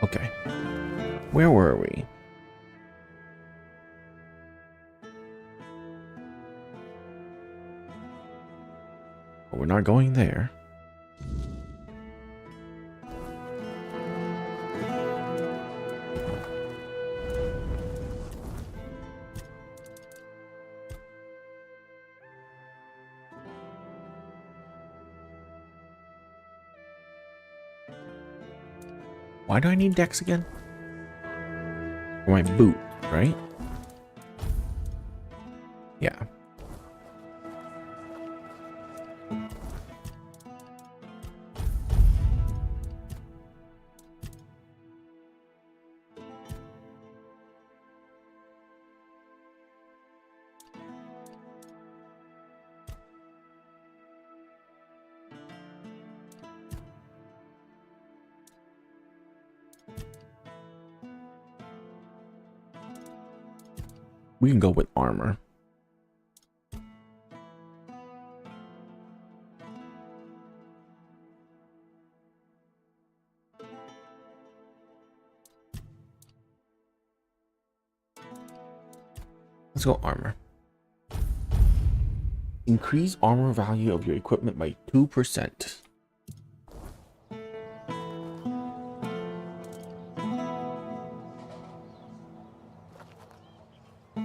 Okay. Where were we? We're not going there. Why do I need Dex again? For my boot, right? Yeah. We can go with armor. Let's go armor. Increase armor value of your equipment by 2%.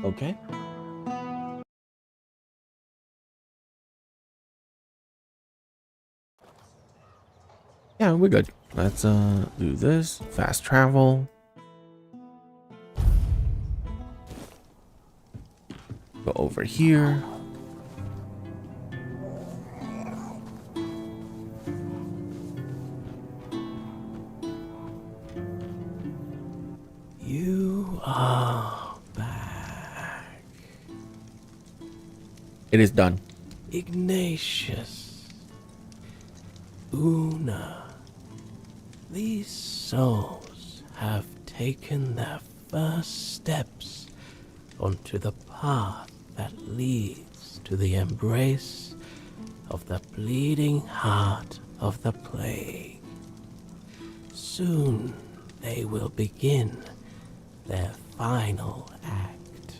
Okay. Yeah, we're good. Let's do this. Fast travel. Go over here. You are back. It is done. Ignatius. Una. These souls have taken their first steps onto the path that leads to the embrace of the bleeding heart of the plague. Soon they will begin their final act.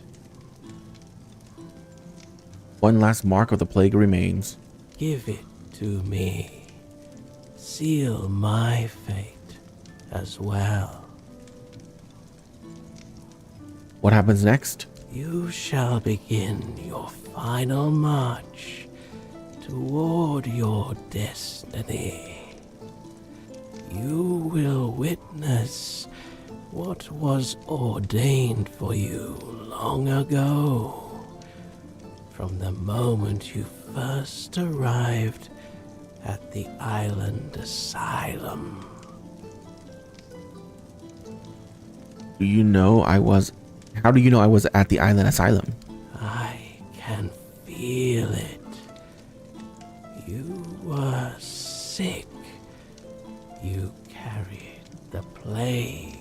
One last mark of the plague remains. Give it to me. Seal my fate as well. What happens next? You shall begin your final march toward your destiny. You will witness what was ordained for you long ago, from the moment you first arrived at the island asylum. Do you know I was... How do you know I was at the island asylum? I can feel it. You were sick. You carried the plague.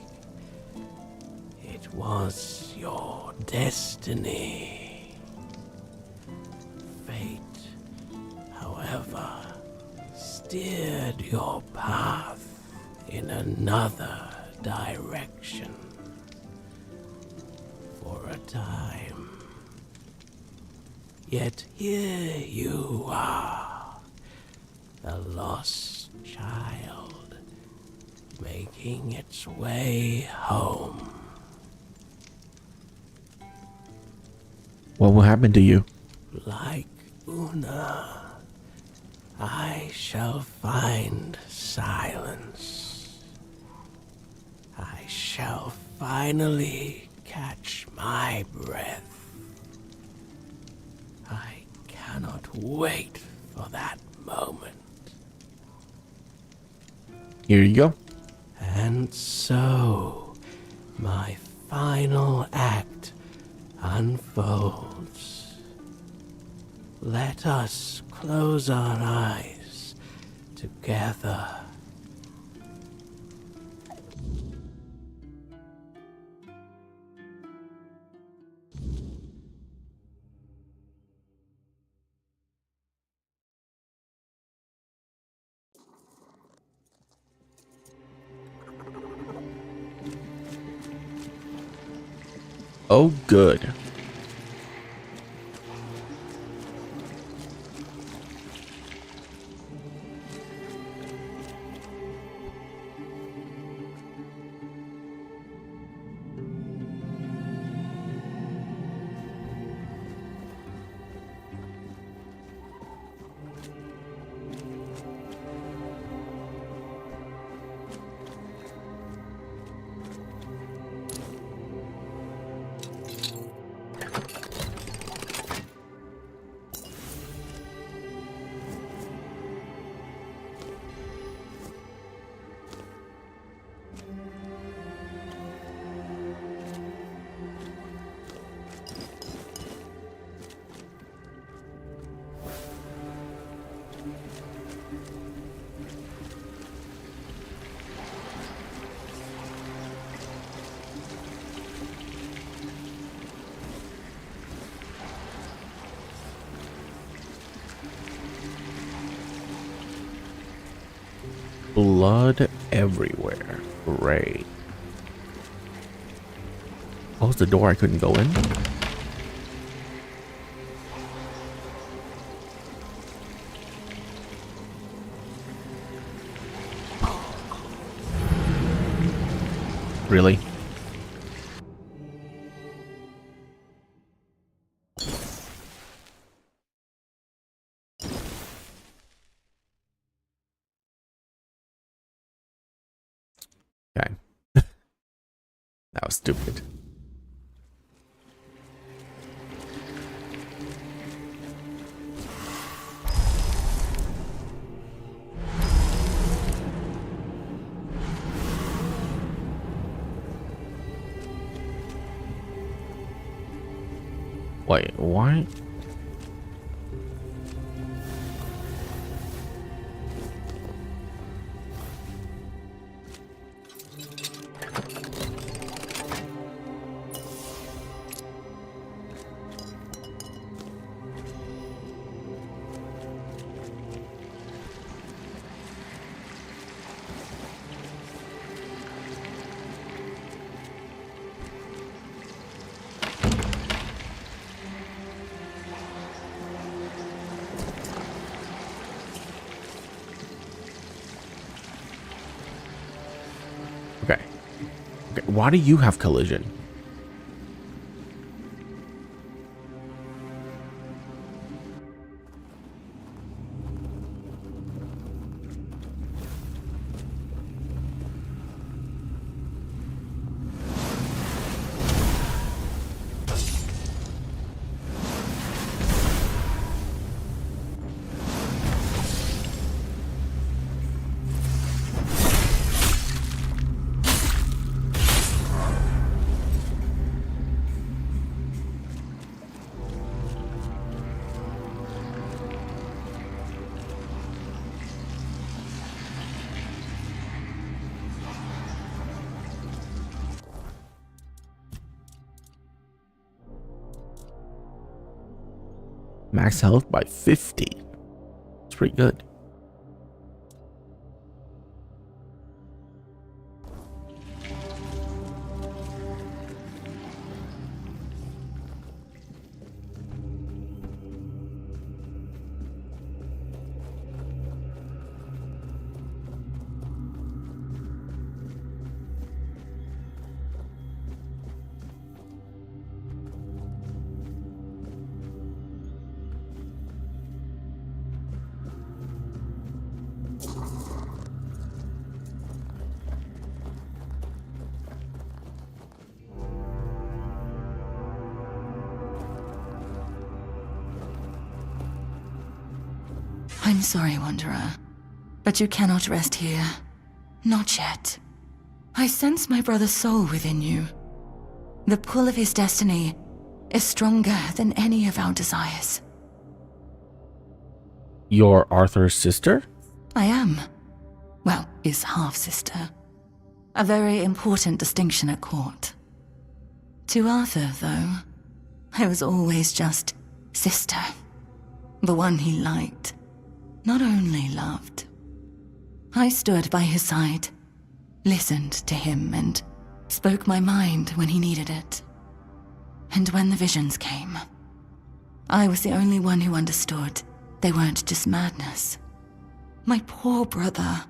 It was your destiny. Fate, however, steered your path in another direction. For a time. Yet here you are, a lost child, making its way home. What will happen to you? Like Una, I shall find silence. I shall finally catch my breath. I cannot wait for that moment. Here you go. And so, my final act unfolds. Let us close our eyes together. Oh, good. Blood everywhere. Great. Close the door, I couldn't go in. Really? Okay. That was stupid. Wait, why? Okay. Okay, why do you have collision? Max health by 50. It's pretty good. I'm sorry, Wanderer, but you cannot rest here. Not yet. I sense my brother's soul within you. The pull of his destiny is stronger than any of our desires. You're Arthur's sister? I am. Well, his half-sister. A very important distinction at court. To Arthur, though, I was always just sister. The one he liked. Not only loved. I stood by his side, listened to him, and spoke my mind when he needed it. And when the visions came, I was the only one who understood they weren't just madness. My poor brother.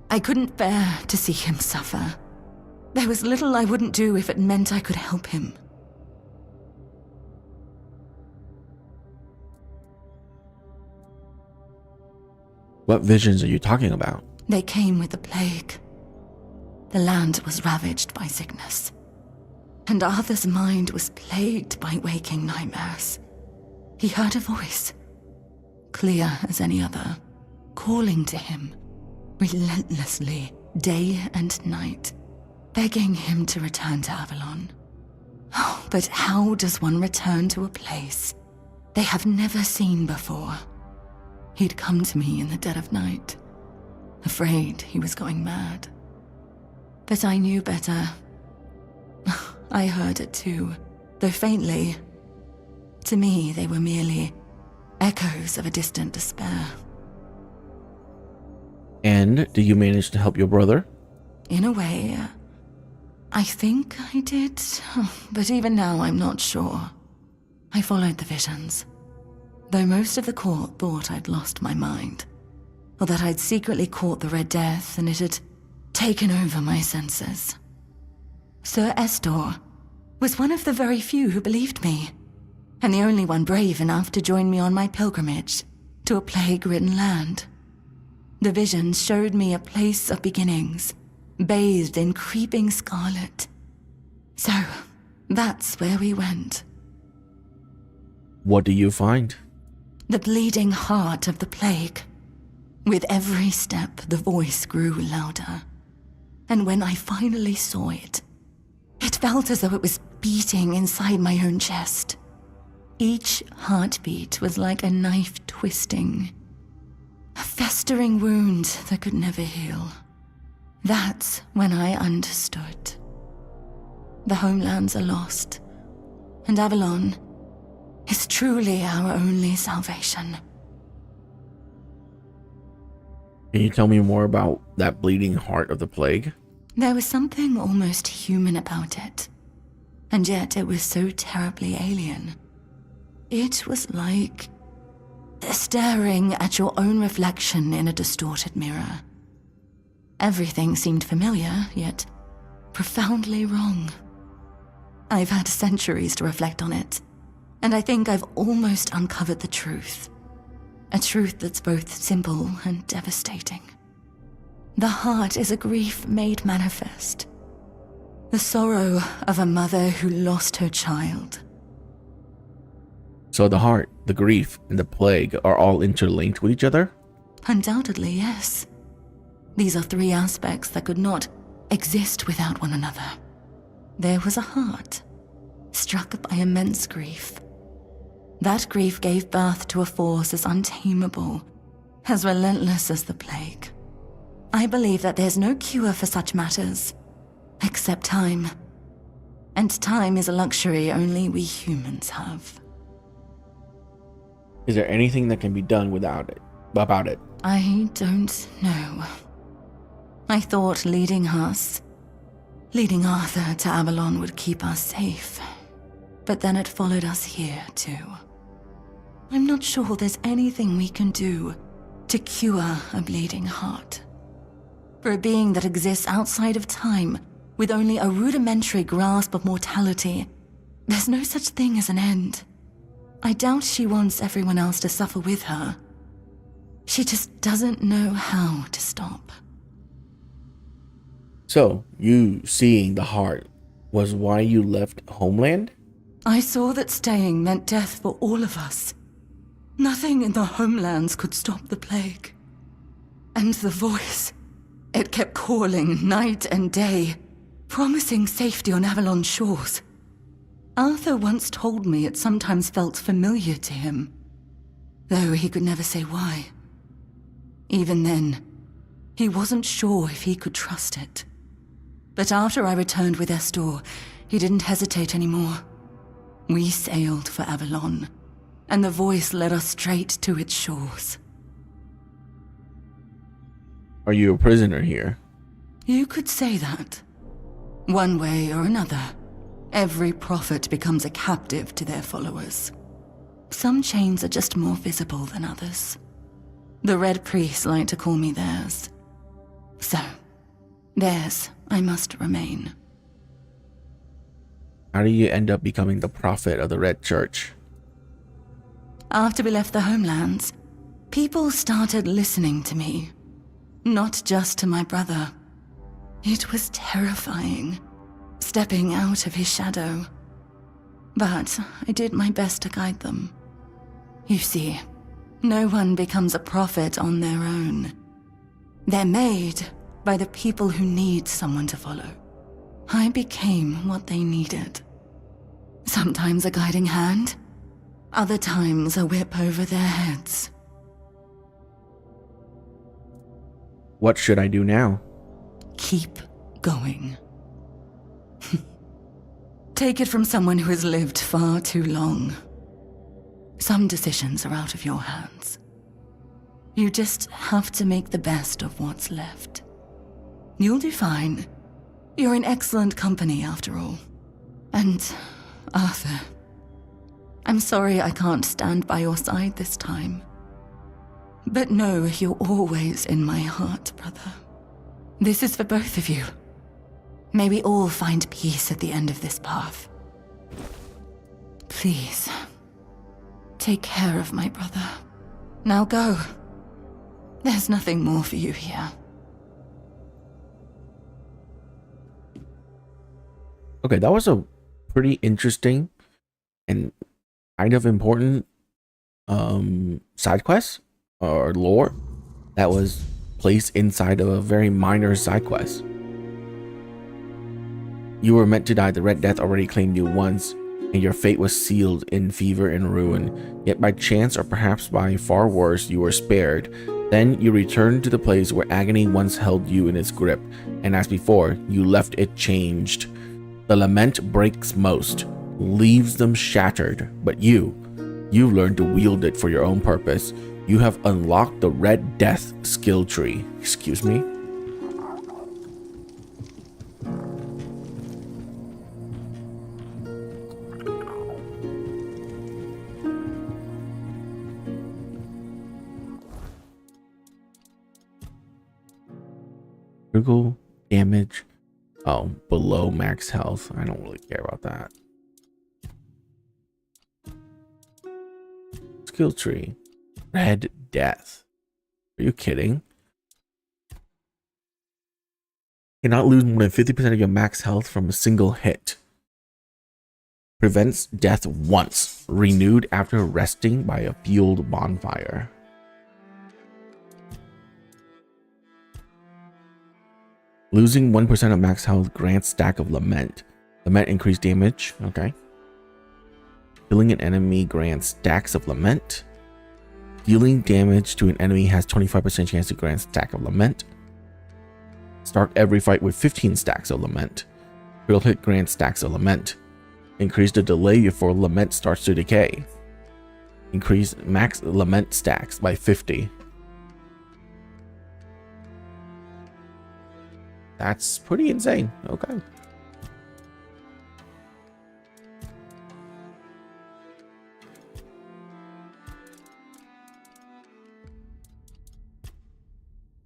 I couldn't bear to see him suffer. There was little I wouldn't do if it meant I could help him. What visions are you talking about? They came with the plague. The land was ravaged by sickness, and Arthur's mind was plagued by waking nightmares. He heard a voice, clear as any other, calling to him, relentlessly, day and night, begging him to return to Avalon. Oh, but how does one return to a place they have never seen before? He'd come to me in the dead of night, afraid he was going mad. But I knew better. I heard it too, though faintly. To me, they were merely echoes of a distant despair. And did you manage to help your brother? In a way, I think I did, but even now I'm not sure. I followed the visions, though most of the court thought I'd lost my mind, or that I'd secretly caught the Red Death and it had taken over my senses. Sir Estor was one of the very few who believed me, and the only one brave enough to join me on my pilgrimage to a plague-ridden land. The visions showed me a place of beginnings, bathed in creeping scarlet. So, that's where we went. What do you find? The bleeding heart of the plague. With every step, the voice grew louder. And when I finally saw it, it felt as though it was beating inside my own chest. Each heartbeat was like a knife twisting, a festering wound that could never heal. That's when I understood. The homelands are lost, and Avalon is truly our only salvation. Can you tell me more about that bleeding heart of the plague? There was something almost human about it, and yet it was so terribly alien. It was like staring at your own reflection in a distorted mirror. Everything seemed familiar, yet profoundly wrong. I've had centuries to reflect on it, and I think I've almost uncovered the truth. A truth that's both simple and devastating. The heart is a grief made manifest. The sorrow of a mother who lost her child. So the heart, the grief, and the plague are all interlinked with each other? Undoubtedly, yes. These are three aspects that could not exist without one another. There was a heart, struck by immense grief. That grief gave birth to a force as untamable, as relentless as the plague. I believe that there's no cure for such matters, except time. And time is a luxury only we humans have. Is there anything that can be done about it? I don't know. I thought leading Arthur to Avalon would keep us safe. But then it followed us here, too. I'm not sure there's anything we can do to cure a bleeding heart. For a being that exists outside of time, with only a rudimentary grasp of mortality, there's no such thing as an end. I doubt she wants everyone else to suffer with her. She just doesn't know how to stop. So, you seeing the heart was why you left homeland? I saw that staying meant death for all of us. Nothing in the homelands could stop the plague. And the voice, it kept calling night and day, promising safety on Avalon shores. Arthur once told me it sometimes felt familiar to him, though he could never say why. Even then, he wasn't sure if he could trust it. But after I returned with Estor, he didn't hesitate anymore. We sailed for Avalon, and the voice led us straight to its shores. Are you a prisoner here? You could say that. One way or another, Every prophet becomes a captive to their followers. Some chains are just more visible than others. The Red Priests like to call me theirs. So, theirs I must remain. How do you end up becoming the prophet of the Red Church? After we left the homelands, people started listening to me. Not just to my brother. It was terrifying, stepping out of his shadow. But I did my best to guide them. You see, no one becomes a prophet on their own. They're made by the people who need someone to follow. I became what they needed. Sometimes a guiding hand, other times a whip over their heads. What should I do now? Keep going. Take it from someone who has lived far too long. Some decisions are out of your hands. You just have to make the best of what's left. You'll do fine. You're in excellent company, after all. And, Arthur, I'm sorry I can't stand by your side this time. But know you're always in my heart, brother. This is for both of you. May we all find peace at the end of this path. Please, take care of my brother. Now go. There's nothing more for you here. Okay, that was a pretty interesting and kind of important side quest or lore that was placed inside of a very minor side quest. You were meant to die. The Red Death already claimed you once, and your fate was sealed in fever and ruin. Yet by chance, or perhaps by far worse, you were spared. Then you returned to the place where agony once held you in its grip, and as before, you left it changed. The lament breaks most, leaves them shattered, but you learned to wield it for your own purpose. You have unlocked the Red Death skill tree. Excuse me? Critical damage. Oh, below max health. I don't really care about that. Skill tree. Red Death. Are you kidding? Cannot lose more than 50% of your max health from a single hit. Prevents death once. Renewed after resting by a fueled bonfire. Losing 1% of max health grants stack of lament. Lament increased damage. Okay. Killing an enemy grants stacks of lament. Dealing damage to an enemy has 25% chance to grant stack of lament. Start every fight with 15 stacks of lament. Critical hit grants stacks of lament. Increase the delay before lament starts to decay. Increase max lament stacks by 50. That's pretty insane. Okay.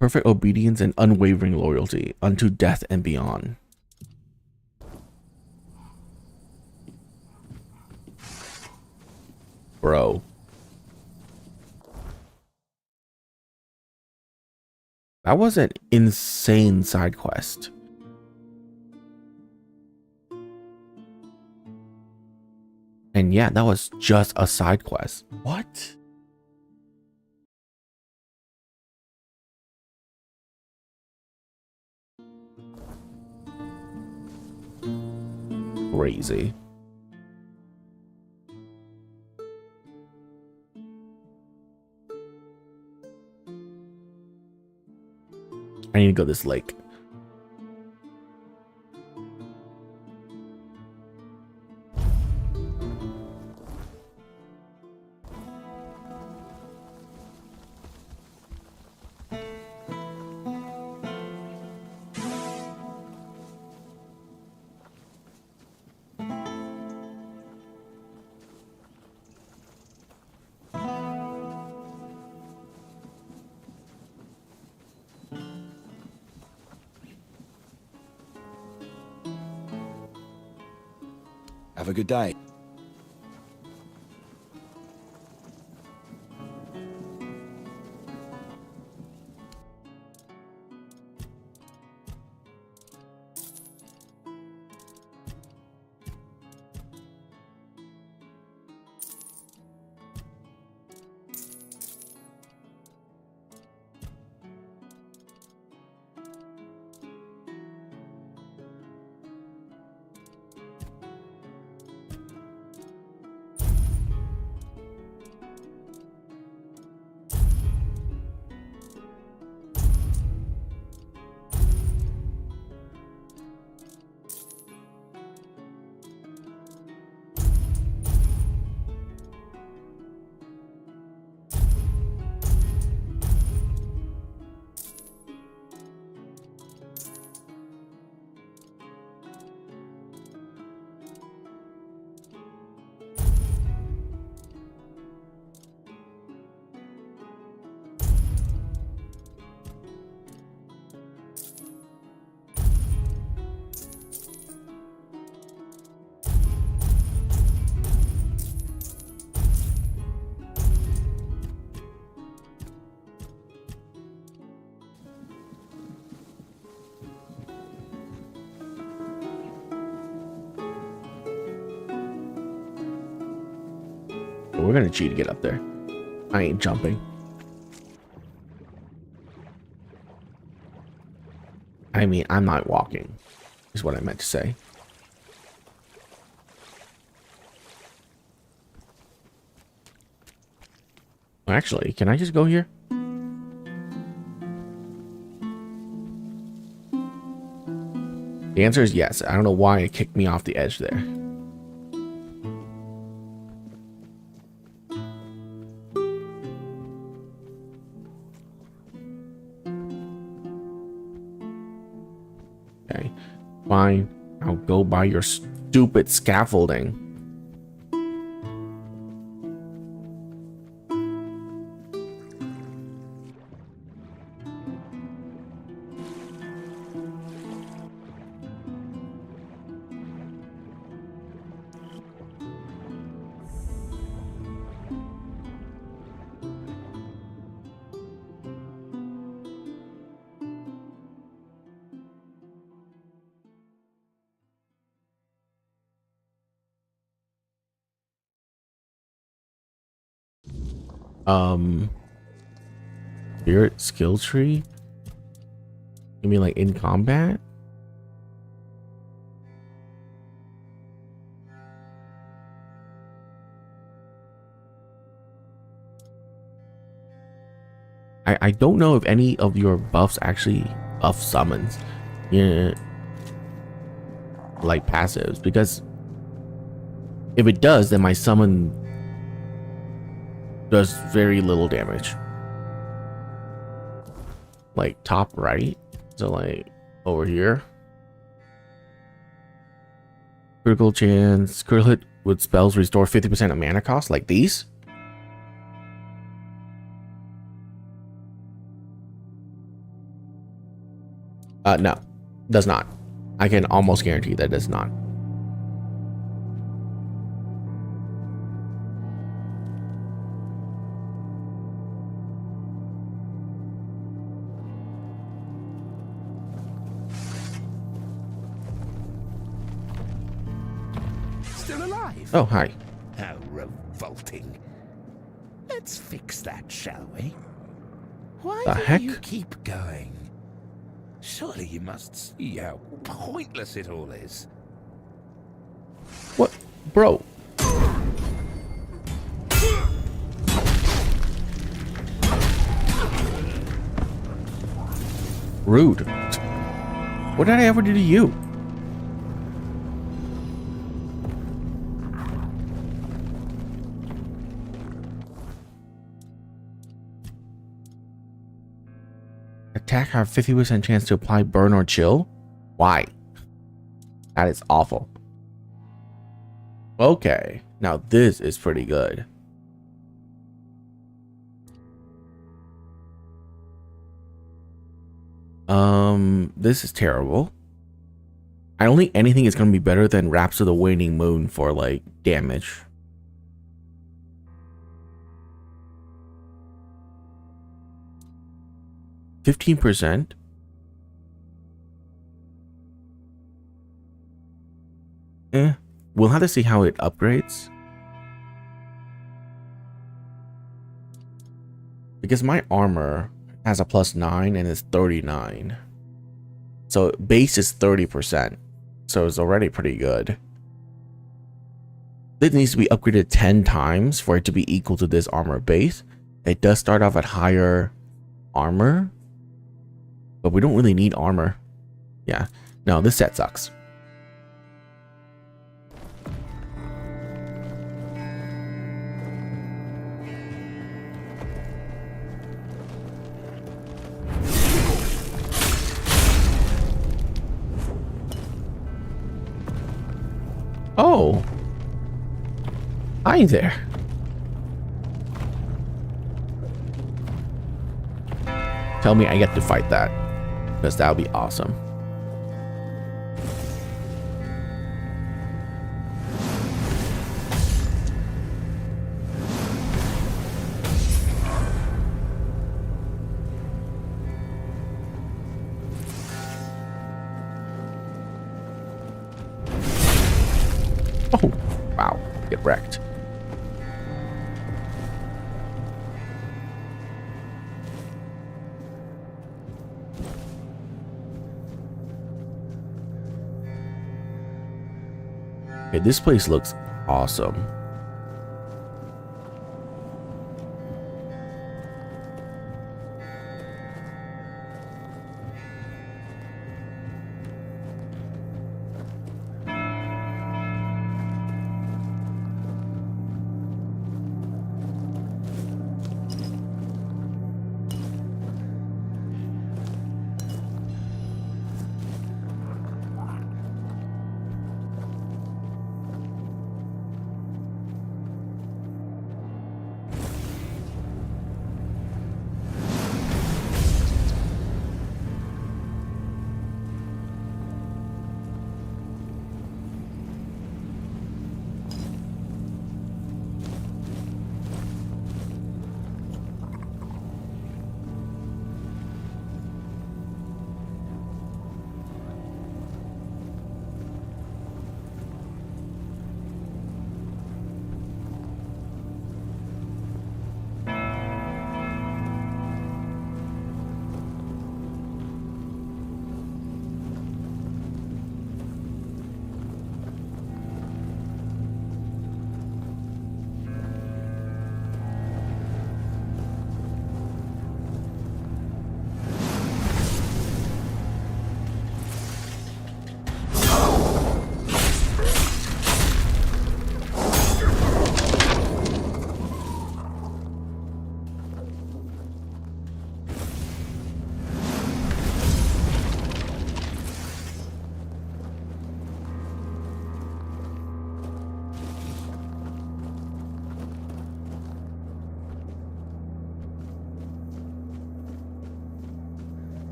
Perfect obedience and unwavering loyalty unto death and beyond. Bro. That was an insane side quest. And yeah, that was just a side quest. What? Crazy. I need to go to this lake. Have a good day. We're gonna cheat to get up there. I ain't jumping. I mean, I'm not walking, is what I meant to say. Actually, can I just go here? The answer is yes. I don't know why it kicked me off the edge there. Okay, fine. I'll go by your stupid scaffolding. Spirit skill tree? You mean like in combat? I don't know if any of your buffs actually buff summons. Yeah, like passives, because if it does, then my summon does very little damage. Like top right, so like over here. Critical chance, critical hit with spells restore 50% of mana cost, like these. No, does not. I can almost guarantee that does not. Still alive? Oh, hi. How revolting. Let's fix that, shall we? Why The do heck? you keep going? Surely you must see how pointless it all is. What? Bro. Rude. What did I ever do to you? Attack have 50% chance to apply burn or chill? Why? That is awful. Okay, now this is pretty good. This is terrible. I don't think anything is going to be better than Raps of the Waning Moon for like damage. %. We'll have to see how it upgrades. Because my armor has a +9 and it's 39. So base is 30%. So it's already pretty good. It needs to be upgraded 10 times for it to be equal to this armor base. It does start off at higher armor, but we don't really need armor. Yeah, no, this set sucks. Oh, hi there. Tell me I get to fight that, because that would be awesome. Oh, wow, get wrecked. Okay, this place looks awesome.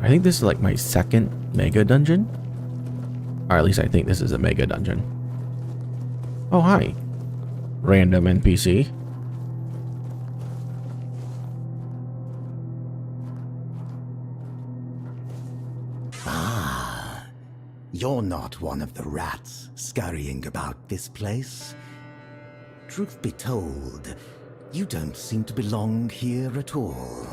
I think this is like my second mega dungeon. Or at least I think this is a mega dungeon. Oh, hi. Random NPC. Ah, you're not one of the rats scurrying about this place. Truth be told, you don't seem to belong here at all.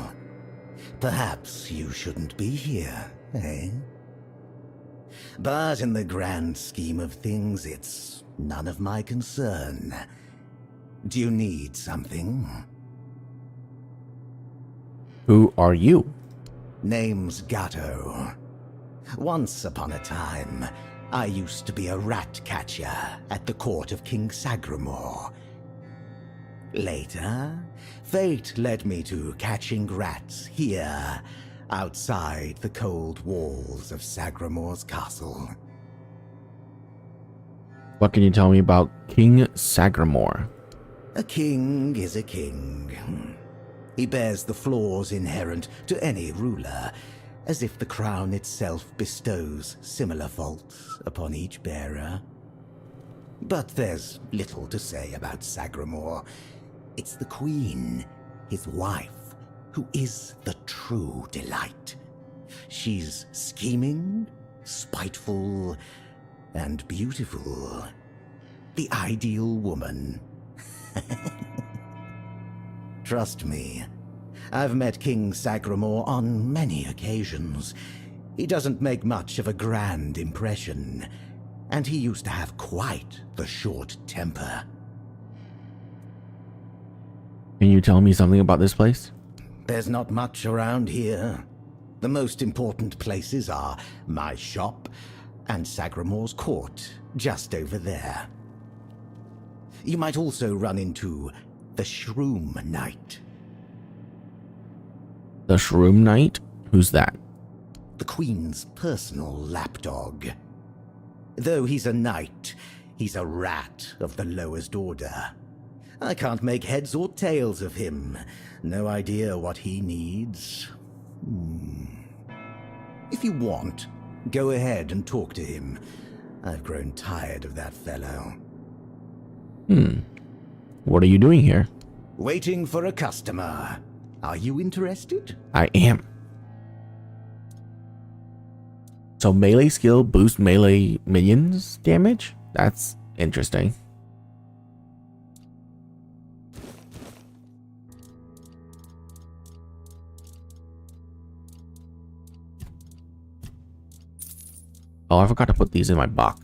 Perhaps you shouldn't be here, eh? But in the grand scheme of things, it's none of my concern. Do you need something? Who are you? Name's Gatto. Once upon a time, I used to be a rat catcher at the court of King Sagramore. Later, fate led me to catching rats here, outside the cold walls of Sagramore's castle. What can you tell me about King Sagramore? A king is a king. He bears the flaws inherent to any ruler, as if the crown itself bestows similar faults upon each bearer. But there's little to say about Sagramore. It's the queen, his wife, who is the true delight. She's scheming, spiteful, and beautiful. The ideal woman. Trust me, I've met King Sagramore on many occasions. He doesn't make much of a grand impression, and he used to have quite the short temper. Can you tell me something about this place? There's not much around here. The most important places are my shop and Sagramore's court, just over there. You might also run into the Shroom Knight. The Shroom Knight? Who's that? The Queen's personal lapdog. Though he's a knight, he's a rat of the lowest order. I can't make heads or tails of him. No idea what he needs. If you want, go ahead and talk to him. I've grown tired of that fellow. What are you doing here? Waiting for a customer. Are you interested? I am. So melee skill boosts melee minions damage? That's interesting. Oh, I forgot to put these in my box.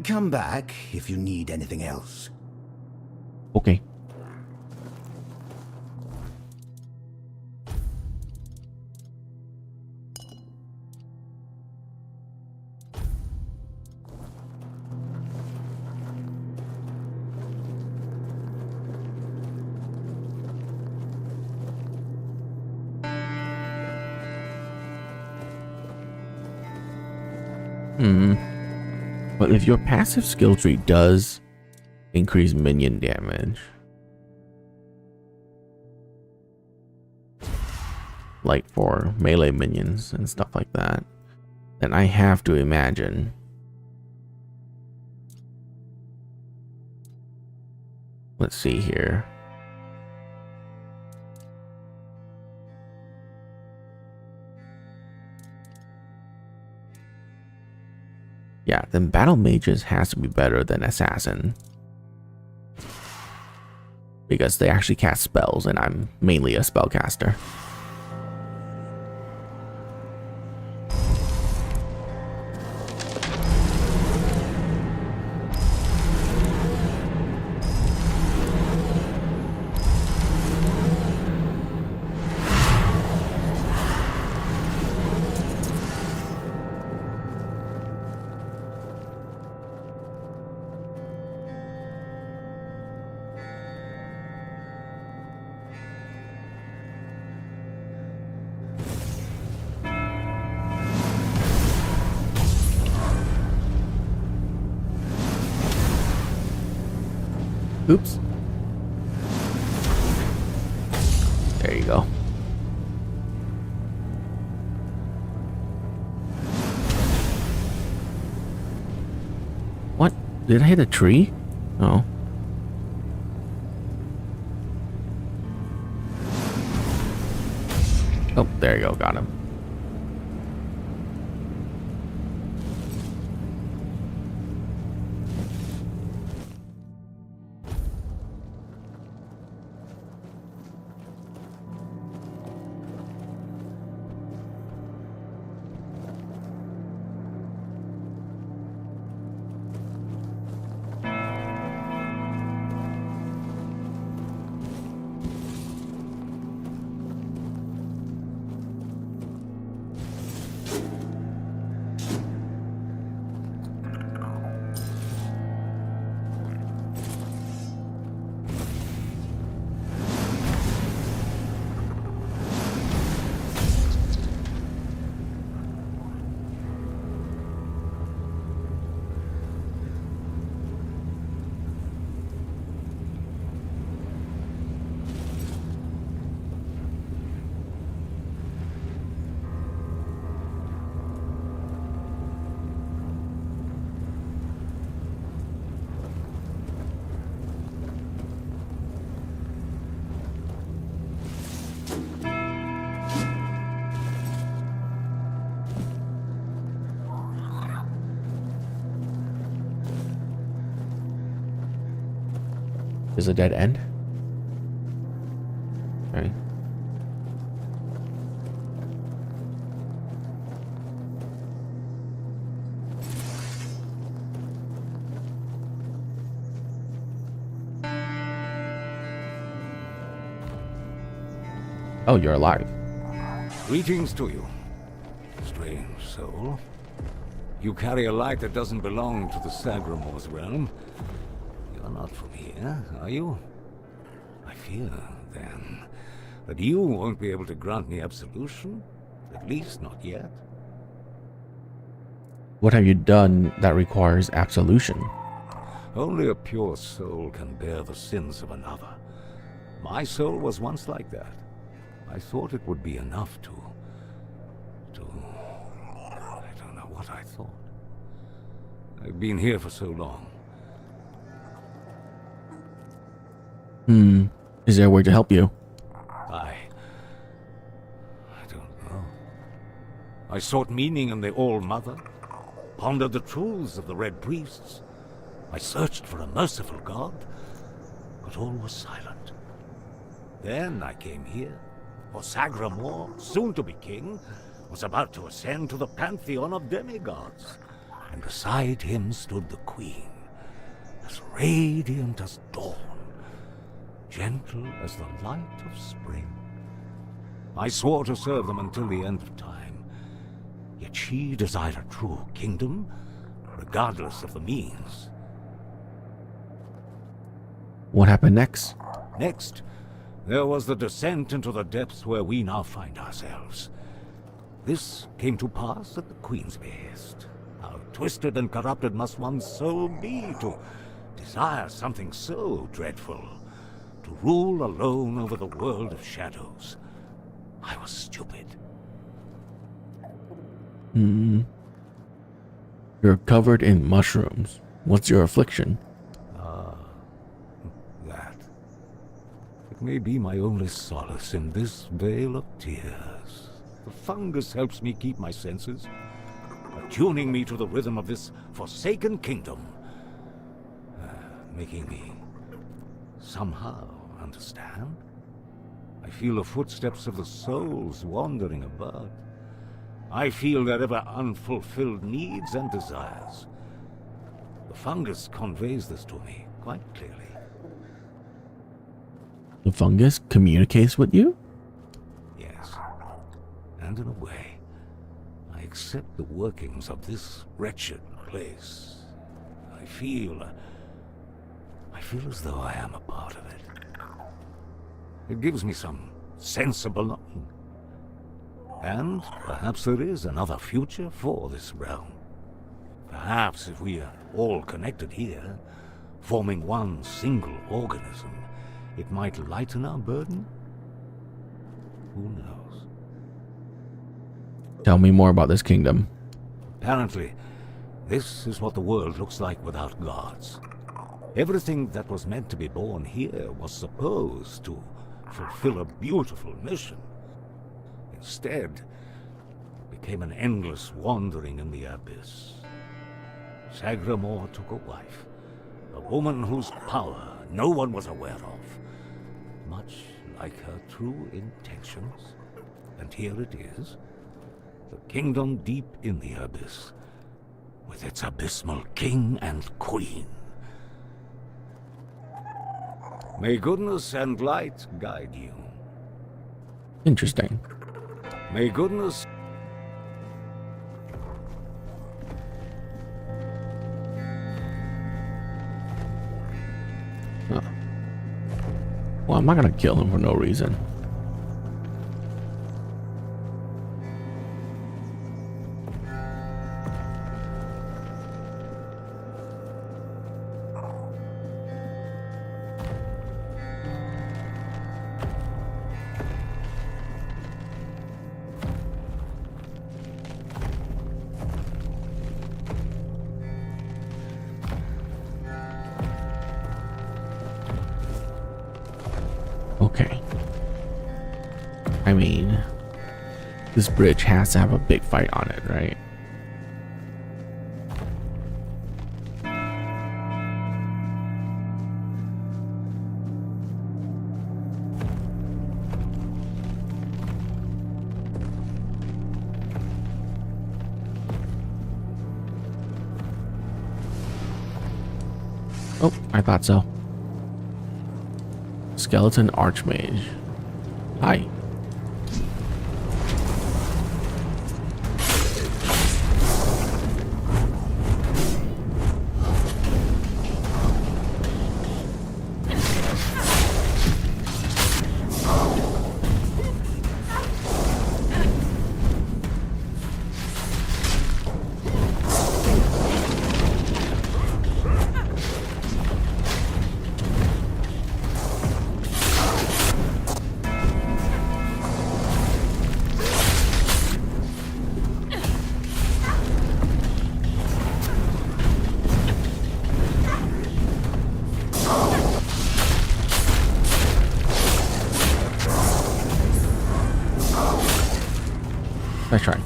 Come back if you need anything else. Okay. But if your passive skill tree does increase minion damage, like for melee minions and stuff like that, then I have to imagine let's see here. Yeah, then battle mages has to be better than assassin, because they actually cast spells and I'm mainly a spellcaster. Oops. There you go. What? Did I hit a tree? Oh. Oh, there you go. Got him. There's a dead end. Okay. Oh, you're alive. Greetings to you, strange soul. You carry a light that doesn't belong to the Sagramor's realm. You're not from here, are you? I fear, then, that you won't be able to grant me absolution. At least not yet. What have you done that requires absolution? Only a pure soul can bear the sins of another. My soul was once like that. I thought it would be enough to... I don't know what I thought. I've been here for so long. Is there a way to help you? I don't know. I sought meaning in the All-Mother, pondered the truths of the Red Priests. I searched for a merciful God, but all was silent. Then I came here, for Sagramor, soon to be king, was about to ascend to the pantheon of demigods, and beside him stood the Queen, as radiant as dawn, gentle as the light of spring. I swore to serve them until the end of time, yet she desired a true kingdom, regardless of the means. What happened next? Next, there was the descent into the depths where we now find ourselves. This came to pass at the Queen's behest. How twisted and corrupted must one's soul be to desire something so dreadful, to rule alone over the world of shadows. I was stupid. You're covered in mushrooms. What's your affliction? That. It may be my only solace in this vale of tears. The fungus helps me keep my senses, attuning me to the rhythm of this forsaken kingdom, making me somehow understand. I feel the footsteps of the souls wandering about. I feel their ever unfulfilled needs and desires. The fungus conveys this to me quite clearly. The fungus communicates with you? Yes, and in a way, I accept the workings of this wretched place. I feel as though I am a part of it. It gives me some sense of belonging. And perhaps there is another future for this realm. Perhaps if we are all connected here, forming one single organism, it might lighten our burden? Who knows? Tell me more about this kingdom. Apparently, this is what the world looks like without gods. Everything that was meant to be born here was supposed to fulfill a beautiful mission. Instead, it became an endless wandering in the abyss. Sagramor took a wife, a woman whose power no one was aware of, much like her true intentions. And here it is, the kingdom deep in the abyss, with its abysmal king and queen. May goodness and light guide you. Interesting. May goodness... Huh. Well, I'm not gonna kill him for no reason. Okay. I mean, this bridge has to have a big fight on it, right? Oh, I thought so. Skeleton Archmage. Hi. Nice try.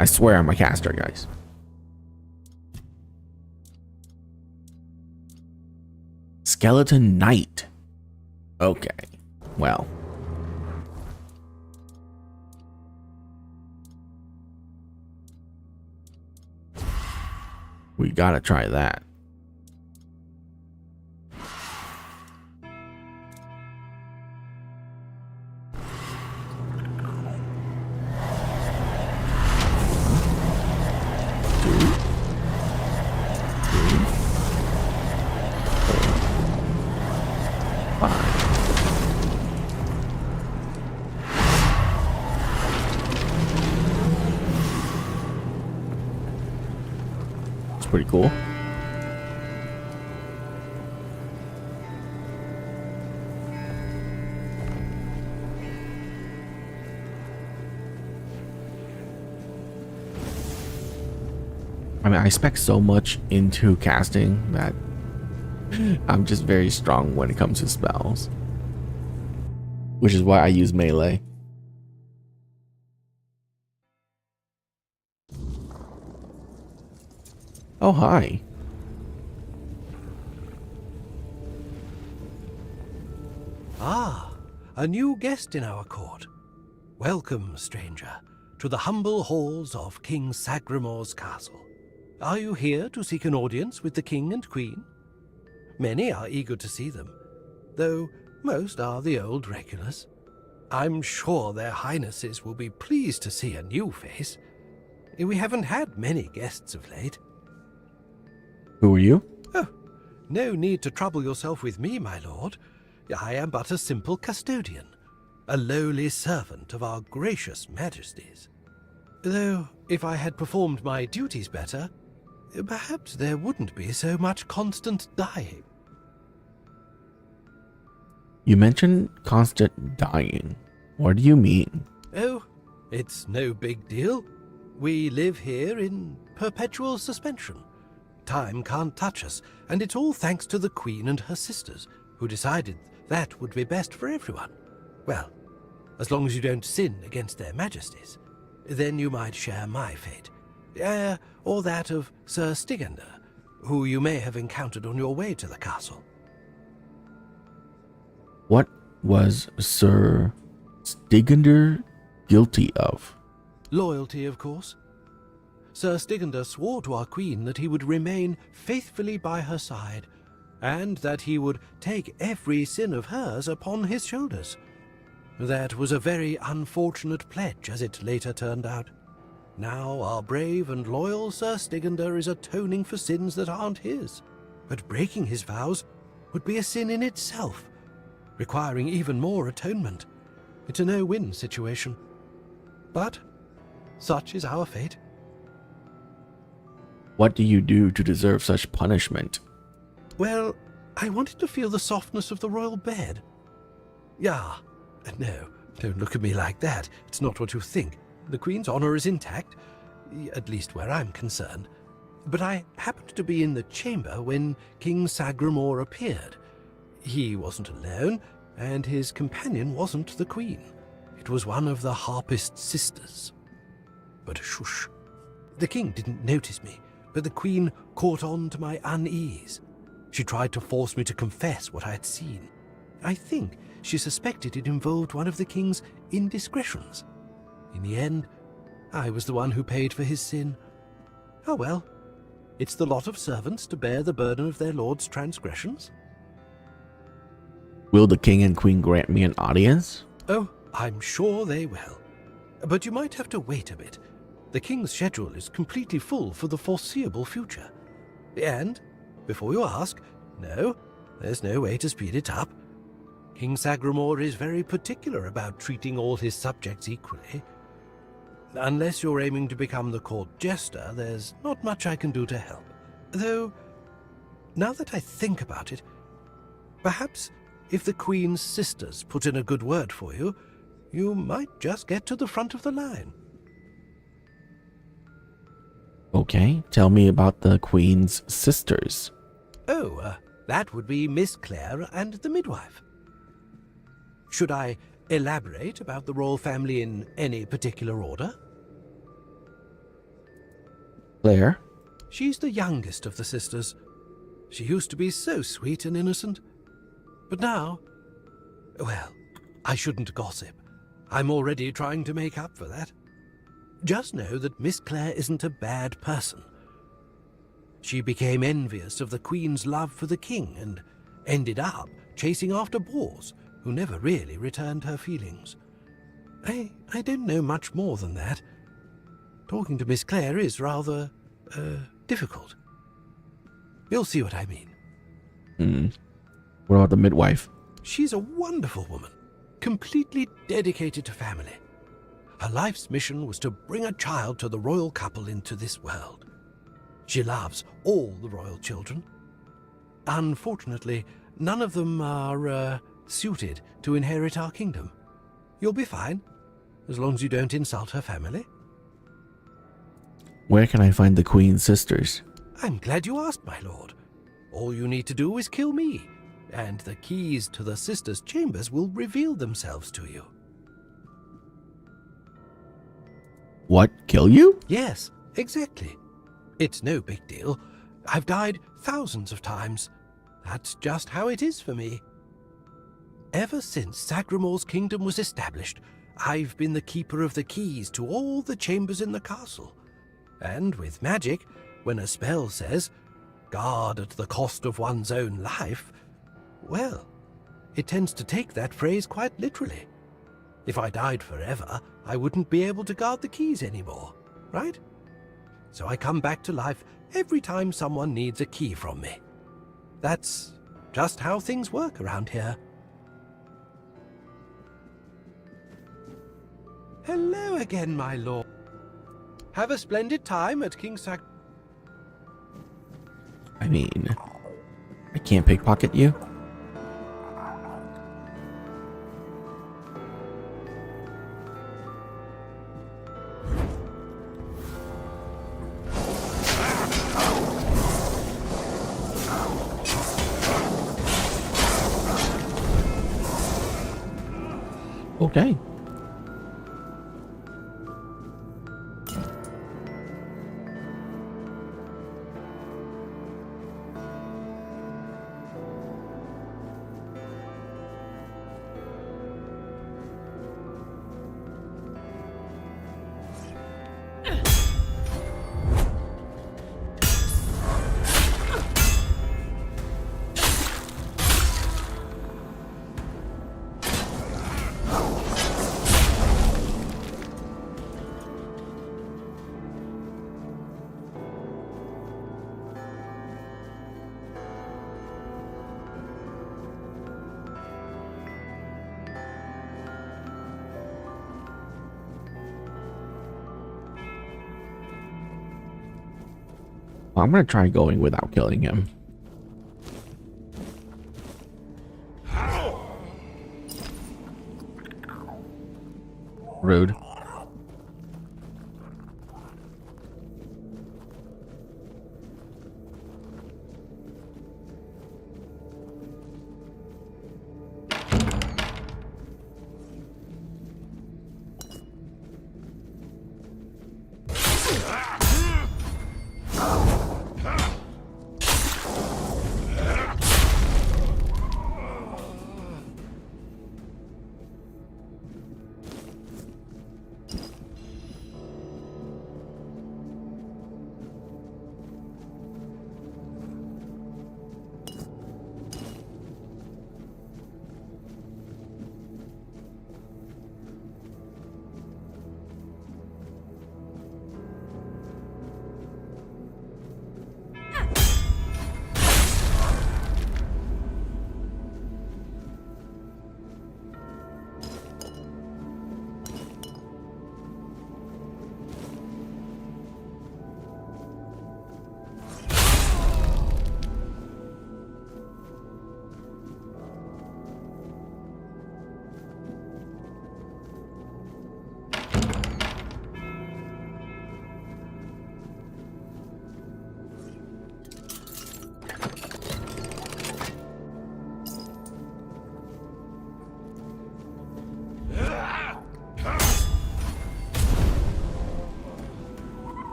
I swear I'm a caster, guys. Skeleton Knight. Okay. Well. We gotta try that. Pretty cool. I mean, I spec so much into casting that I'm just very strong when it comes to spells, which is why I use melee. Oh, hi. Ah, a new guest in our court. Welcome, stranger, to the humble halls of King Sagremore's castle. Are you here to seek an audience with the king and queen? Many are eager to see them, though most are the old regulars. I'm sure their highnesses will be pleased to see a new face. We haven't had many guests of late. Who are you? Oh, no need to trouble yourself with me, my lord. I am but a simple custodian, a lowly servant of our gracious majesties. Though, if I had performed my duties better, perhaps there wouldn't be so much constant dying. You mentioned constant dying. What do you mean? Oh, it's no big deal. We live here in perpetual suspension. Time can't touch us, and it's all thanks to the Queen and her sisters, who decided that would be best for everyone. Well, as long as you don't sin against their majesties, then you might share my fate. Or that of Sir Stigender, who you may have encountered on your way to the castle. What was Sir Stigender guilty of? Loyalty, of course. Sir Stigender swore to our queen that he would remain faithfully by her side, and that he would take every sin of hers upon his shoulders. That was a very unfortunate pledge, as it later turned out. Now our brave and loyal Sir Stigender is atoning for sins that aren't his, but breaking his vows would be a sin in itself, requiring even more atonement. It's a no-win situation. But such is our fate. What do you do to deserve such punishment? Well, I wanted to feel the softness of the royal bed. Yeah, no, don't look at me like that. It's not what you think. The Queen's honor is intact, at least where I'm concerned. But I happened to be in the chamber when King Sagremore appeared. He wasn't alone, and his companion wasn't the Queen. It was one of the Harpist sisters. But shush. The king didn't notice me, but the Queen caught on to my unease. She tried to force me to confess what I had seen. I think she suspected it involved one of the king's indiscretions. In the end, I was the one who paid for his sin. Oh well, it's the lot of servants to bear the burden of their lord's transgressions. Will the king and queen grant me an audience? Oh, I'm sure they will. But you might have to wait a bit. The king's schedule is completely full for the foreseeable future. And, before you ask, no, there's no way to speed it up. King Sagramore is very particular about treating all his subjects equally. Unless you're aiming to become the court jester, there's not much I can do to help. Though, now that I think about it, perhaps if the Queen's sisters put in a good word for you, you might just get to the front of the line. Okay, tell me about the queen's sisters. Oh, that would be Miss Claire and the midwife. Should I elaborate about the royal family in any particular order? Claire? She's the youngest of the sisters. She used to be so sweet and innocent. But now, well, I shouldn't gossip. I'm already trying to make up for that. Just know that Miss Claire isn't a bad person. She became envious of the Queen's love for the king and ended up chasing after boars who never really returned her feelings. I don't know much more than that. Talking to Miss Claire is rather, difficult. You'll see what I mean. What about the midwife? She's a wonderful woman, completely dedicated to family. Her life's mission was to bring a child to the royal couple into this world. She loves all the royal children. Unfortunately, none of them are, suited to inherit our kingdom. You'll be fine, as long as you don't insult her family. Where can I find the queen's sisters? I'm glad you asked, my lord. All you need to do is kill me, and the keys to the sisters' chambers will reveal themselves to you. What, kill you? Yes, exactly. It's no big deal. I've died thousands of times. That's just how it is for me. Ever since Sagramore's kingdom was established, I've been the keeper of the keys to all the chambers in the castle. And with magic, when a spell says, "Guard at the cost of one's own life," well, it tends to take that phrase quite literally. If I died forever, I wouldn't be able to guard the keys anymore, right? So I come back to life every time someone needs a key from me. That's just how things work around here. Hello again, my lord. Have a splendid time at King Sac... I mean, I can't pickpocket you. Okay. I'm gonna try going without killing him. Rude.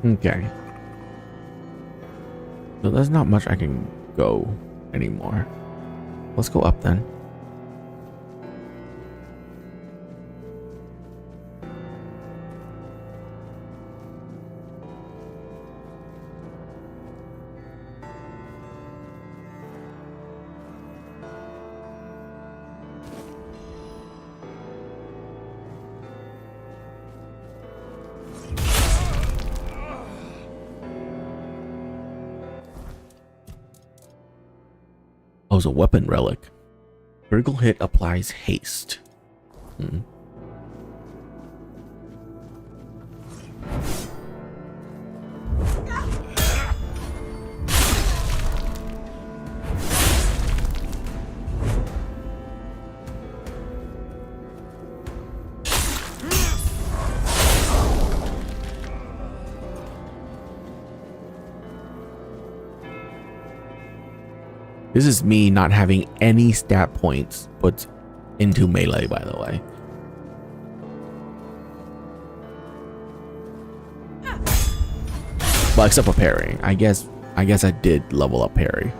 Okay. So there's not much I can go anymore. Let's go up then. Oh, it's a weapon relic. Critical hit applies haste. This is me not having any stat points put into melee, by the way. Well, except for parry. I guess I did level up parry.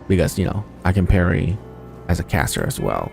Because, you know, I can parry as a caster as well.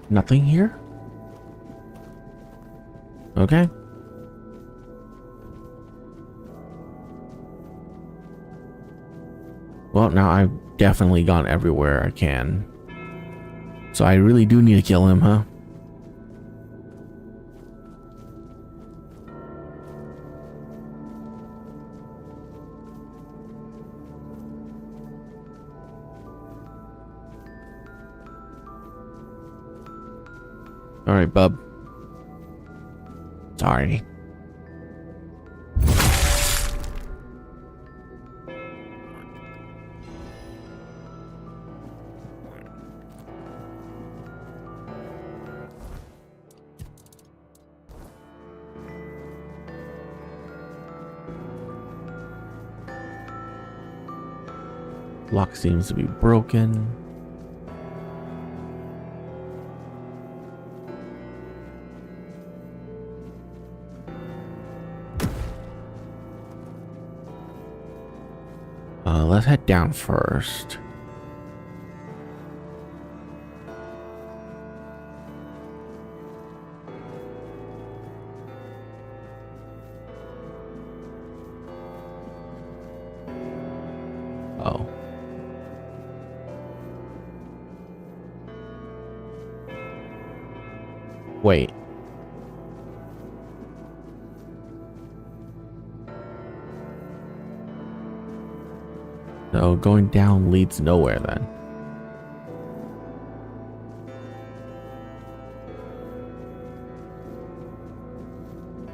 Nothing here? Okay. Well, now I've definitely gone everywhere I can. So I really do need to kill him, huh? All right, bub. Sorry. Lock seems to be broken. Let's head down first. Oh. Wait. So going down leads nowhere then.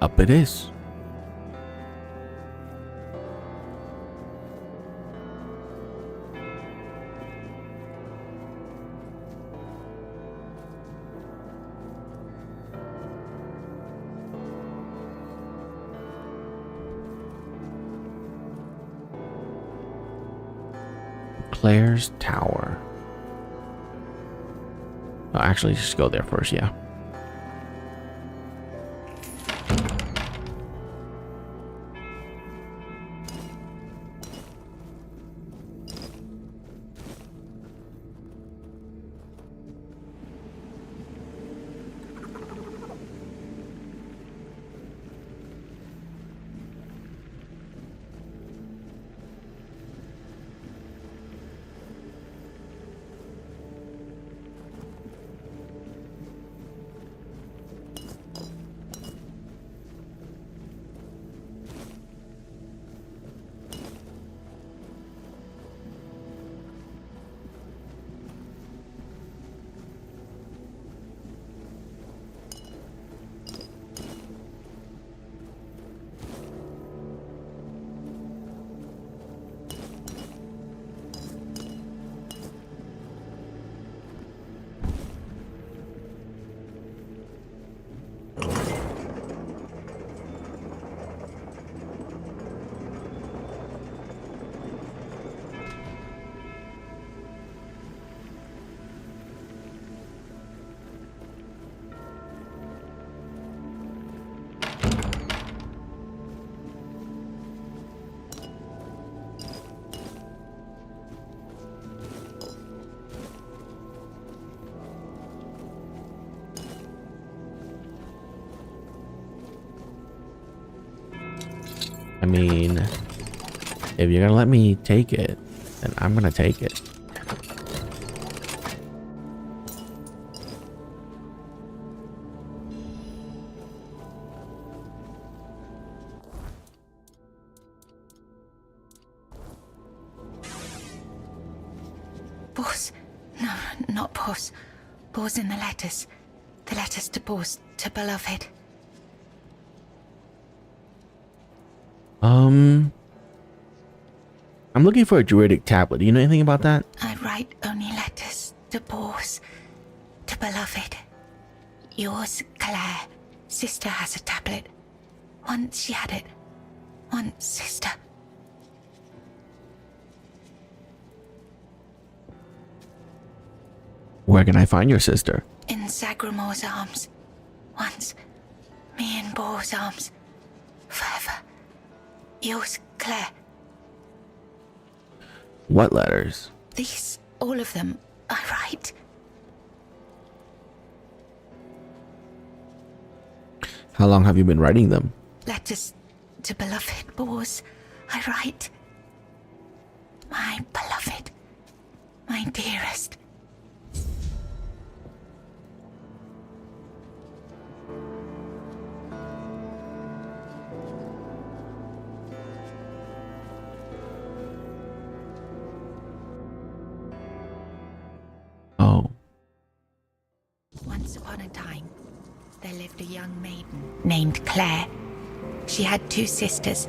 Up it is. Claire's Tower. Oh, actually, just go there first, yeah. I mean, if you're gonna let me take it, then I'm gonna take it. Boss. No, not Boss. Boss in the letters. The letters to Boss, to beloved. I'm looking for a druidic tablet. Do you know anything about that? I write only letters to Boss, to beloved. Yours, Claire. Sister has a tablet. Once she had it. Once, sister. Where can I find your sister? In Sagramor's arms. Once. Me in Boar's arms. Forever. Yours, Claire. What letters? These, all of them, I write. How long have you been writing them? Letters to beloved Boars, I write. My beloved. My dearest. Oh. Once upon a time, there lived a young maiden named Claire. She had 2 sisters,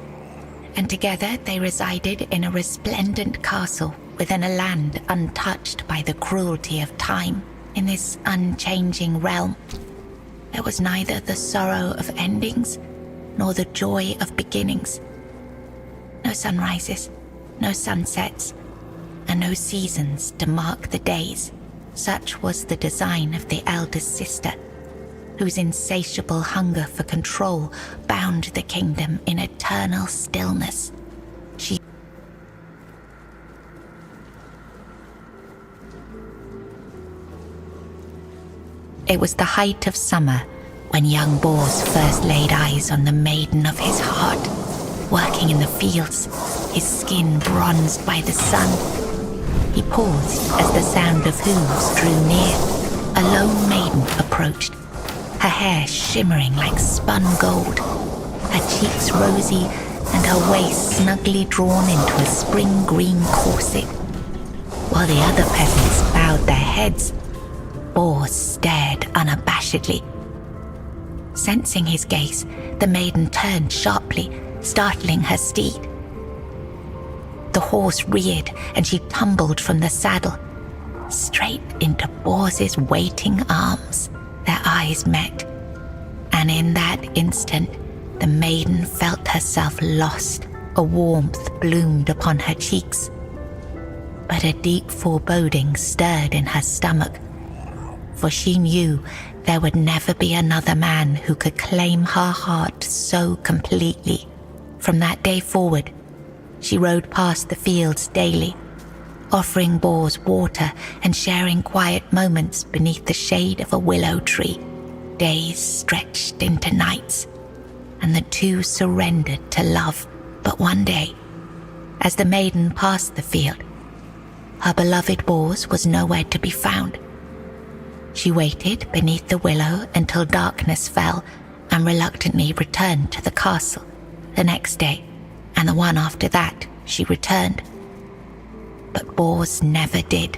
and together they resided in a resplendent castle within a land untouched by the cruelty of time. In this unchanging realm, there was neither the sorrow of endings nor the joy of beginnings. No sunrises, no sunsets, and no seasons to mark the days. Such was the design of the eldest sister, whose insatiable hunger for control bound the kingdom in eternal stillness. It was the height of summer when young Bors first laid eyes on the maiden of his heart. Working in the fields, his skin bronzed by the sun, he paused as the sound of hooves drew near. A lone maiden approached, her hair shimmering like spun gold, her cheeks rosy and her waist snugly drawn into a spring green corset. While the other peasants bowed their heads, Bors stared unabashedly. Sensing his gaze, the maiden turned sharply, startling her steed. The horse reared and she tumbled from the saddle, straight into Bors's waiting arms. Their eyes met, and in that instant, the maiden felt herself lost. A warmth bloomed upon her cheeks, but a deep foreboding stirred in her stomach. for she knew there would never be another man who could claim her heart so completely. From that day forward, she rode past the fields daily, offering Bors water and sharing quiet moments beneath the shade of a willow tree. Days stretched into nights, and the two surrendered to love. But one day, as the maiden passed the field, her beloved Bors was nowhere to be found. She waited beneath the willow until darkness fell and reluctantly returned to the castle. The next day, and the one after that, she returned. But Bors never did.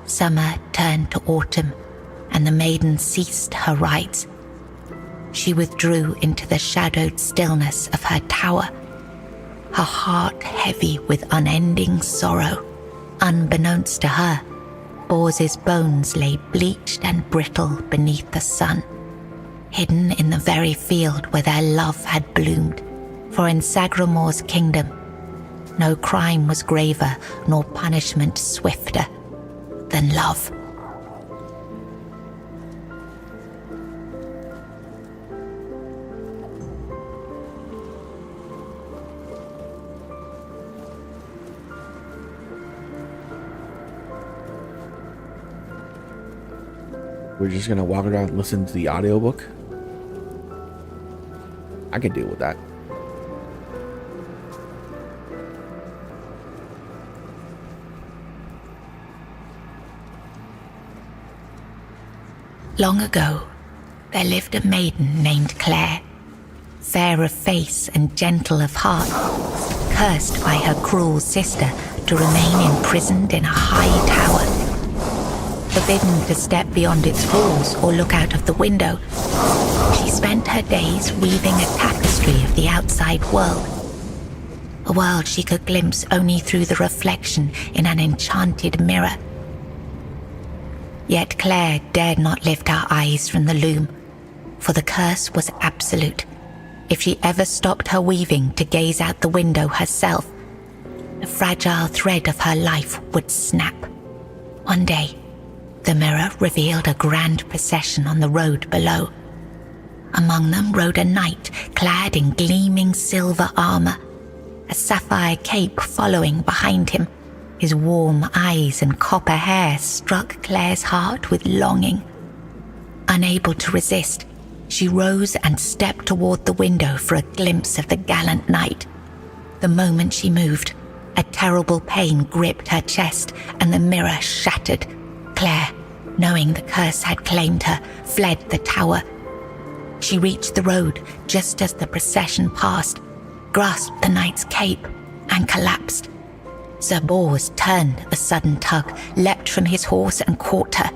Summer turned to autumn, and the maiden ceased her rides. She withdrew into the shadowed stillness of her tower, her heart heavy with unending sorrow. Unbeknownst to her, Bors's bones lay bleached and brittle beneath the sun, hidden in the very field where their love had bloomed. For in Sagramor's kingdom, no crime was graver nor punishment swifter than love. We're just gonna walk around and listen to the audiobook. I can deal with that. Long ago, there lived a maiden named Claire, fair of face and gentle of heart, cursed by her cruel sister to remain imprisoned in a high tower. Forbidden to step beyond its walls or look out of the window, she spent her days weaving a tapestry of the outside world, a world she could glimpse only through the reflection in an enchanted mirror. Yet Claire dared not lift her eyes from the loom, for the curse was absolute. If she ever stopped her weaving to gaze out the window herself, the fragile thread of her life would snap. One day, the mirror revealed a grand procession on the road below. Among them rode a knight clad in gleaming silver armor, a sapphire cape following behind him. His warm eyes and copper hair struck Claire's heart with longing. Unable to resist, she rose and stepped toward the window for a glimpse of the gallant knight. The moment she moved, a terrible pain gripped her chest and the mirror shattered. Claire, knowing the curse had claimed her, fled the tower. She reached the road just as the procession passed, grasped the knight's cape, and collapsed. Sir Bors turned a sudden tug, leapt from his horse and caught her.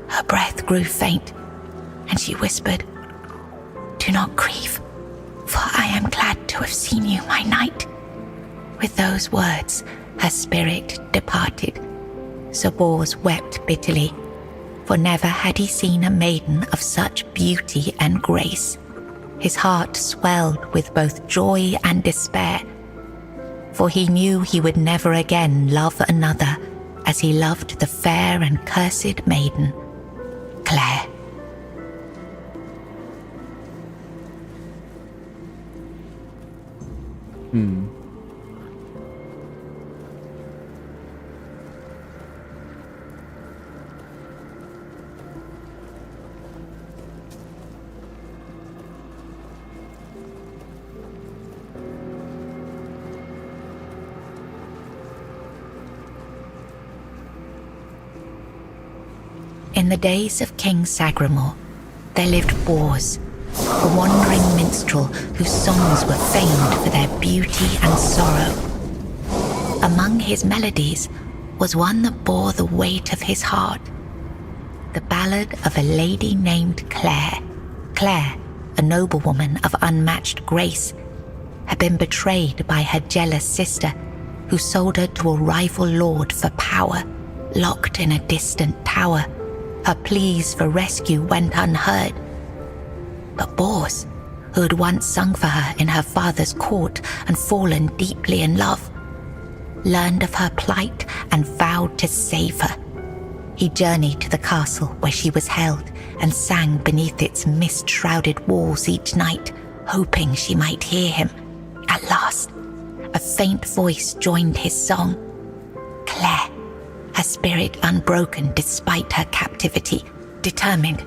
Her breath grew faint, and she whispered, "Do not grieve, for I am glad to have seen you, my knight." With those words, her spirit departed. Sir Bors wept bitterly, for never had he seen a maiden of such beauty and grace. His heart swelled with both joy and despair, for he knew he would never again love another as he loved the fair and cursed maiden, Claire. In the days of King Sagramor, there lived Bors, a wandering minstrel whose songs were famed for their beauty and sorrow. Among his melodies was one that bore the weight of his heart, the ballad of a lady named Claire. Claire, a noblewoman of unmatched grace, had been betrayed by her jealous sister, who sold her to a rival lord for power. Locked in a distant tower, her pleas for rescue went unheard. But Bors, who had once sung for her in her father's court and fallen deeply in love, learned of her plight and vowed to save her. He journeyed to the castle where she was held and sang beneath its mist-shrouded walls each night, hoping she might hear him. At last, a faint voice joined his song. Claire, her spirit unbroken despite her captivity, determined,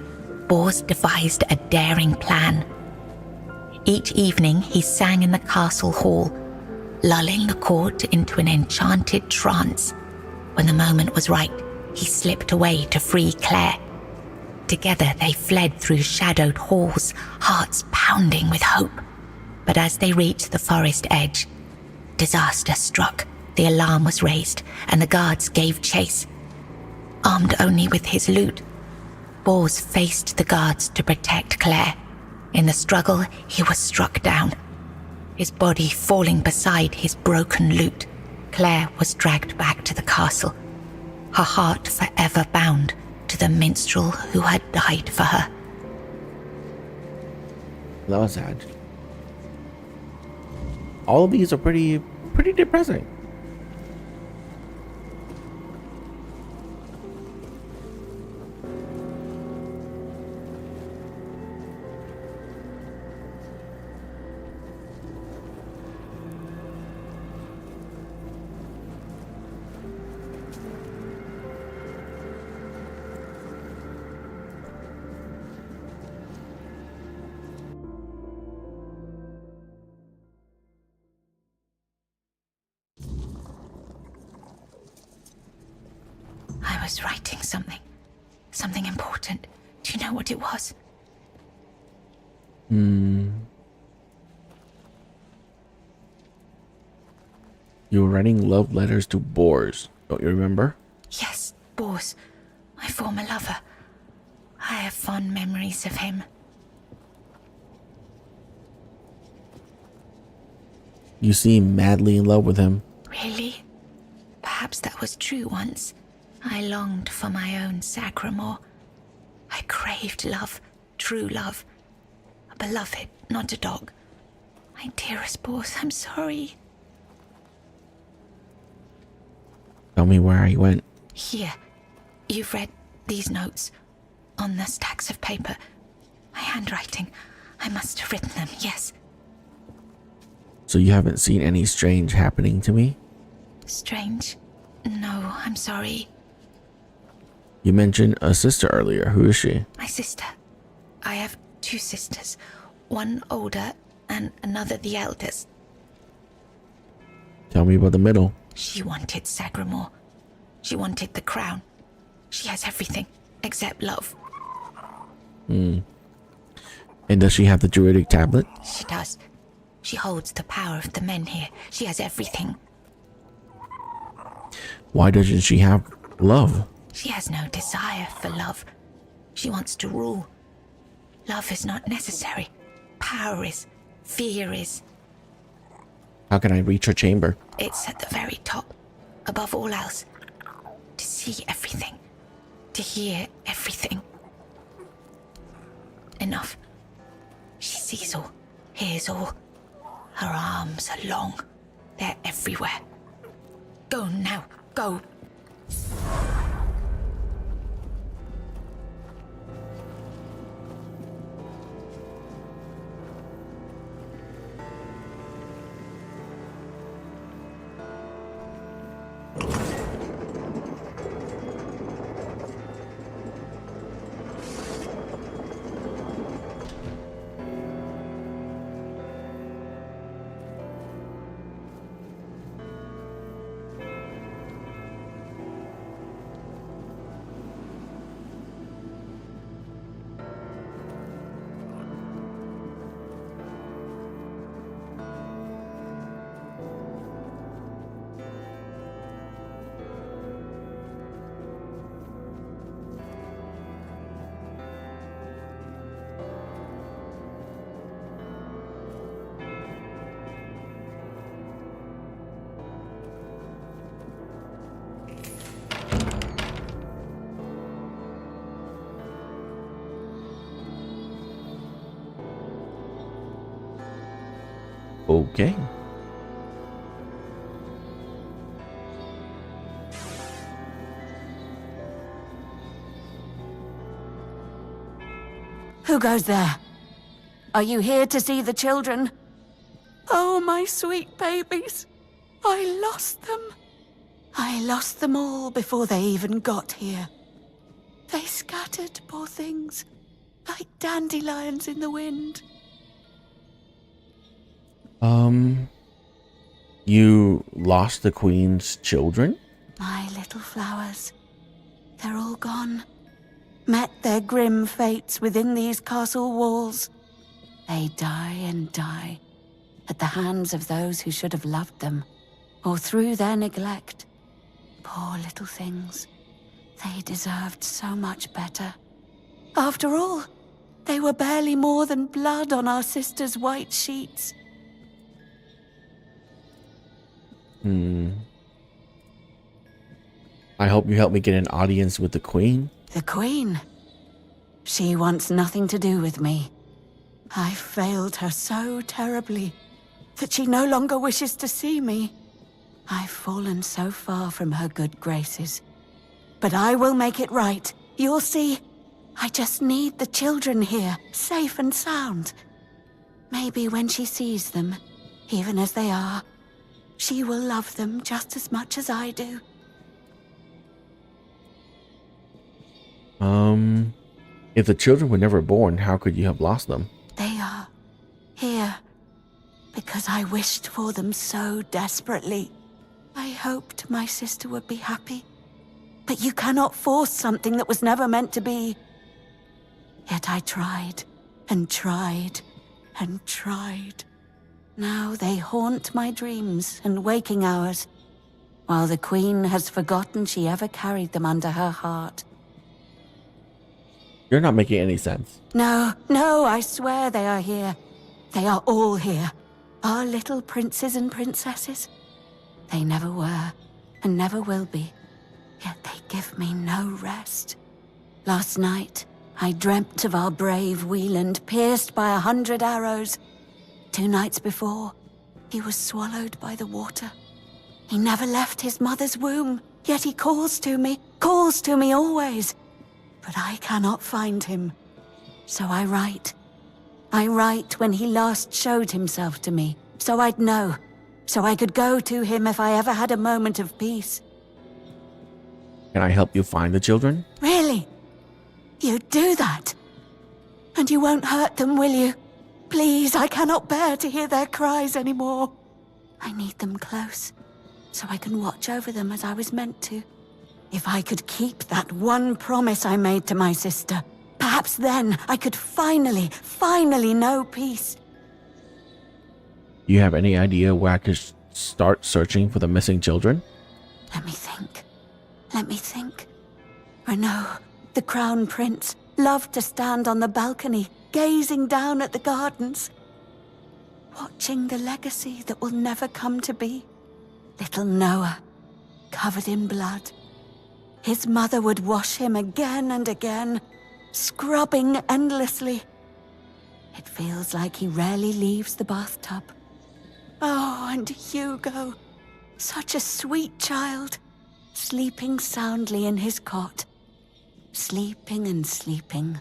Bors devised a daring plan. Each evening he sang in the castle hall, lulling the court into an enchanted trance. When the moment was right, he slipped away to free Claire. Together they fled through shadowed halls, hearts pounding with hope. But as they reached the forest edge, disaster struck. The alarm was raised, and the guards gave chase. Armed only with his loot, Bors faced the guards to protect Claire. In the struggle, he was struck down, his body falling beside his broken loot. Claire was dragged back to the castle, her heart forever bound to the minstrel who had died for her. That was sad. All of these are pretty depressing. I was writing something important. Do you know what it was? You were writing love letters to Bors. Don't you remember? Yes, Bors, my former lover. I have fond memories of him. You seem madly in love with him. Really? Perhaps that was true once. I longed for my own Sagramore. I craved love, true love. A beloved, not a dog. My dearest Bors, I'm sorry. Tell me where he went. Here, you've read these notes on the stacks of paper. My handwriting. I must have written them, yes. So you haven't seen any strange happening to me? Strange? No, I'm sorry. You mentioned a sister earlier. Who is she? My sister. I have two sisters. One older and another the eldest. Tell me about the middle. She wanted Sagramore. She wanted the crown. She has everything except love. And does she have the druidic tablet? She does. She holds the power of the men here. She has everything. Why doesn't she have love? She has no desire for love. She wants to rule. Love is not necessary. Power is. Fear is. How can I reach her chamber? It's at the very top, above all else. To see everything. To hear everything. Enough. She sees all, hears all. Her arms are long. They're everywhere. Go now, go. Okay. Who goes there? Are you here to see the children? Oh, my sweet babies. I lost them. I lost them all before they even got here. They scattered, poor things, like dandelions in the wind. You lost the queen's children? My little flowers. They're all gone. Met their grim fates within these castle walls. They die and die at the hands of those who should have loved them, or through their neglect. Poor little things. They deserved so much better. After all, they were barely more than blood on our sister's white sheets. I hope you help me get an audience with the queen. The Queen? She wants nothing to do with me. I failed her so terribly that she no longer wishes to see me. I've fallen so far from her good graces. But I will make it right. You'll see. I just need the children here, safe and sound. Maybe when she sees them, even as they are, she will love them just as much as I do. If the children were never born, how could you have lost them? They are here because I wished for them so desperately. I hoped my sister would be happy. But you cannot force something that was never meant to be. Yet I tried and tried and tried. Now they haunt my dreams and waking hours, while the Queen has forgotten she ever carried them under her heart. You're not making any sense. No, I swear they are here. They are all here. Our little princes and princesses. They never were, and never will be. Yet they give me no rest. Last night, I dreamt of our brave Wieland pierced by 100 arrows. 2 nights before, he was swallowed by the water. He never left his mother's womb, yet he calls to me always. But I cannot find him. So I write. I write when he last showed himself to me, so I'd know, so I could go to him if I ever had a moment of peace. Can I help you find the children? Really? You'd do that? And you won't hurt them, will you? Please, I cannot bear to hear their cries anymore. I need them close, so I can watch over them as I was meant to. If I could keep that one promise I made to my sister, perhaps then I could finally know peace. Do you have any idea where I could start searching for the missing children? Let me think. Renaud, the Crown Prince, loved to stand on the balcony, gazing down at the gardens, watching the legacy that will never come to be. Little Noah, covered in blood. His mother would wash him again and again, scrubbing endlessly. It feels like he rarely leaves the bathtub. Oh, and Hugo, such a sweet child, sleeping soundly in his cot, sleeping and sleeping,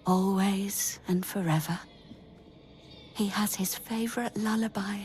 always and forever. He has his favorite lullaby.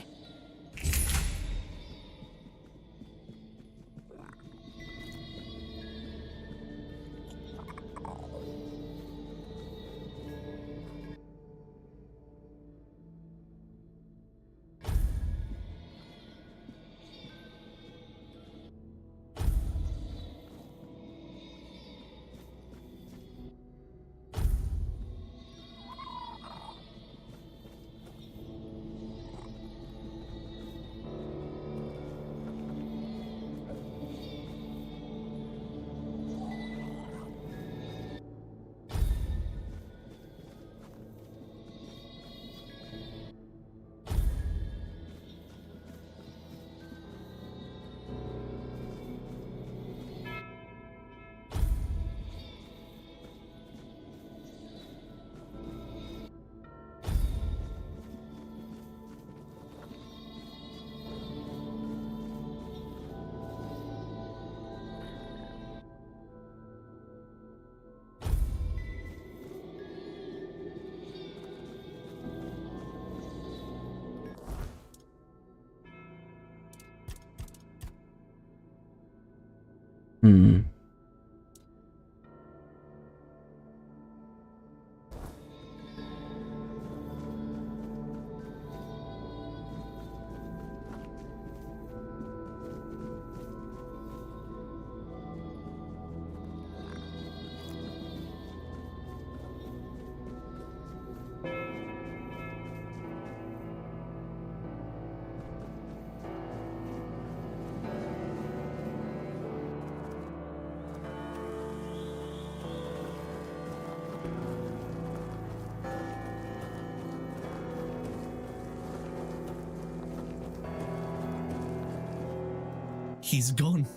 He's gone.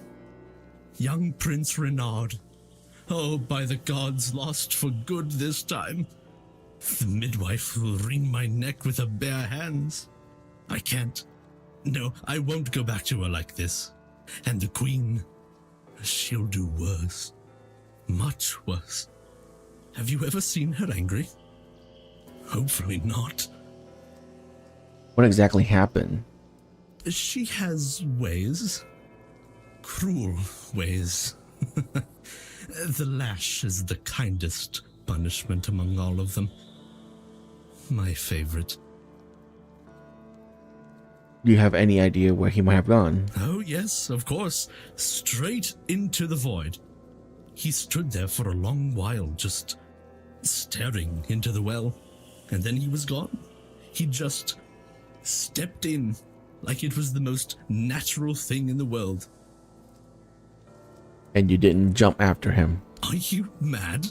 Young Prince Renard. Oh, by the gods, lost for good this time. The midwife will wring my neck with her bare hands. I can't. No, I won't go back to her like this. And the queen, she'll do worse. Much worse. Have you ever seen her angry? Hopefully not. What exactly happened? She has ways. Cruel ways. The lash is the kindest punishment among all of them. My favorite. Do you have any idea where he might have gone? Oh, yes, of course. Straight into the void. He stood there for a long while, just staring into the well. And then he was gone. He just stepped in like it was the most natural thing in the world. And you didn't jump after him? Are you mad?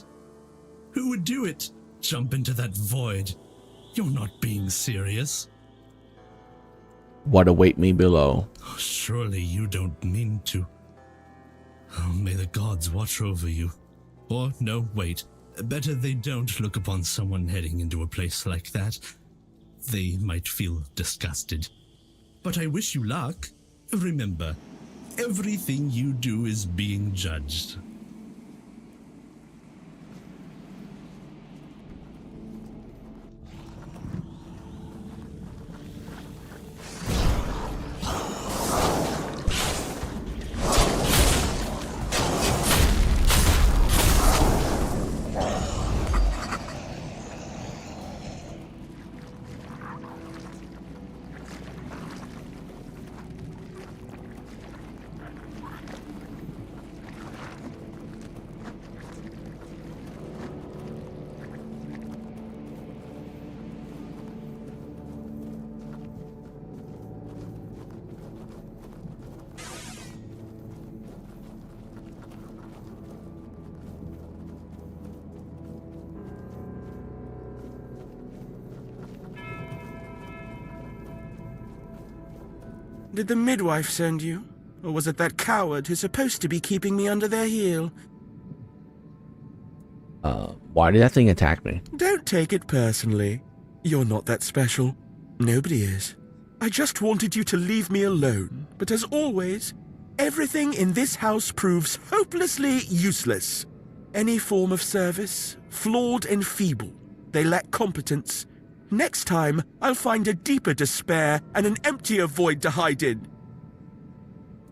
Who would do it? Jump into that void? You're not being serious. What await me below? Oh, surely you don't mean to. Oh, may the gods watch over you. Or, no, wait. Better they don't look upon someone heading into a place like that. They might feel disgusted. But I wish you luck. Remember, everything you do is being judged. Did the midwife send you? Or was it that coward who's supposed to be keeping me under their heel? Why did that thing attack me? Don't take it personally. You're not that special. Nobody is. I just wanted you to leave me alone. But as always, everything in this house proves hopelessly useless. Any form of service, flawed and feeble. They lack competence. Next time, I'll find a deeper despair and an emptier void to hide in.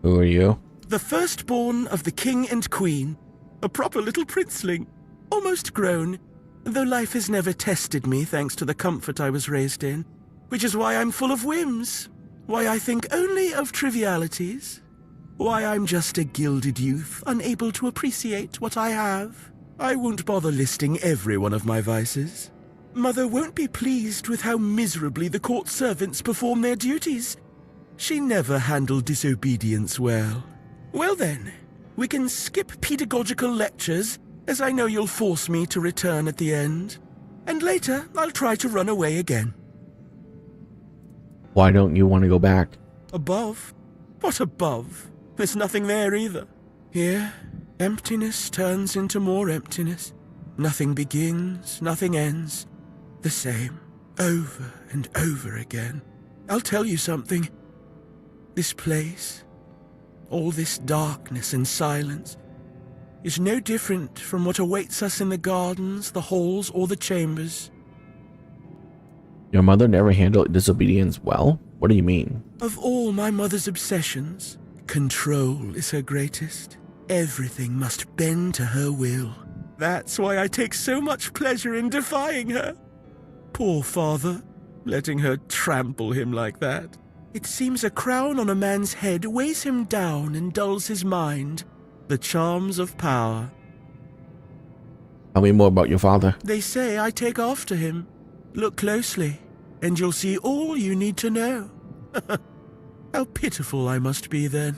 Who are you? The firstborn of the king and queen. A proper little princeling. Almost grown, though life has never tested me thanks to the comfort I was raised in. Which is why I'm full of whims. Why I think only of trivialities. Why I'm just a gilded youth, unable to appreciate what I have. I won't bother listing every one of my vices. Mother won't be pleased with how miserably the court servants perform their duties. She never handled disobedience well. Well then, we can skip pedagogical lectures, as I know you'll force me to return at the end. And later, I'll try to run away again. Why don't you want to go back? Above? What above? There's nothing there either. Here, emptiness turns into more emptiness. Nothing begins, nothing ends. The same, over and over again. I'll tell you something. This place, all this darkness and silence, is no different from what awaits us in the gardens, the halls, or the chambers. Your mother never handled disobedience well? What do you mean? Of all my mother's obsessions, control is her greatest. Everything must bend to her will. That's why I take so much pleasure in defying her. Poor father, letting her trample him like that. It seems a crown on a man's head weighs him down and dulls his mind. The charms of power. Tell me more about your father. They say I take after him. Look closely, and you'll see all you need to know. How pitiful I must be then.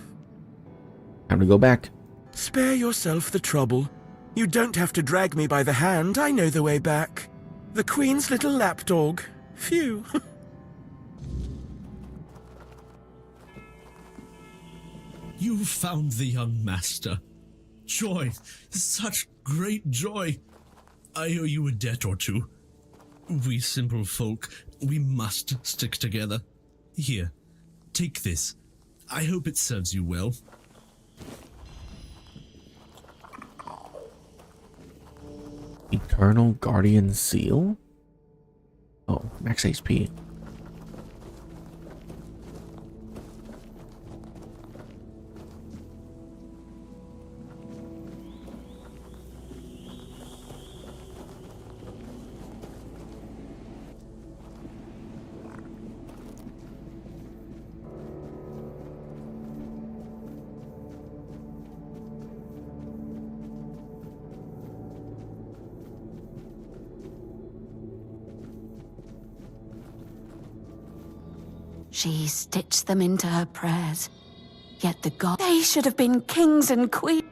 Time to go back. Spare yourself the trouble. You don't have to drag me by the hand. I know the way back. The Queen's little lapdog. Phew. You found the young master. Joy, such great joy. I owe you a debt or two. We simple folk, we must stick together. Here, take this. I hope it serves you well. Eternal Guardian Seal? Oh, max HP. She stitched them into her prayers. Yet the gods, they should have been kings and queens.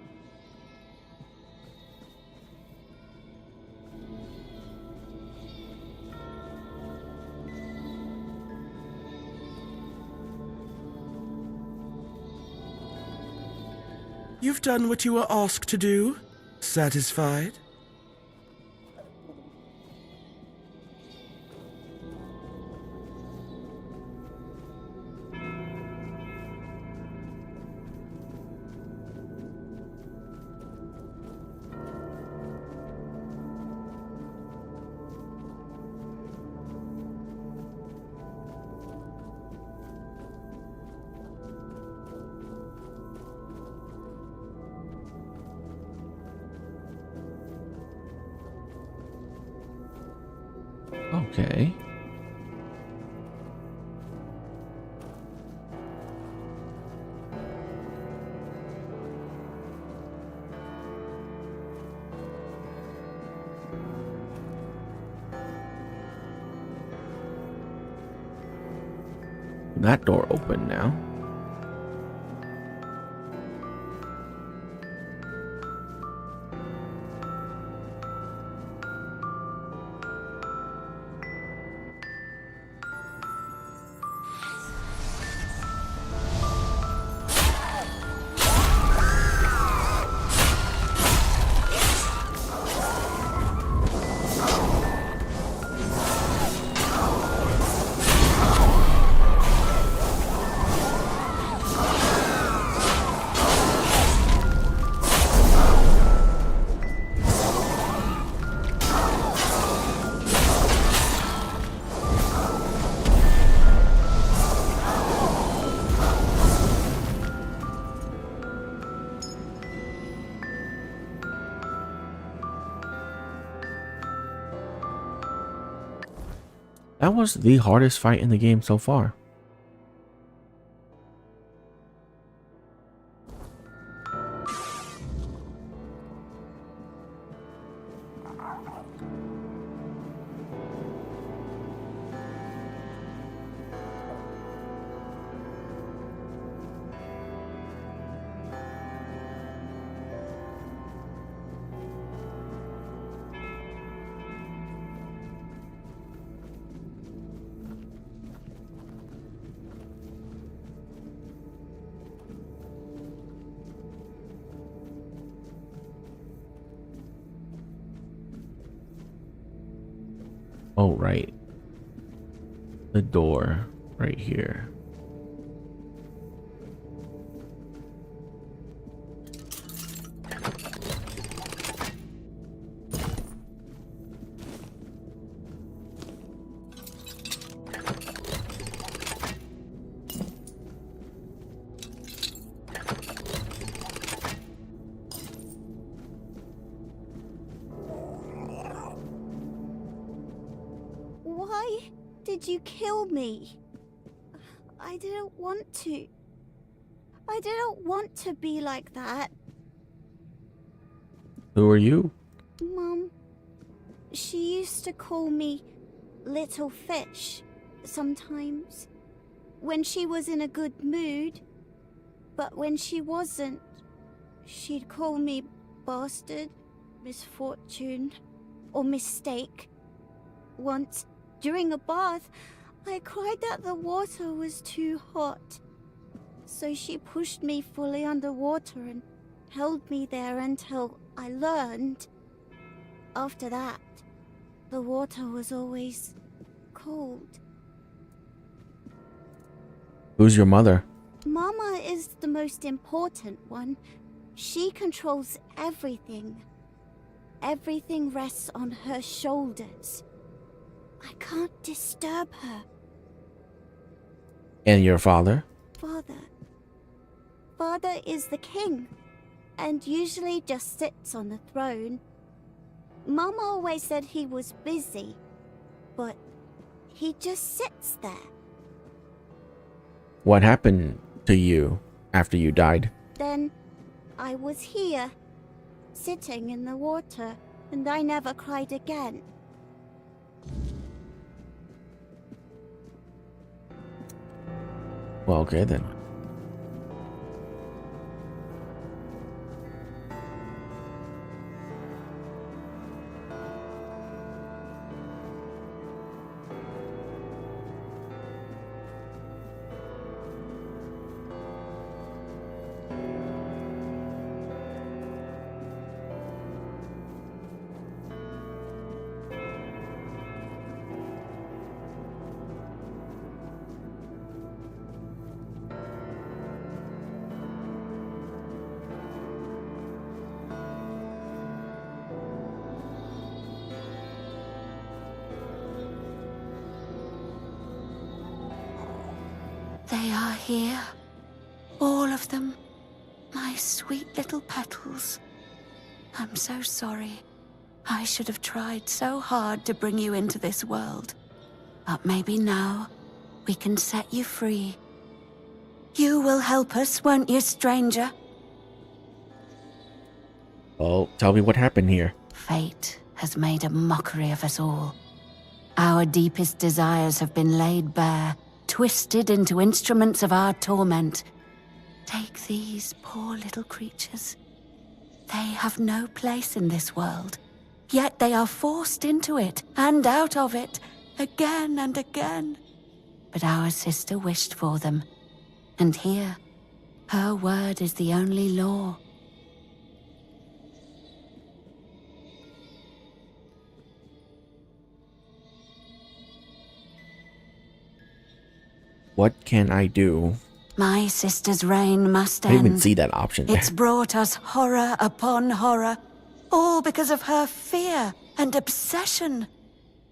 You've done what you were asked to do. Satisfied? Okay. That door open now. That was the hardest fight in the game so far. Oh, right. The door right here. Why did you kill me? I didn't want to. I didn't want to be like that. Who are you? Mum, she used to call me Little Fish sometimes, when she was in a good mood. But when she wasn't, she'd call me Bastard, Misfortune, or Mistake. Once, during a bath, I cried that the water was too hot. So she pushed me fully underwater and held me there until I learned. After that, the water was always cold. Who's your mother? Mama is the most important one. She controls everything. Everything rests on her shoulders. I can't disturb her. And your father? Father is the king, and usually just sits on the throne. Mama always said he was busy, but he just sits there. What happened to you after you died? Then I was here, sitting in the water, and I never cried again. Well, okay then. They are here. All of them. My sweet little petals. I'm so sorry. I should have tried so hard to bring you into this world. But maybe now we can set you free. You will help us, won't you, stranger? Well, tell me what happened here. Fate has made a mockery of us all. Our deepest desires have been laid bare, twisted into instruments of our torment. Take these poor little creatures. They have no place in this world, yet they are forced into it and out of it, again and again. But our sister wished for them, and here, her word is the only law. What can I do? My sister's reign must I end. didn't even see that option there. It's brought us horror upon horror, all because of her fear and obsession.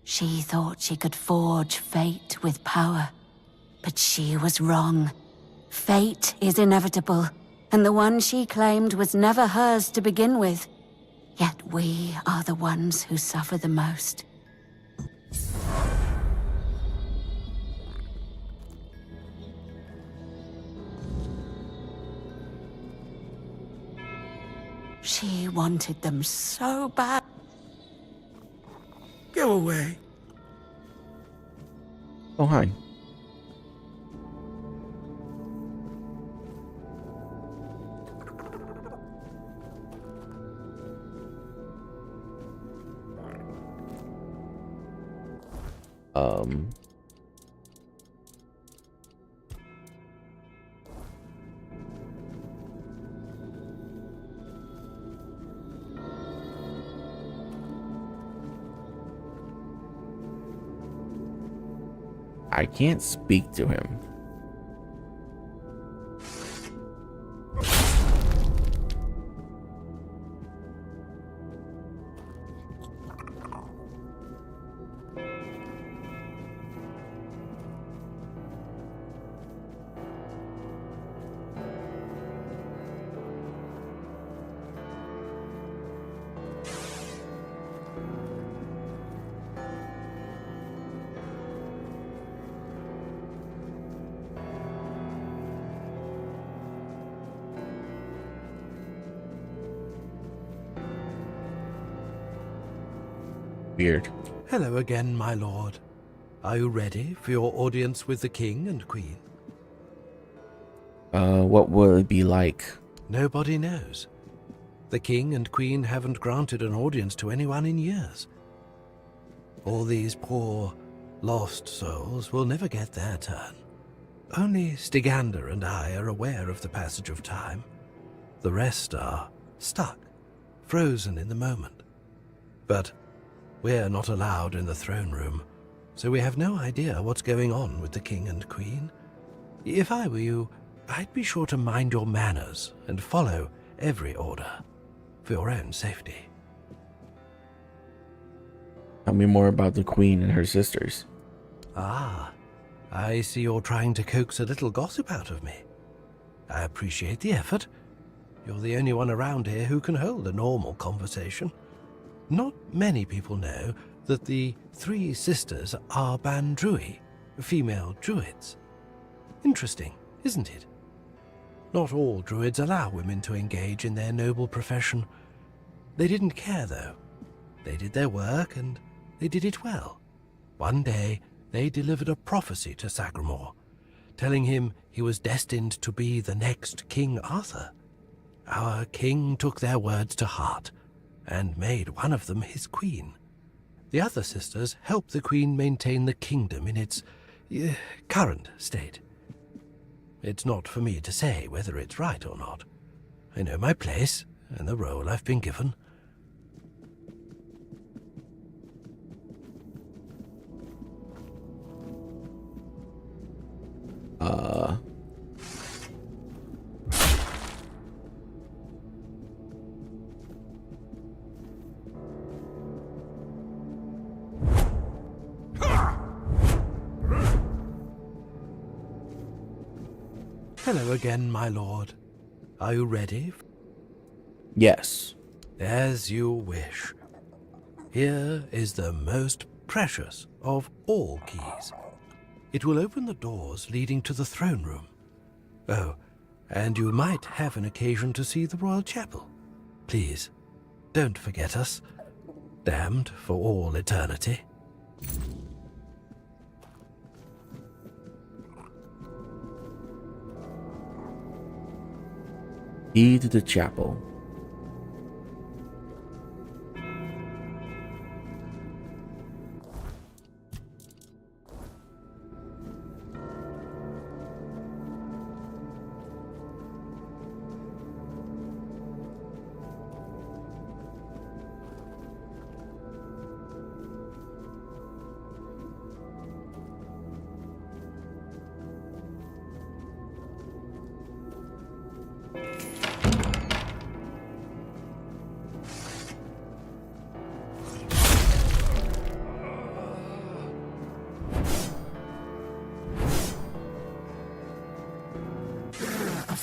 She thought she could forge fate with power, but she was wrong. Fate is inevitable, and the one she claimed was never hers to begin with. Yet we are the ones who suffer the most. She wanted them so bad. Go away. Oh, hi. I can't speak to him. Weird. Hello again, my lord. Are you ready for your audience with the king and queen? What will it be like? Nobody knows. The king and queen haven't granted an audience to anyone in years. All these poor, lost souls will never get their turn. only Stygander and I are aware of the passage of time. The rest are stuck, frozen in the moment. But we're not allowed in the throne room, so we have no idea what's going on with the king and queen. If I were you, I'd be sure to mind your manners and follow every order, for your own safety. Tell me more about the queen and her sisters. Ah, I see you're trying to coax a little gossip out of me. I appreciate the effort. You're the only one around here who can hold a normal conversation. Not many people know that the 3 sisters are Bandrui, female druids. Interesting, isn't it? Not all druids allow women to engage in their noble profession. They didn't care, though. They did their work, and they did it well. One day, they delivered a prophecy to Sagramore, telling him he was destined to be the next King Arthur. Our king took their words to heart, and made one of them his queen. The other sisters helped the queen maintain the kingdom in its current state. It's not for me to say whether it's right or not. I know my place and the role I've been given. Hello again, my lord. Are you ready? Yes. As you wish. Here is the most precious of all keys. It will open the doors leading to the throne room. Oh, and you might have an occasion to see the royal chapel. Please, don't forget us. Damned for all eternity. Key to the chapel.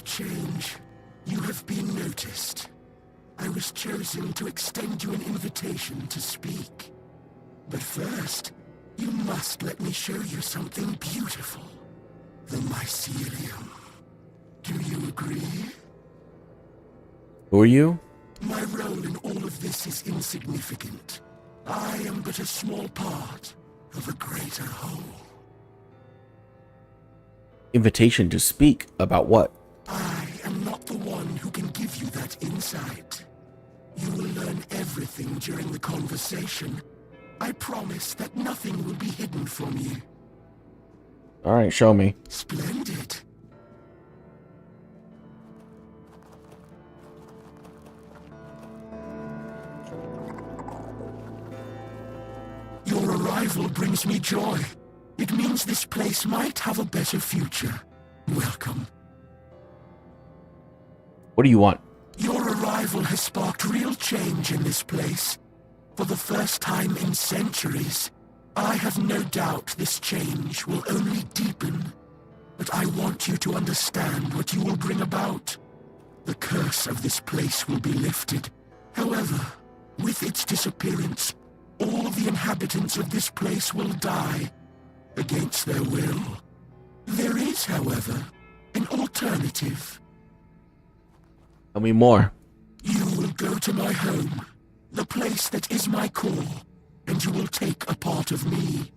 Change. You have been noticed. I was chosen to extend you an invitation to speak. But first, you must let me show you something beautiful. The mycelium. Do you agree? Who are you? My role in all of this is insignificant. I am but a small part of a greater whole. Invitation to speak about what? I am not the one who can give you that insight. You will learn everything during the conversation. I promise that nothing will be hidden from you. All right, show me. Splendid. Your arrival brings me joy. It means this place might have a better future. Welcome. What do you want? Your arrival has sparked real change in this place. For the first time in centuries, I have no doubt this change will only deepen. But I want you to understand what you will bring about. The curse of this place will be lifted. However, with its disappearance, all the inhabitants of this place will die, against their will. There is, however, an alternative. Tell me more. You will go to my home, the place that is my core, and you will take a part of me.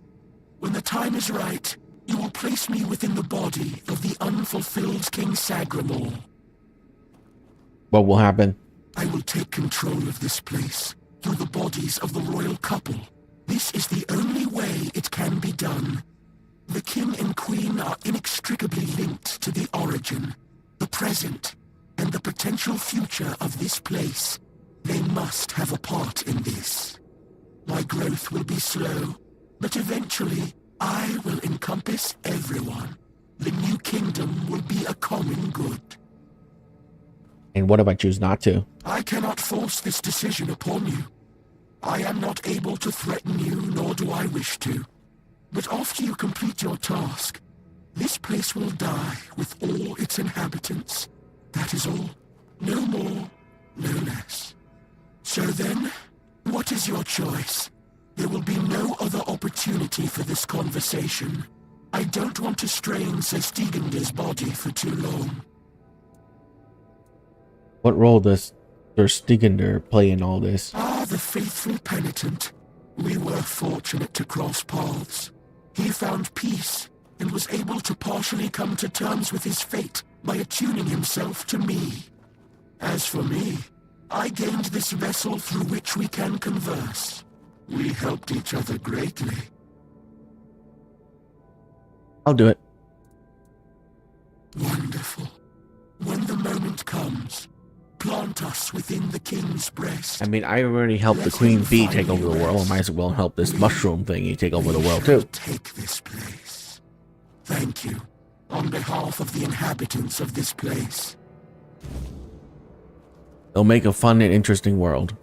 When the time is right, you will place me within the body of the unfulfilled King Sagramore. What will happen? I will take control of this place through the bodies of the royal couple. This is the only way it can be done. The king and queen are inextricably linked to the origin, the present, and the potential future of this place. They must have a part in this. My growth will be slow, but eventually I will encompass everyone. The new kingdom will be a common good. And what if I choose not to? I cannot force this decision upon you. I am not able to threaten you, nor do I wish to. But after you complete your task, this place will die with all its inhabitants. That is all. No more, no less. So then, what is your choice? There will be no other opportunity for this conversation. I don't want to strain Sir Stegender's body for too long. What role does Sir Stigender play in all this? Ah, the faithful penitent. We were fortunate to cross paths. He found peace and was able to partially come to terms with his fate by attuning himself to me. As for me, I gained this vessel through which we can converse. We helped each other greatly. I'll do it. Wonderful. When the moment comes, plant us within the king's breast. I mean, I already helped the Queen Bee take over the world. I might as well help this mushroom thingy take over the world too. Take this place. Thank you, on behalf of the inhabitants of this place. They'll make a fun and interesting world.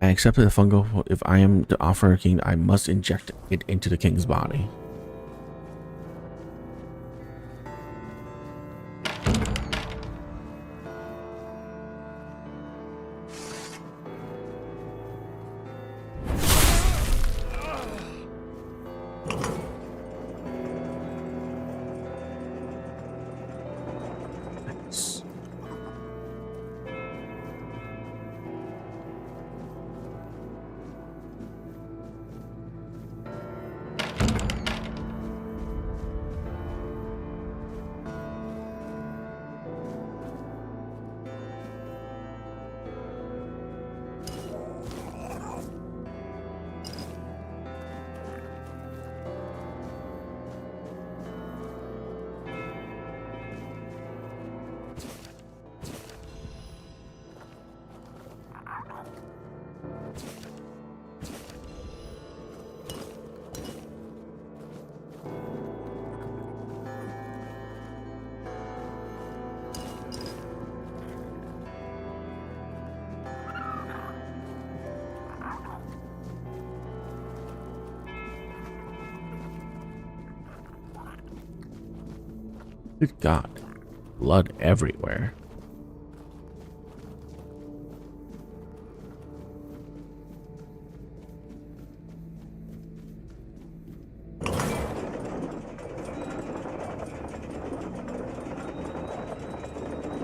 I accepted the fungo. If I am to offer a king, I must inject it into the king's body. Good God. Blood everywhere.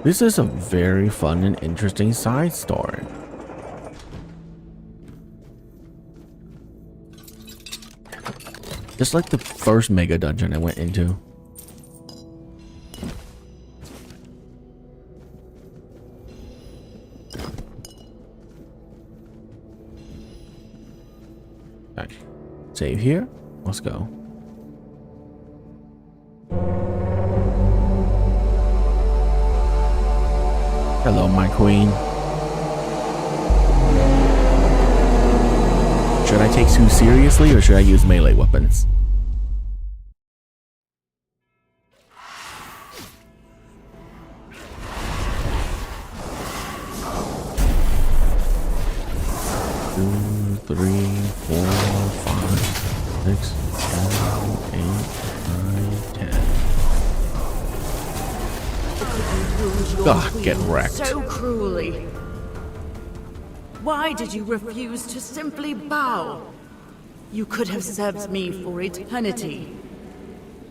This is a very fun and interesting side story. Just like the first mega dungeon I went into. Okay. Save here. Let's go. Hello, my queen. Should I take Sue seriously or should I use melee weapons? Two, three, 4, 5, 6, 7, 8, 9, 10. God, get wrecked. So cruelly. Why did you refuse to simply bow? You could have served me for eternity.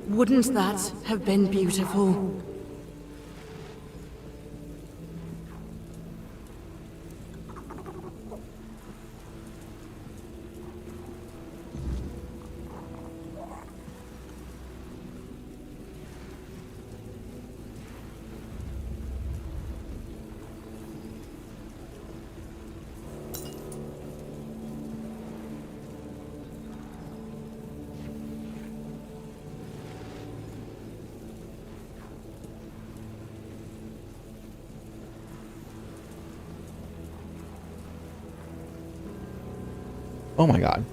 Wouldn't that have been beautiful? Oh my god.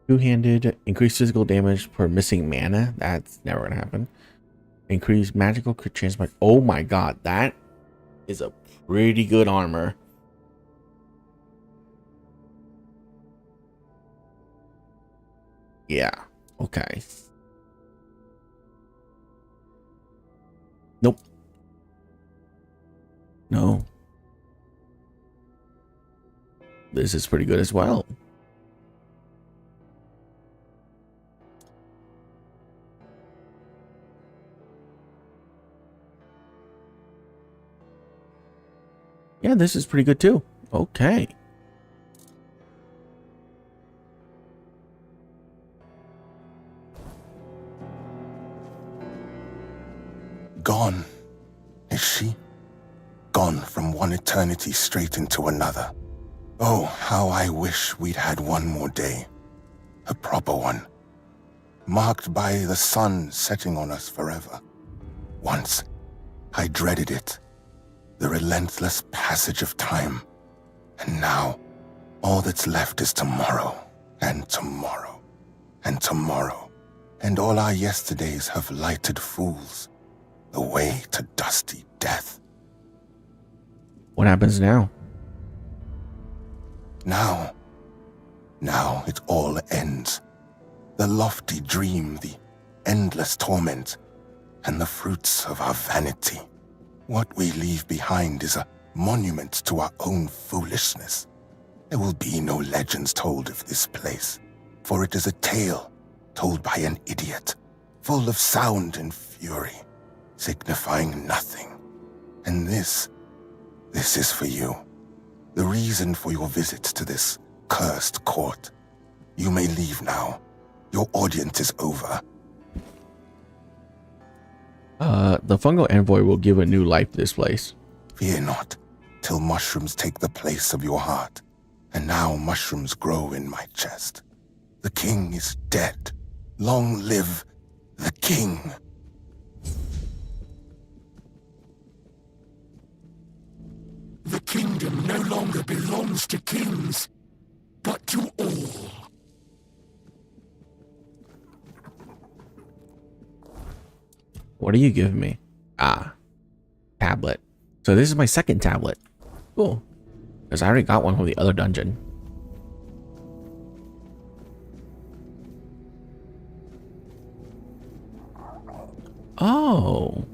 Two-handed, increased physical damage per missing mana. That's never gonna happen. Increased magical crit chance by. Oh my god, that is a pretty good armor. Yeah. Okay. Nope. No. This is pretty good as well. Yeah, this is pretty good too. Okay. Gone, is she? Gone from one eternity straight into another. Oh, how I wish we'd had one more day. A proper one. Marked by the sun setting on us forever. Once, I dreaded it. The relentless passage of time. And now, all that's left is tomorrow, and tomorrow, and tomorrow. And all our yesterdays have lighted fools. The way to dusty death. What happens now? Now it all ends. The lofty dream, the endless torment, and the fruits of our vanity. What we leave behind is a monument to our own foolishness. There will be no legends told of this place, for it is a tale told by an idiot, full of sound and fury, signifying nothing. And this is for you. The reason for your visit to this cursed court. You may leave now. Your audience is over. The fungal envoy will give a new life to this place. Fear not, till mushrooms take the place of your heart. And now mushrooms grow in my chest. The king is dead. Long live the king. The kingdom no longer belongs to kings, but to all. What are you giving me? Ah, tablet. So this is my second tablet. Cool. Because I already got one from the other dungeon. Oh.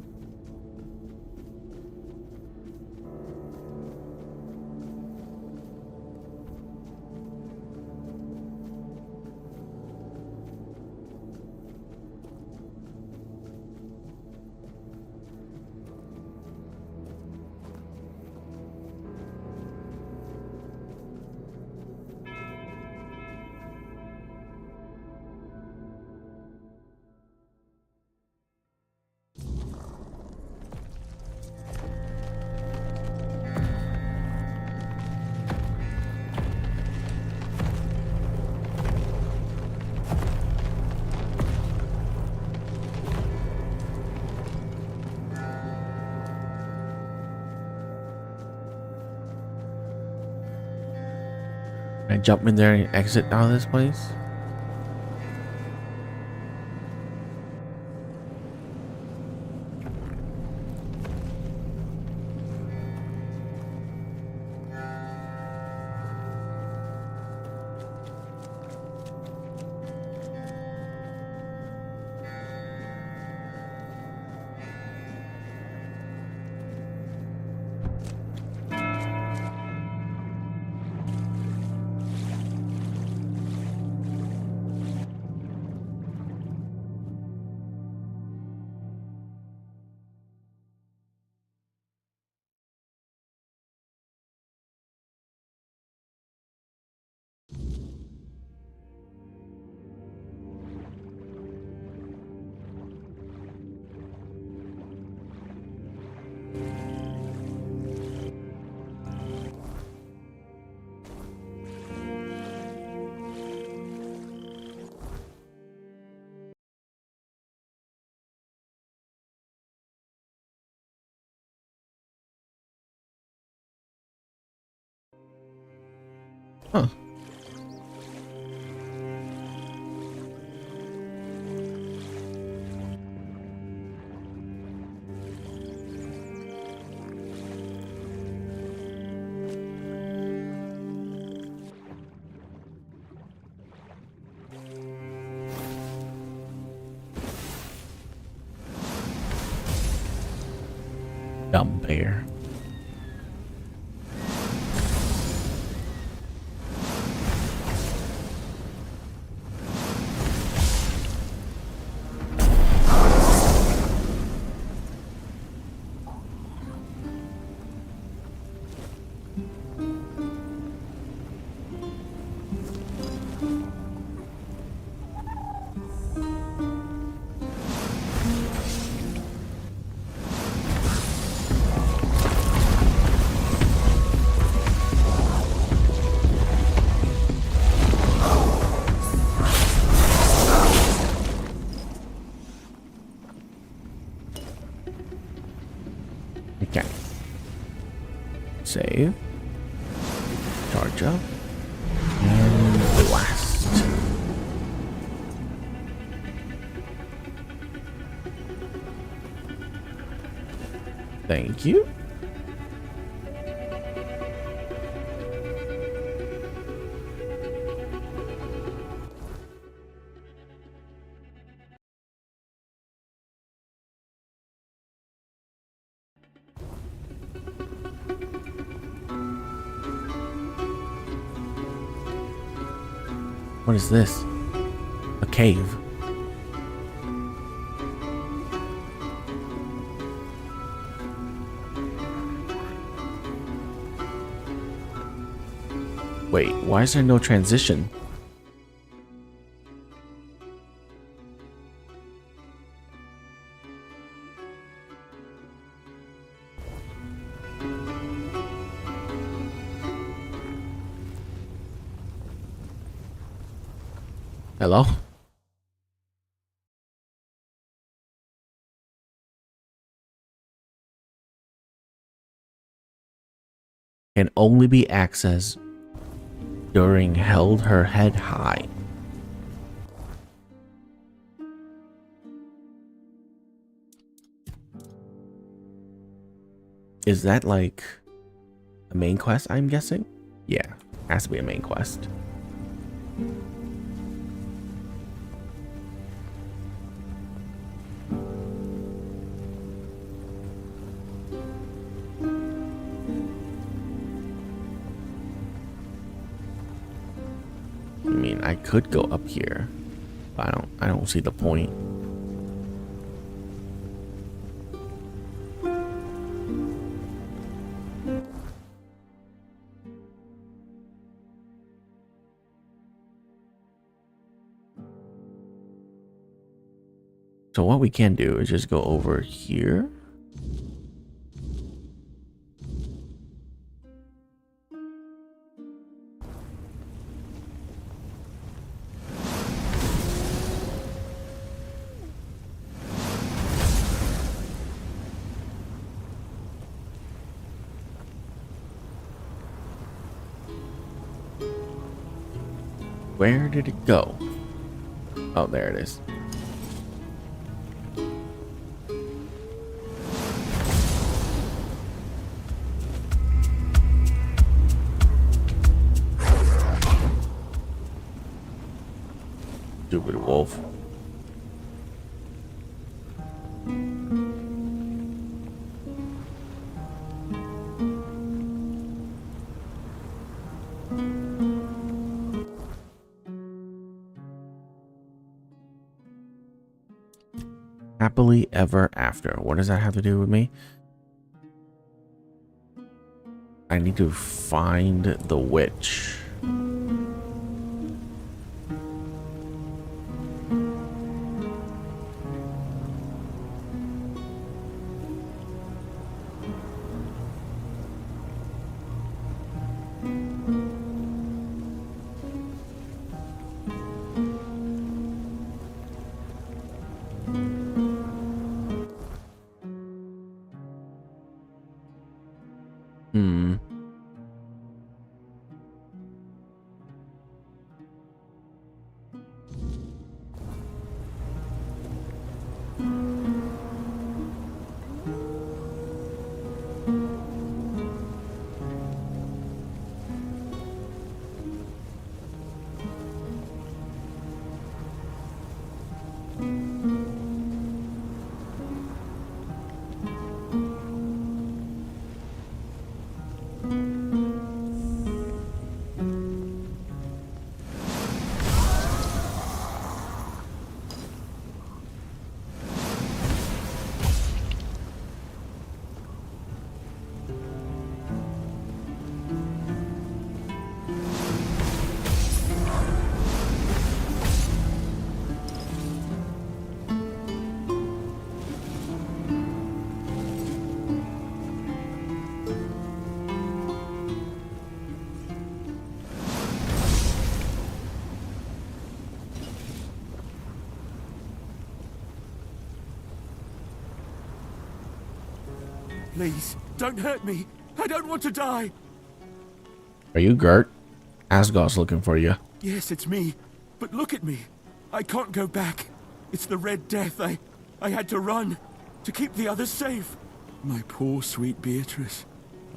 Can I jump in there and exit out of this place? Huh. Dumb bear. Okay. Save. Charge up. And blast. Thank you. What is this? A cave. Wait, why is there no transition? Hello? Can only be accessed during held her head high. Is that like a main quest, I'm guessing? Yeah, has to be a main quest. I mean, I could go up here, but I don't see the point. So what we can do is just go over here. Where did it go? Oh, there it is. Stupid wolf. Happily ever after. What does that have to do with me? I need to find the witch. Please, don't hurt me. I don't want to die. Are you Gert? Asgard's looking for you. Yes, it's me. But look at me. I can't go back. It's the Red Death. I had to run to keep the others safe. My poor, sweet Beatrice.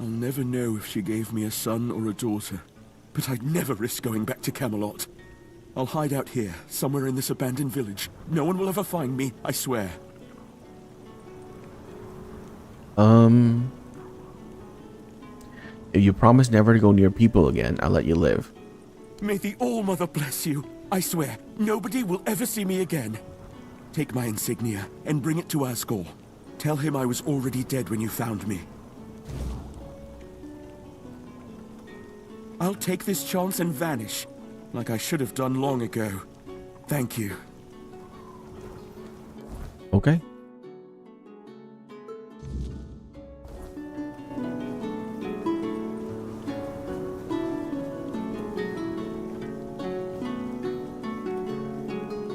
I'll never know if she gave me a son or a daughter. But I'd never risk going back to Camelot. I'll hide out here, somewhere in this abandoned village. No one will ever find me, I swear. If you promise never to go near people again, I'll let you live. May the All-Mother bless you. I swear, nobody will ever see me again. Take my insignia and bring it to Asgore. Tell him I was already dead when you found me. I'll take this chance and vanish, like I should have done long ago. Thank you. Okay.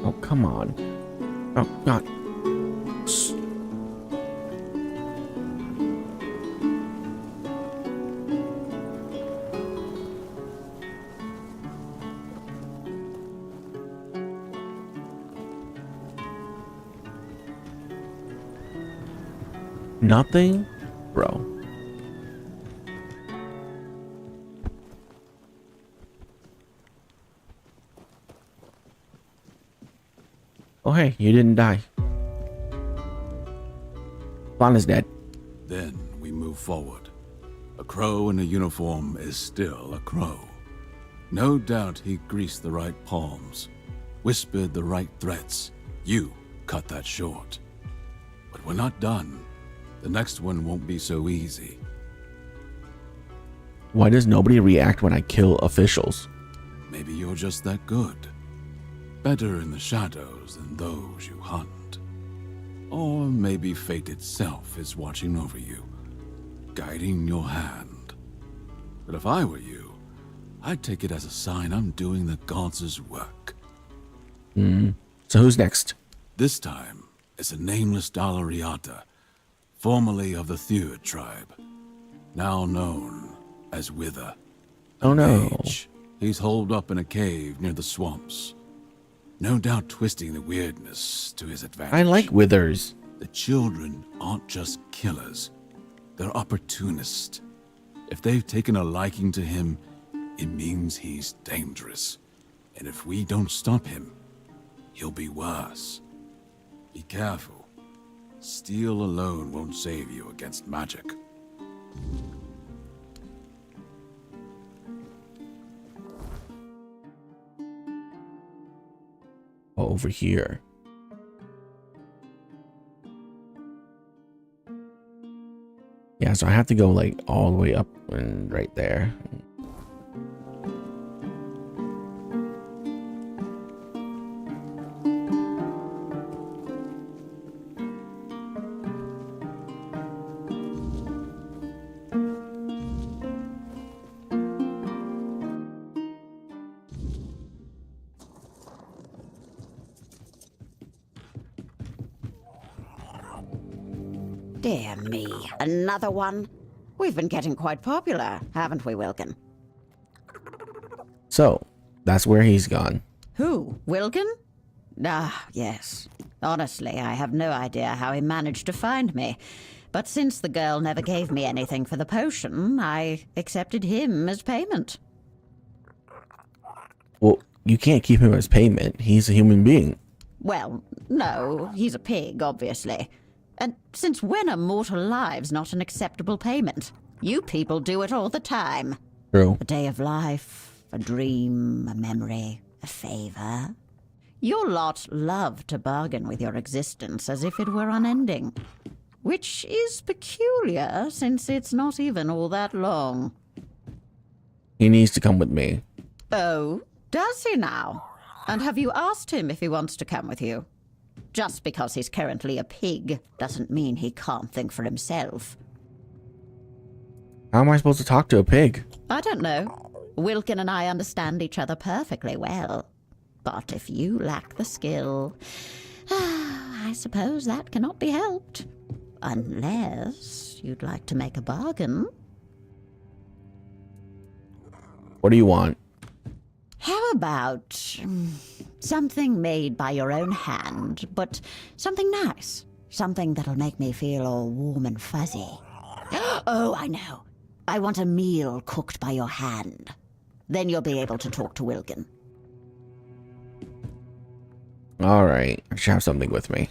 Oh, come on. Oh, God. Nothing? Bro. Oh, hey, you didn't die. Plan is dead. Then we move forward. A crow in a uniform is still a crow. No doubt he greased the right palms, whispered the right threats. You cut that short. But we're not done. The next one won't be so easy. Why does nobody react when I kill officials? Maybe you're just that good. Better in the shadows than those you hunt. Or maybe fate itself is watching over you, guiding your hand. But if I were you, I'd take it as a sign I'm doing the gods' work. So who's next? This time, it's a nameless Dalariata, formerly of the Third tribe, now known as Wither. Oh no. Mage. He's holed up in a cave near the swamps. No doubt twisting the weirdness to his advantage. I like withers. The children aren't just killers. They're opportunists. If they've taken a liking to him, it means he's dangerous. And if we don't stop him, he'll be worse. Be careful. Steel alone won't save you against magic. Over here. Yeah, so I have to go like all the way up and right there. Dear me, another one? We've been getting quite popular, haven't we, Wilkin? So, that's where he's gone. Who? Wilkin? Ah, yes. Honestly, I have no idea how he managed to find me. But since the girl never gave me anything for the potion, I accepted him as payment. Well, you can't keep him as payment. He's a human being. Well, no, he's a pig, obviously. And since when are mortal lives not an acceptable payment? You people do it all the time. True. A day of life, a dream, a memory, a favor. Your lot love to bargain with your existence as if it were unending. Which is peculiar, since it's not even all that long. He needs to come with me. Oh, does he now? And have you asked him if he wants to come with you? Just because he's currently a pig doesn't mean he can't think for himself. How am I supposed to talk to a pig? I don't know. Wilkin and I understand each other perfectly well. But if you lack the skill, I suppose that cannot be helped. Unless you'd like to make a bargain. What do you want? How about something made by your own hand, but something nice? Something that'll make me feel all warm and fuzzy. Oh, I know. I want a meal cooked by your hand. Then you'll be able to talk to Wilkin. All right, I should have something with me.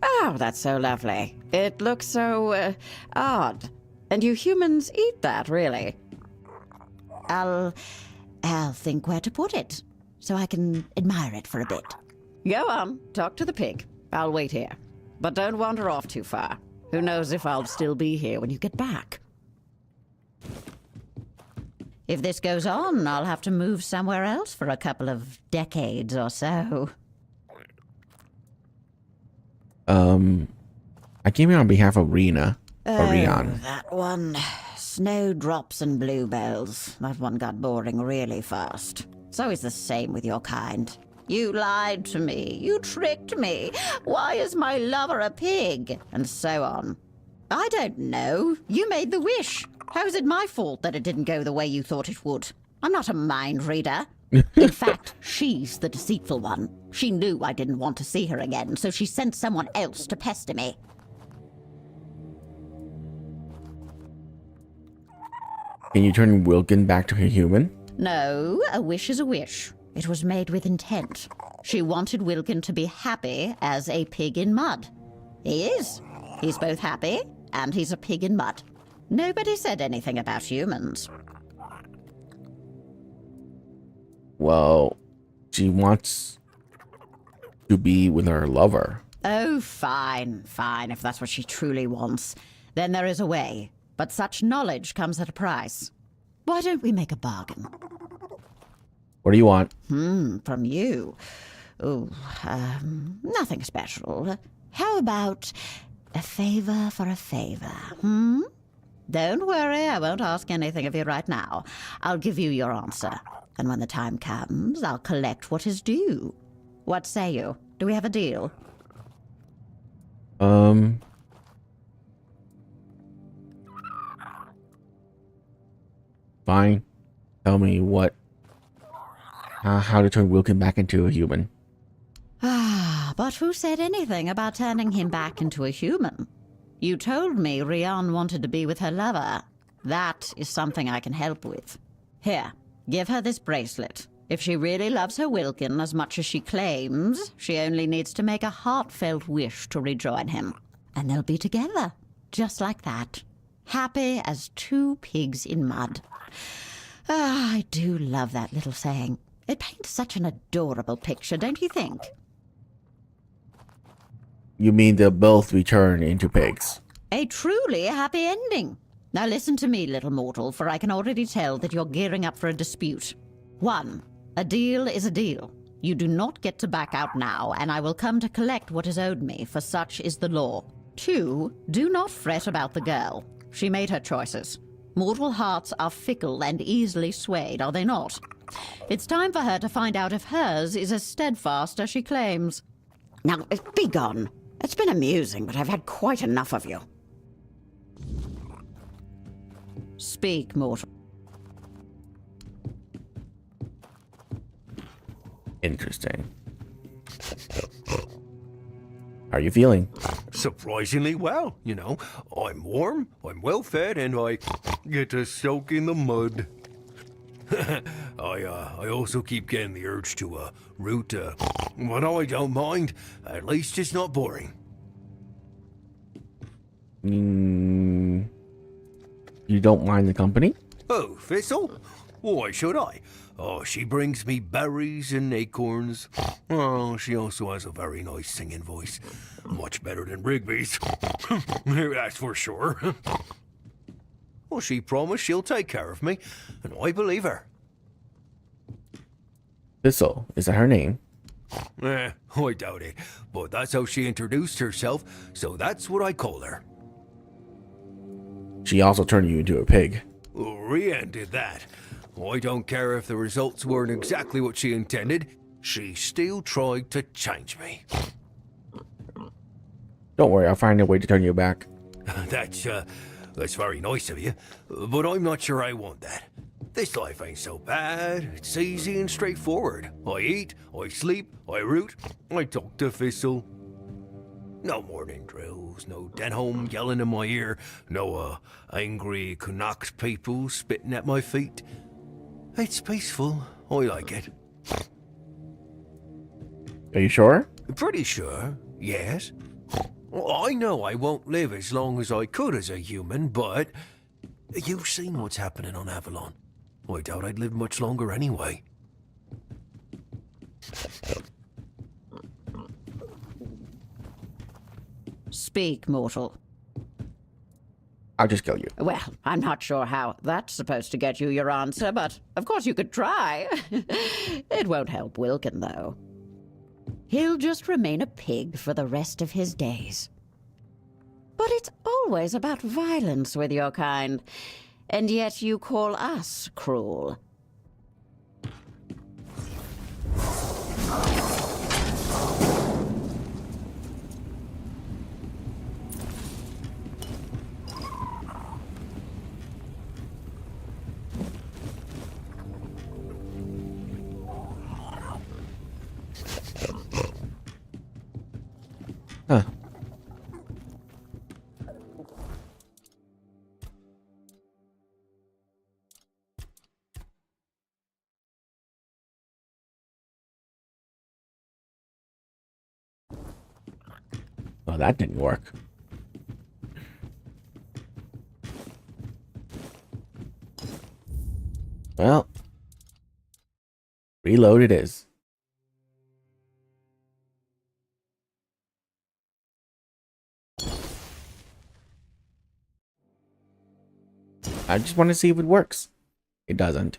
Oh, that's so lovely. It looks so, odd. And you humans eat that, really? I'll think where to put it, so I can admire it for a bit. Go on, talk to the pig. I'll wait here. But don't wander off too far. Who knows if I'll still be here when you get back. If this goes on, I'll have to move somewhere else for a couple of decades or so. I came here on behalf of Rena. Or Oh, Rian. that one. Snowdrops and bluebells. That one got boring really fast. It's always the same with your kind. You lied to me. You tricked me. Why is my lover a pig? And so on. I don't know. You made the wish. How is it my fault that it didn't go the way you thought it would? I'm not a mind reader. In fact, she's the deceitful one. She knew I didn't want to see her again, so she sent someone else to pester me. Can you turn Wilkin back to a human? No, a wish is a wish. It was made with intent. She wanted Wilkin to be happy as a pig in mud. He is. He's both happy and he's a pig in mud. Nobody said anything about humans. Well, she wants to be with her lover. Oh, fine, fine, if that's what she truly wants. Then there is a way. But such knowledge comes at a price. Why don't we make a bargain? What do you want? From you? Oh, nothing special. How about a favor for a favor, Don't worry, I won't ask anything of you right now. I'll give you your answer. And when the time comes, I'll collect what is due. What say you? Do we have a deal? Fine. Tell me how to turn Wilkin back into a human. But who said anything about turning him back into a human? You told me Rian wanted to be with her lover. That is something I can help with. Here, give her this bracelet. If she really loves her Wilkin as much as she claims, she only needs to make a heartfelt wish to rejoin him. And they'll be together, just like that. Happy as two pigs in mud. I do love that little saying. It paints such an adorable picture, don't you think? You mean they'll both return into pigs? A truly happy ending. Now listen to me, little mortal, for I can already tell that you're gearing up for a dispute. 1. A deal is a deal. You do not get to back out now, and I will come to collect what is owed me, for such is the law. 2. Do not fret about the girl. She made her choices. Mortal hearts are fickle and easily swayed, are they not? It's time for her to find out if hers is as steadfast as she claims. Now, be gone. It's been amusing, but I've had quite enough of you. Speak, mortal. Interesting. How are you feeling? Surprisingly well, you know. I'm warm, I'm well fed, and I get to soak in the mud. I also keep getting the urge to root, but I don't mind. At least it's not boring. You don't mind the company? Oh, Thistle? Why should I? Oh, she brings me berries and acorns. Oh, she also has a very nice singing voice. Much better than Rigby's. That's for sure. Well, she promised she'll take care of me, and I believe her. Thistle, is that her name? I doubt it, but that's how she introduced herself, so that's what I call her. She also turned you into a pig. Rian did that. I don't care if the results weren't exactly what she intended. She still tried to change me. Don't worry, I'll find a way to turn you back. That's very nice of you, but I'm not sure I want that. This life ain't so bad. It's easy and straightforward. I eat, I sleep, I root, I talk to Thistle. No morning drills, no Denholm yelling in my ear, no angry Canucks people spitting at my feet. It's peaceful. I like it. Are you sure? Pretty sure, yes. I know I won't live as long as I could as a human, but you've seen what's happening on Avalon. I doubt I'd live much longer anyway. Speak, mortal. I'll just kill you. Well, I'm not sure how that's supposed to get you your answer, but of course you could try. It won't help Wilkin, though. He'll just remain a pig for the rest of his days. But it's always about violence with your kind, and yet you call us cruel. Huh. Well, that didn't work. Well, reload it is. I just want to see if it works. It doesn't.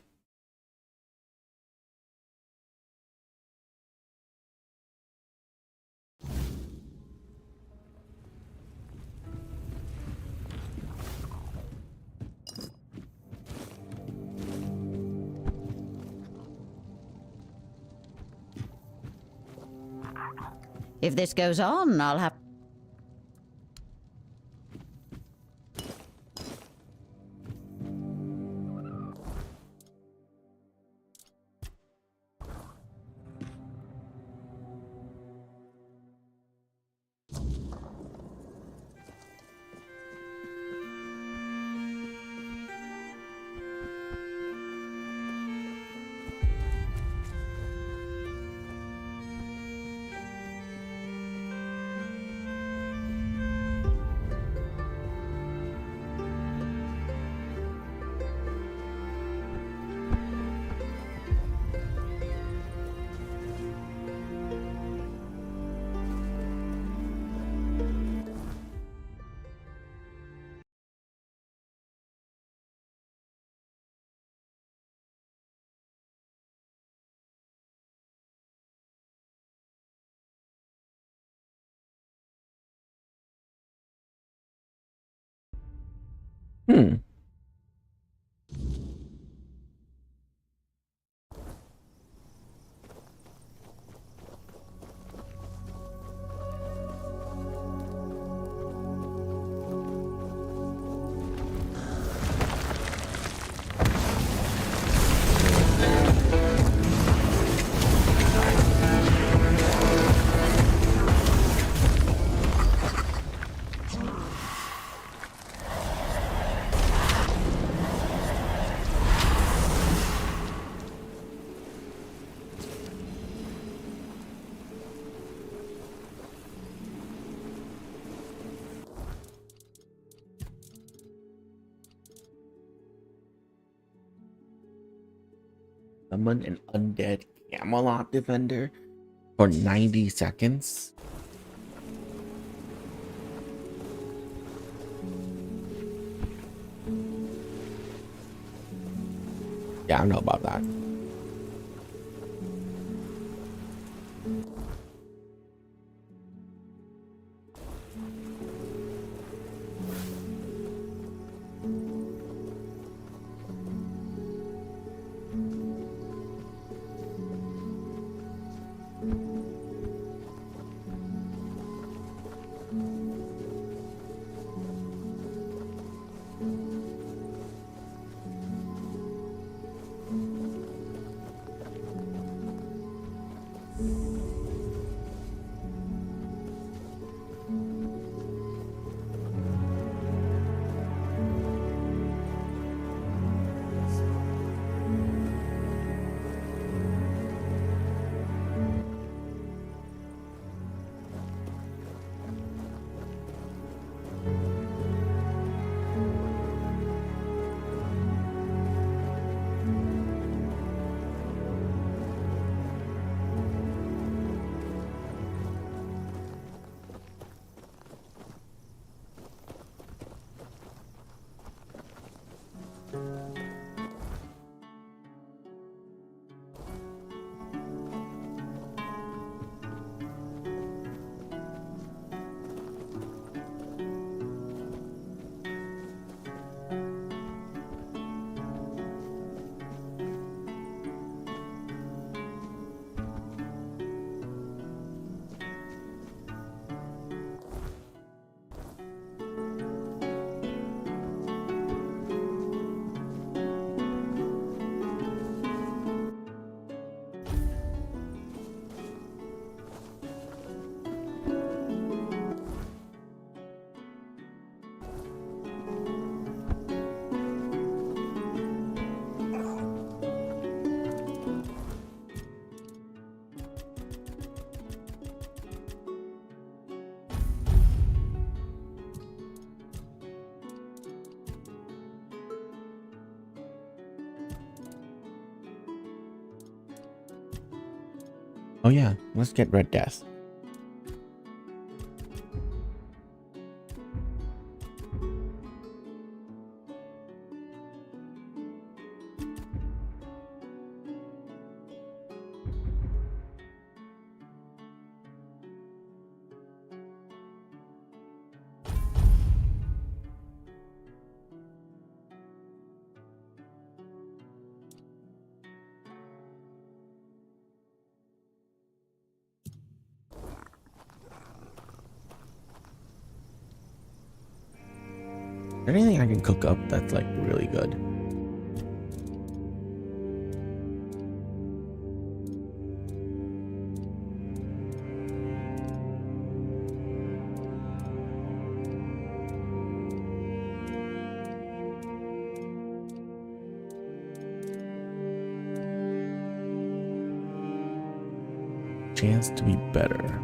If this goes on, I'll have... Hmm. Summon an undead Camelot defender for 90 seconds. Yeah, I know about that. Oh yeah, let's get Red Death. Is there anything I can cook up that's like really good? Chance to be better.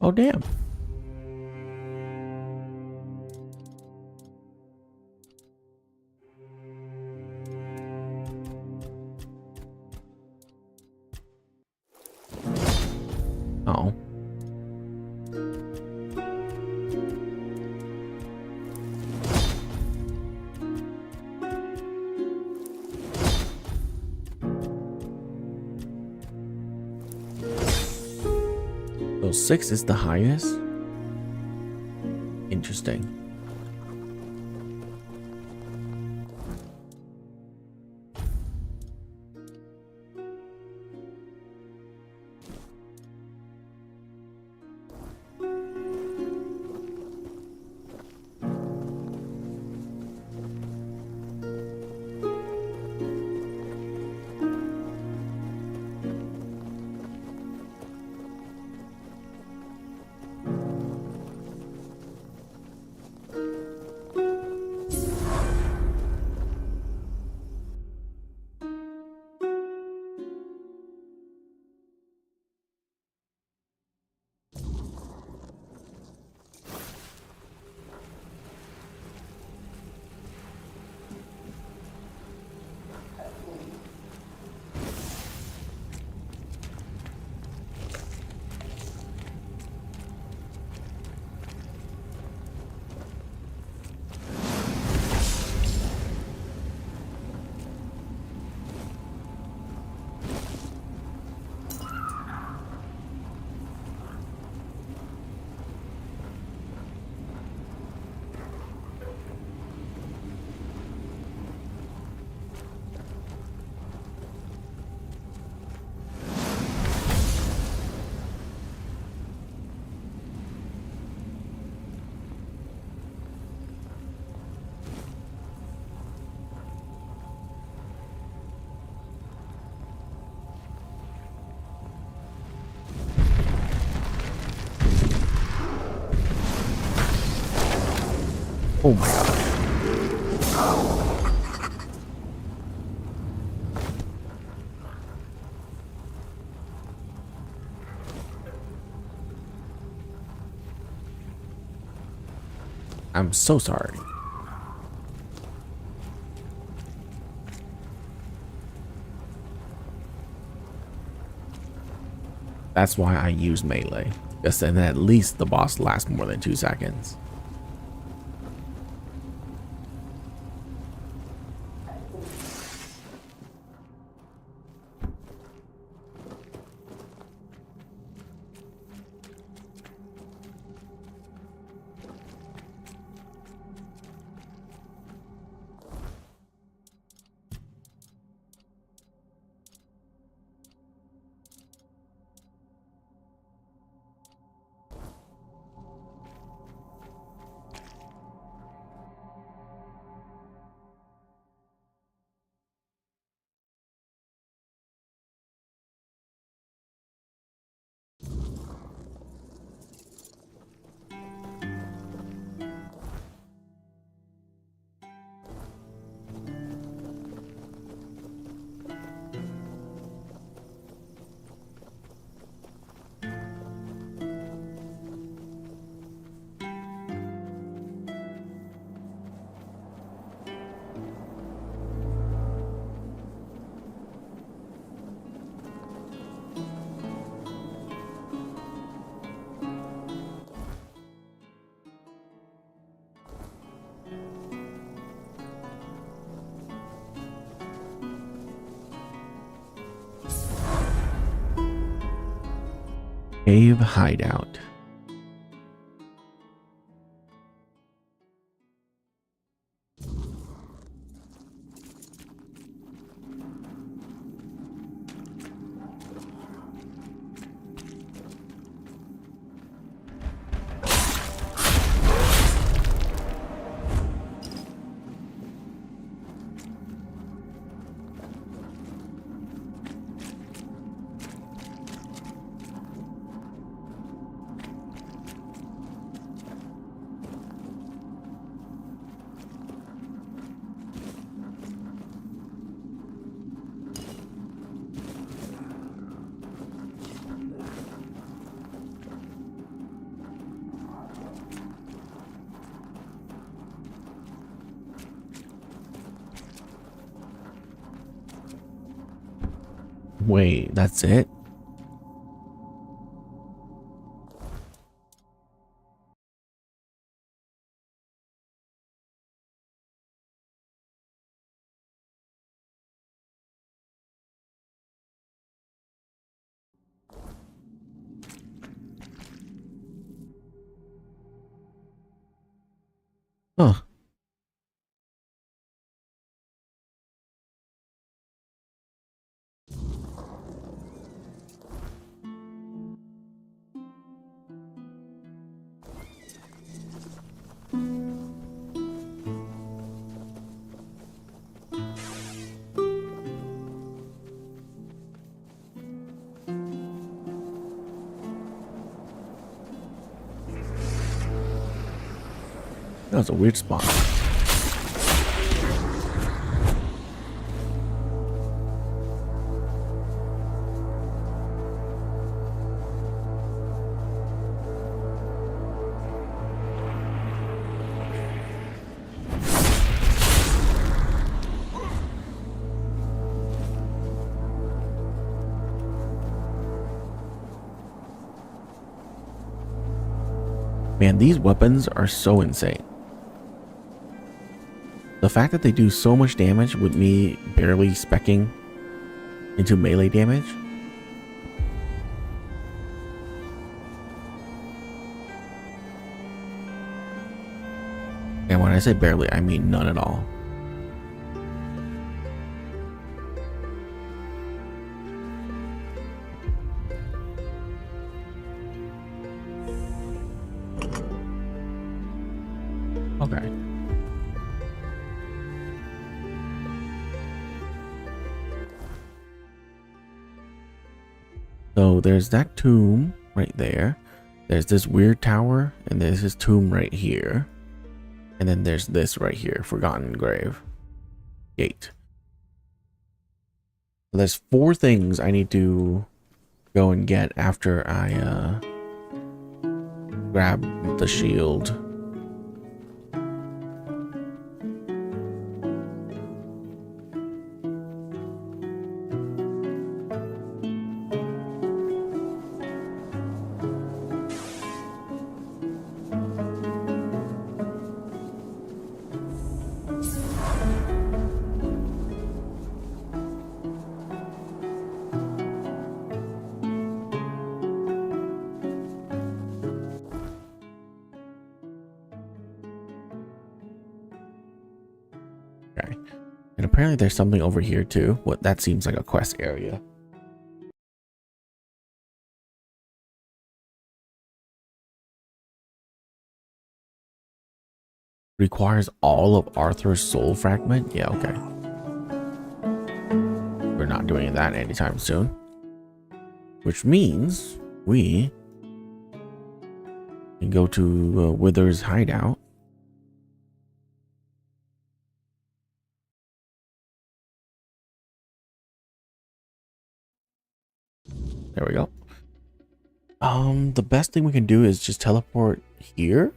Oh, damn. Oh. So 6 is the highest? Interesting. Oh my god. I'm so sorry. That's why I use melee. Because then at least the boss lasts more than 2 seconds. Cave hideout. Wait, that's it? Huh. That was a weird spot. Man, these weapons are so insane. The fact that they do so much damage with me barely speccing into melee damage. And when I say barely, I mean none at all. Okay. So there's that tomb right there. There's this weird tower, and there's this tomb right here. And then there's this right here, Forgotten Grave. Gate. There's 4 things I need to go and get after I grab the shield. And apparently there's something over here too. What, that seems like a quest area. Requires all of Arthur's soul fragment? Yeah, okay. We're not doing that anytime soon. Which means we can go to Wither's hideout. There we go. The best thing we can do is just teleport here.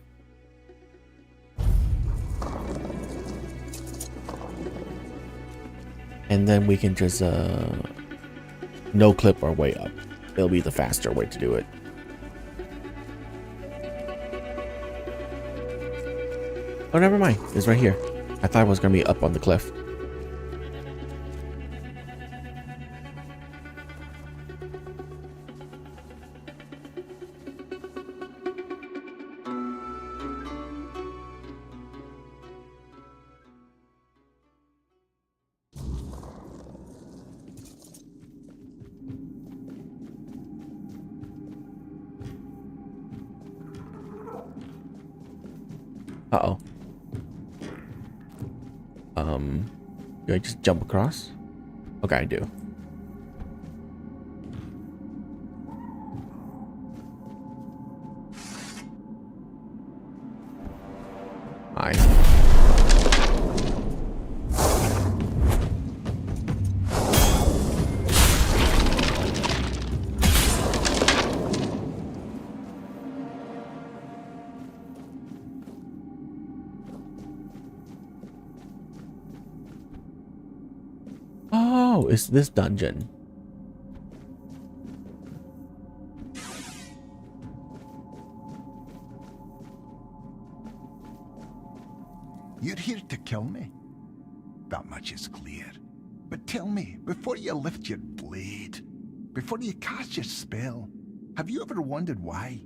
And then we can just no clip our way up. It'll be the faster way to do it. Oh, never mind. It's right here. I thought it was gonna be up on the cliff. Uh-oh. Do I just jump across? Okay, I do. Hi. Oh, it's this dungeon. You're here to kill me. That much is clear. But tell me, before you lift your blade, before you cast your spell, have you ever wondered why?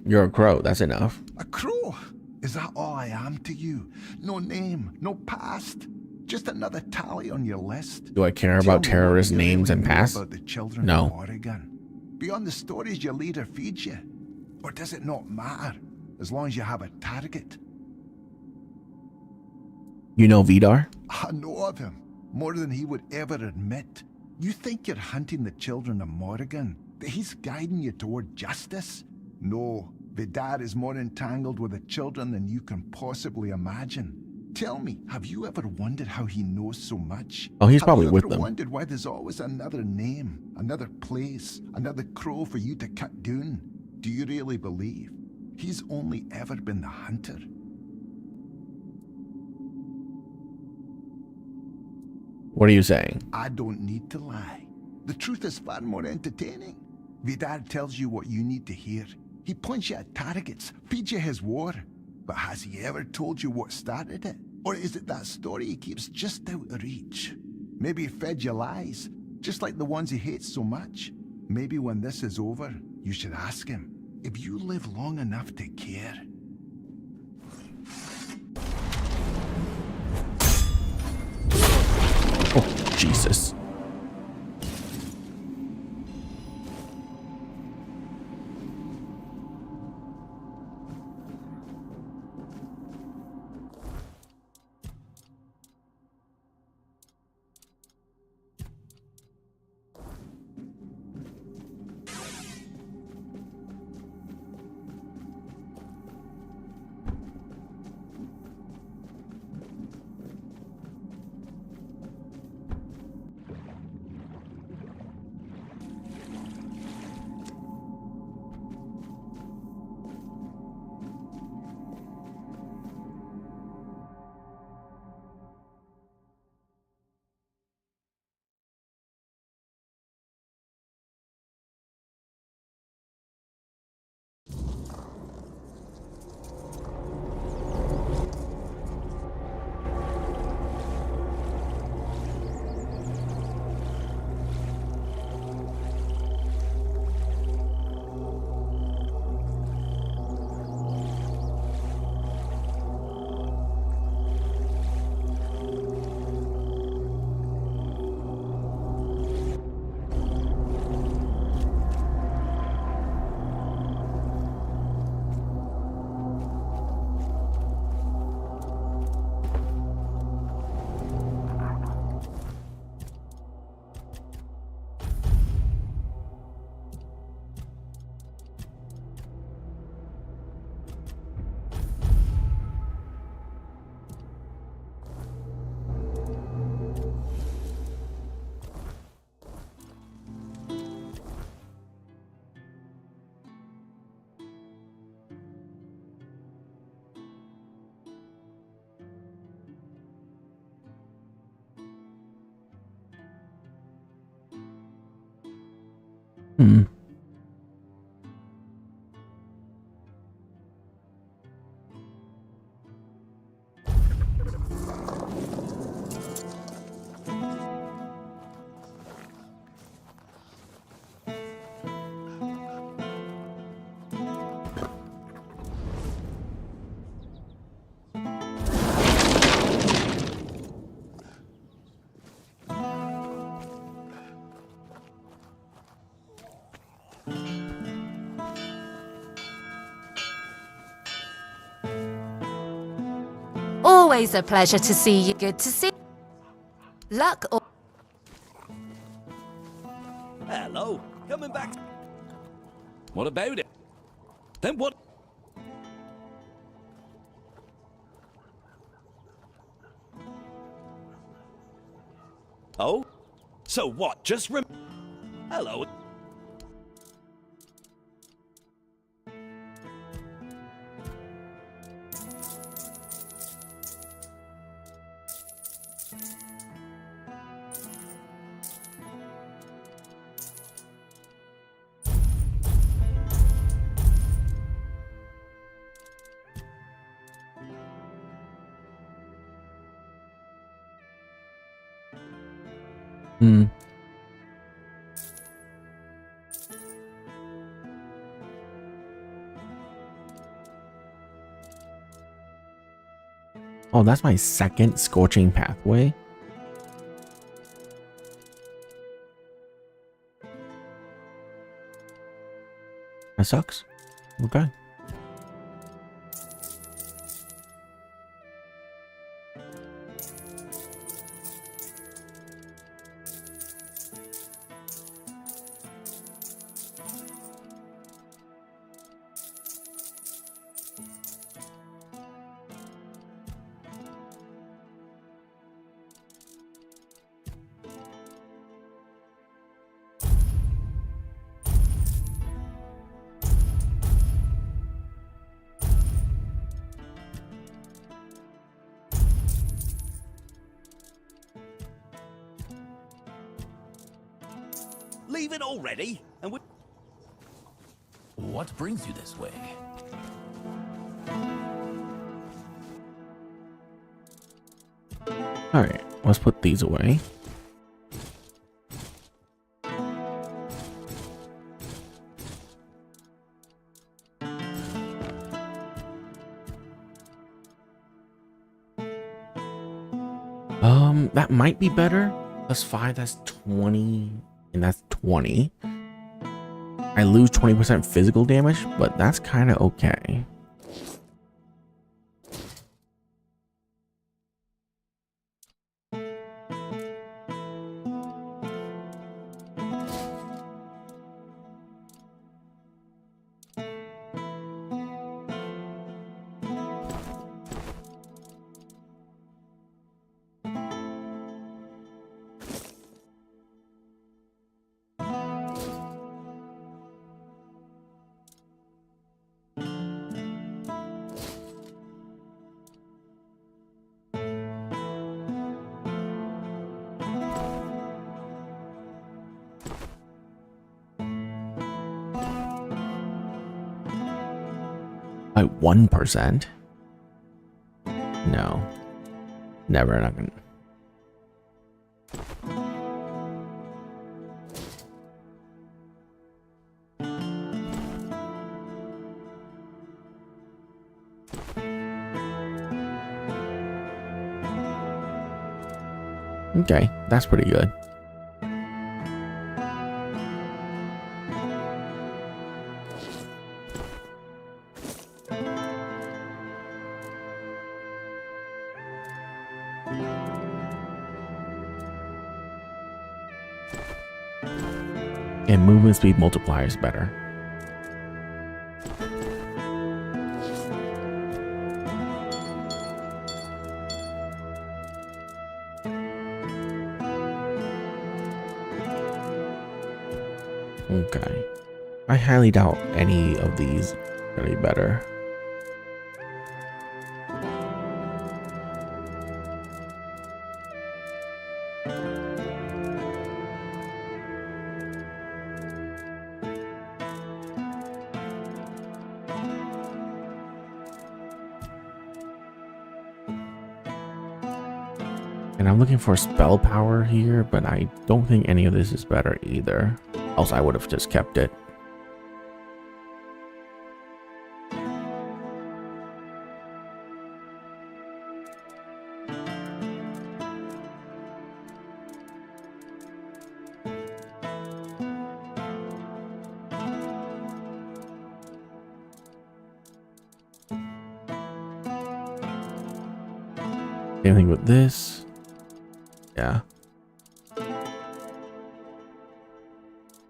You're a crow, that's enough. A crow? Is that all I am to you? No name, no past, just another tally on your list. Do I care about terrorist names and past? About the children No. of Oregon. Beyond the stories your leader feeds you? Or does it not matter, as long as you have a target? You know Vidar? I know of him, more than he would ever admit. You think you're hunting the children of Morrigan, that he's guiding you toward justice? No, Vidar is more entangled with the children than you can possibly imagine. Tell me, have you ever wondered how he knows so much? Oh, he's probably with Have you them. ever wondered why there's always another name, another place, another crow for you to cut down? Do you really believe he's only ever been the hunter? What are you saying? I don't need to lie. The truth is far more entertaining. Vidar tells you what you need to hear. He points you at targets, feeds you his war. But has he ever told you what started it? Or is it that story he keeps just out of reach? Maybe he fed you lies, just like the ones he hates so much. Maybe when this is over, you should ask him, if you live long enough to care. Oh, Jesus. Hmm. Always a pleasure to see you. Good to see. Luck or... Hello, coming back. What about it? Then what? Oh? So what? Just Hello? Hmm. Oh, that's my second scorching pathway. That sucks. Okay. Leave it already? And we... What brings you this way? Alright, let's put these away. That might be better. Plus 5, that's 20, and that's 20. I lose 20% physical damage, but that's kind of okay. Like 1%? No. Never. Not gonna. Okay, that's pretty good. And movement speed multiplier is better. Okay. I highly doubt any of these are any better. And I'm looking for spell power here, but I don't think any of this is better either. Else I would have just kept it. Same thing with this. Yeah.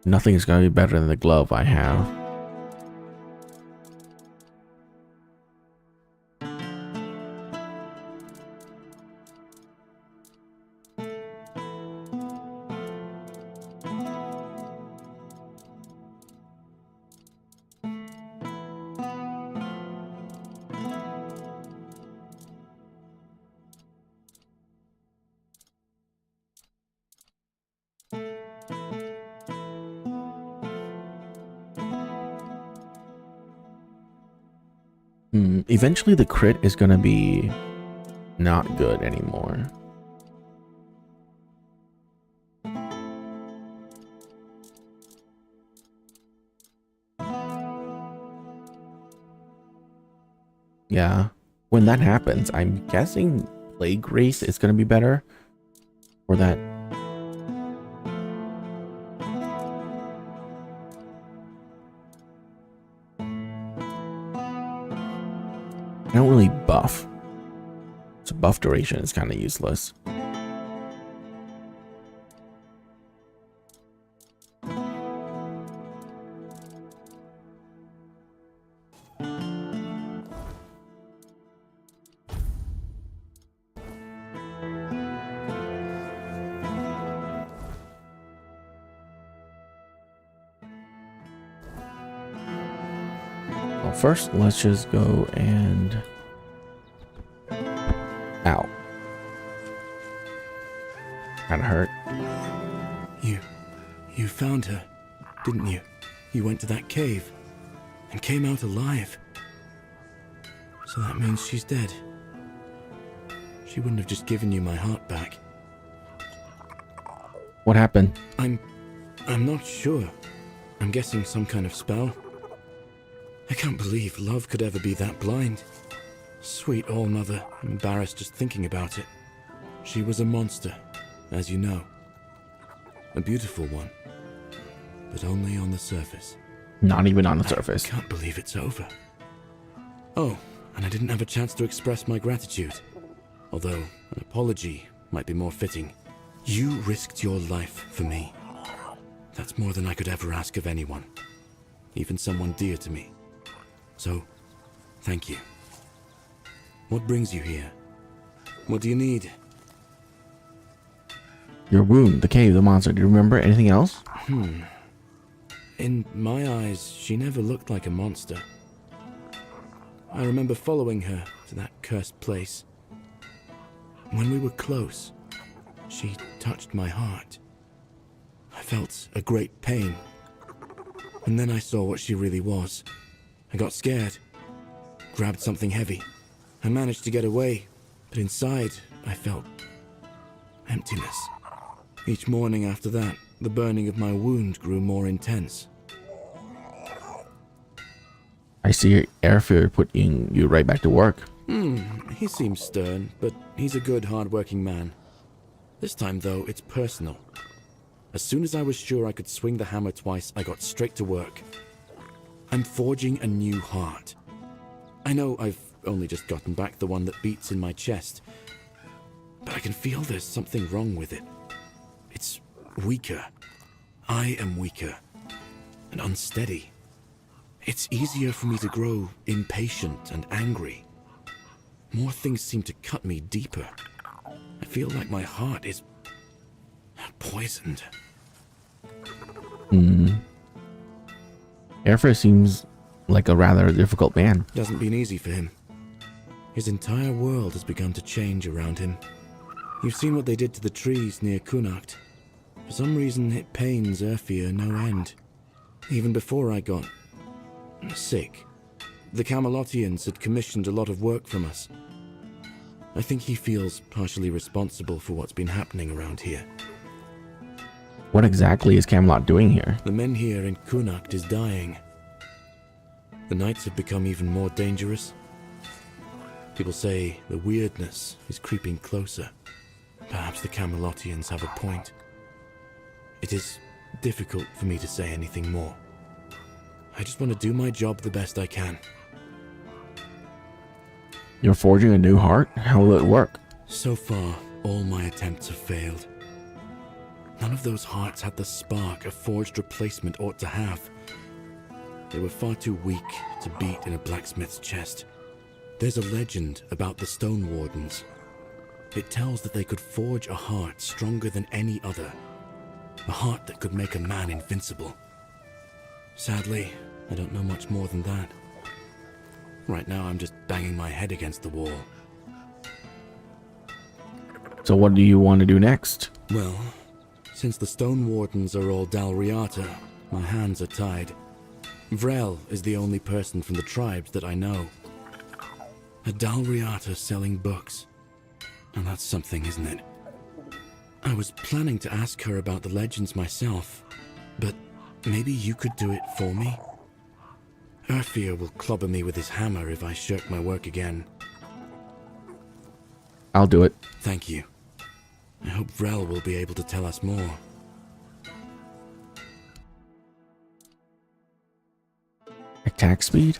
Nothing's gonna be better than the glove I have. Eventually the crit is gonna be not good anymore. Yeah, when that happens, I'm guessing Plague Race is gonna be better for that. I don't really buff, so buff duration is kind of useless. First, let's just go and... Ow. Kinda hurt. You found her, didn't you? You went to that cave and came out alive. So that means she's dead. She wouldn't have just given you my heart back. What happened? I'm not sure. I'm guessing some kind of spell. I can't believe love could ever be that blind. Sweet All-Mother, I'm embarrassed just thinking about it. She was a monster, as you know. A beautiful one, but only on the surface. Not even on the surface. I can't believe it's over. Oh, and I didn't have a chance to express my gratitude. Although, an apology might be more fitting. You risked your life for me. That's more than I could ever ask of anyone. Even someone dear to me. So, thank you. What brings you here? What do you need? Your wound, the cave, the monster. Do you remember anything else? In my eyes, she never looked like a monster. I remember following her to that cursed place. When we were close, she touched my heart. I felt a great pain. And then I saw what she really was. I got scared, grabbed something heavy. I managed to get away, but inside I felt emptiness. Each morning after that, the burning of my wound grew more intense. I see Airfear putting you right back to work. He seems stern, but he's a good, hard-working man. This time, though, it's personal. As soon as I was sure I could swing the hammer twice, I got straight to work. I'm forging a new heart. I know I've only just gotten back the one that beats in my chest, but I can feel there's something wrong with it. It's weaker. I am weaker and unsteady. It's easier for me to grow impatient and angry. More things seem to cut me deeper. I feel like my heart is poisoned. Airfare seems like a rather difficult man. Hasn't been easy for him. His entire world has begun to change around him. You've seen what they did to the trees near Kunacht. For some reason, it pains Airfear no end. Even before I got sick, the Camelotians had commissioned a lot of work from us. I think he feels partially responsible for what's been happening around here. What exactly is Camelot doing here? The men here in Connacht is dying. The nights have become even more dangerous. People say the weirdness is creeping closer. Perhaps the Camelotians have a point. It is difficult for me to say anything more. I just want to do my job the best I can. You're forging a new heart? How will it work? So far, all my attempts have failed. None of those hearts had the spark a forged replacement ought to have. They were far too weak to beat in a blacksmith's chest. There's a legend about the Stone Wardens. It tells that they could forge a heart stronger than any other. A heart that could make a man invincible. Sadly, I don't know much more than that. Right now, I'm just banging my head against the wall. So what do you want to do next? Well, since the Stone Wardens are all Dalriata, my hands are tied. Vrel is the only person from the tribes that I know. A Dalriata selling books. And that's something, isn't it? I was planning to ask her about the legends myself, but maybe you could do it for me? Urfir will clobber me with his hammer if I shirk my work again. I'll do it. Thank you. I hope Vrel will be able to tell us more. Attack speed?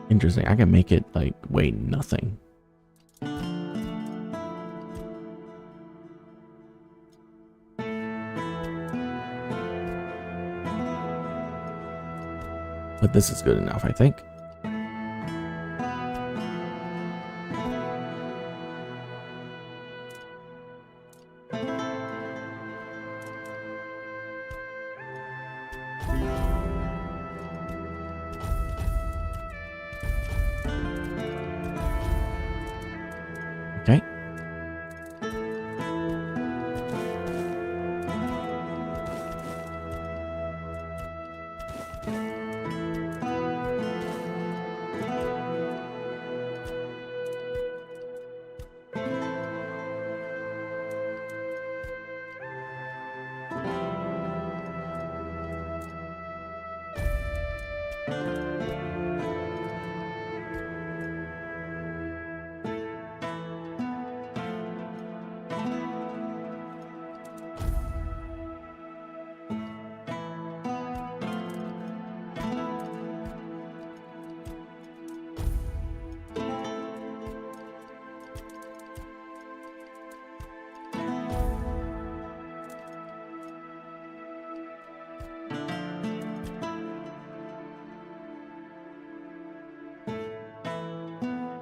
Interesting. I can make it like weigh nothing. But this is good enough, I think. Okay.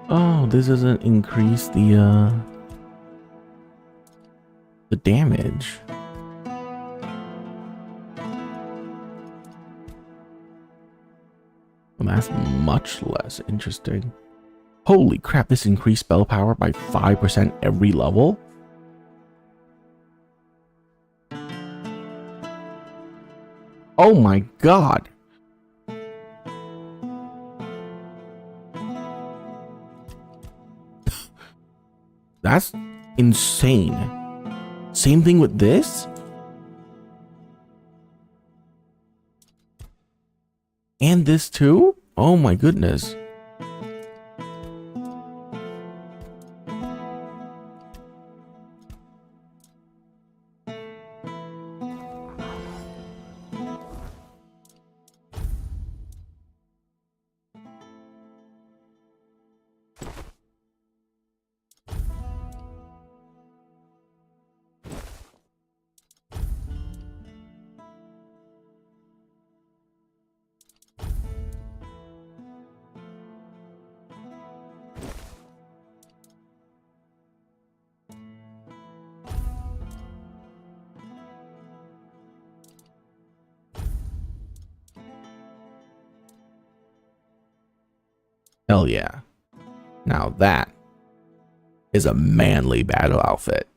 Oh, this doesn't increase the damage. Well, that's much less interesting. Holy crap, this increased spell power by 5% every level? Oh my god. That's insane. Same thing with this? And this too? Oh my goodness. Hell yeah. Now that is a manly battle outfit.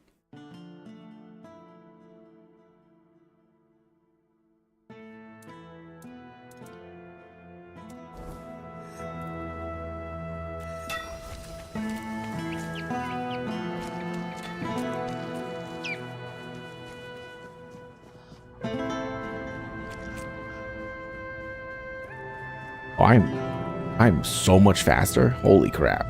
Oh, I'm so much faster. Holy crap.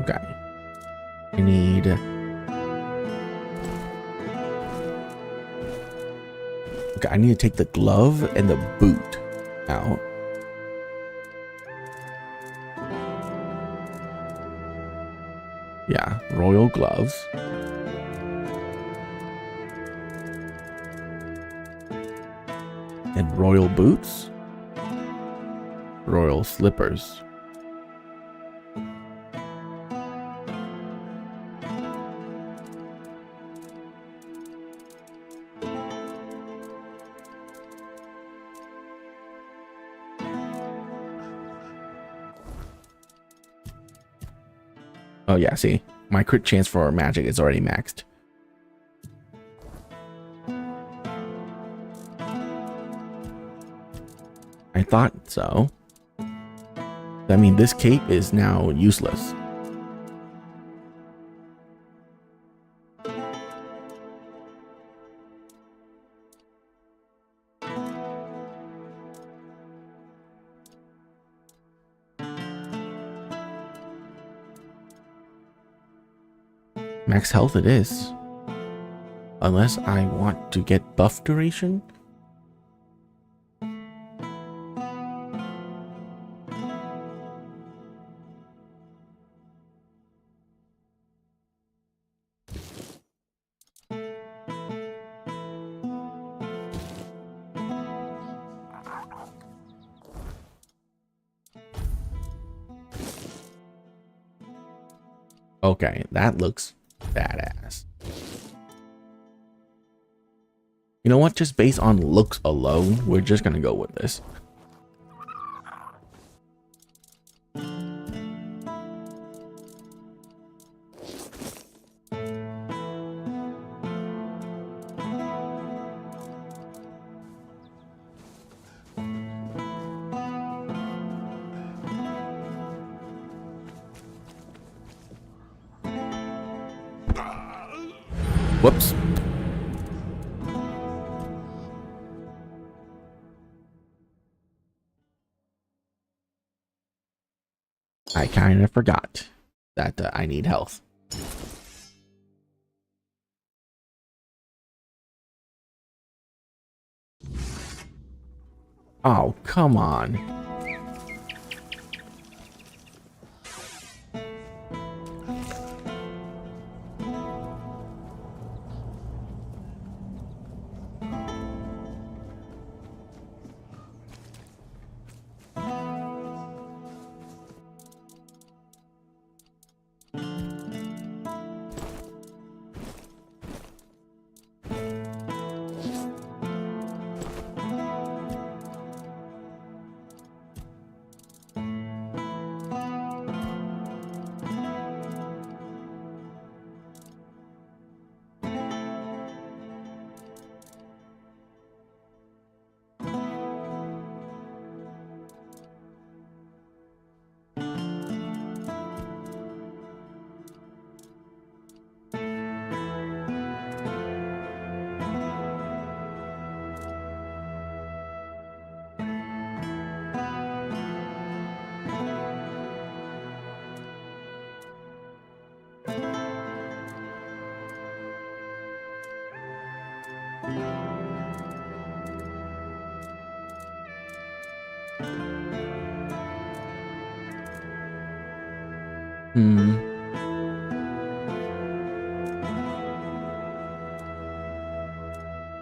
Okay. I need... Okay, I need to take the glove and the boot out. Yeah, royal gloves. And royal boots. Royal slippers. Oh yeah, see, my crit chance for magic is already maxed. I thought so. I mean, this cape is now useless. Max health it is. Unless I want to get buff duration. Okay, that looks badass. You know what? Just based on looks alone, we're just gonna go with this. Whoops. I kind of forgot that I need health. Oh, come on. I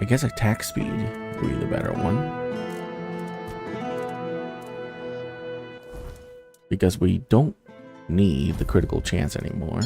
guess attack speed would be the better one. Because we don't need the critical chance anymore.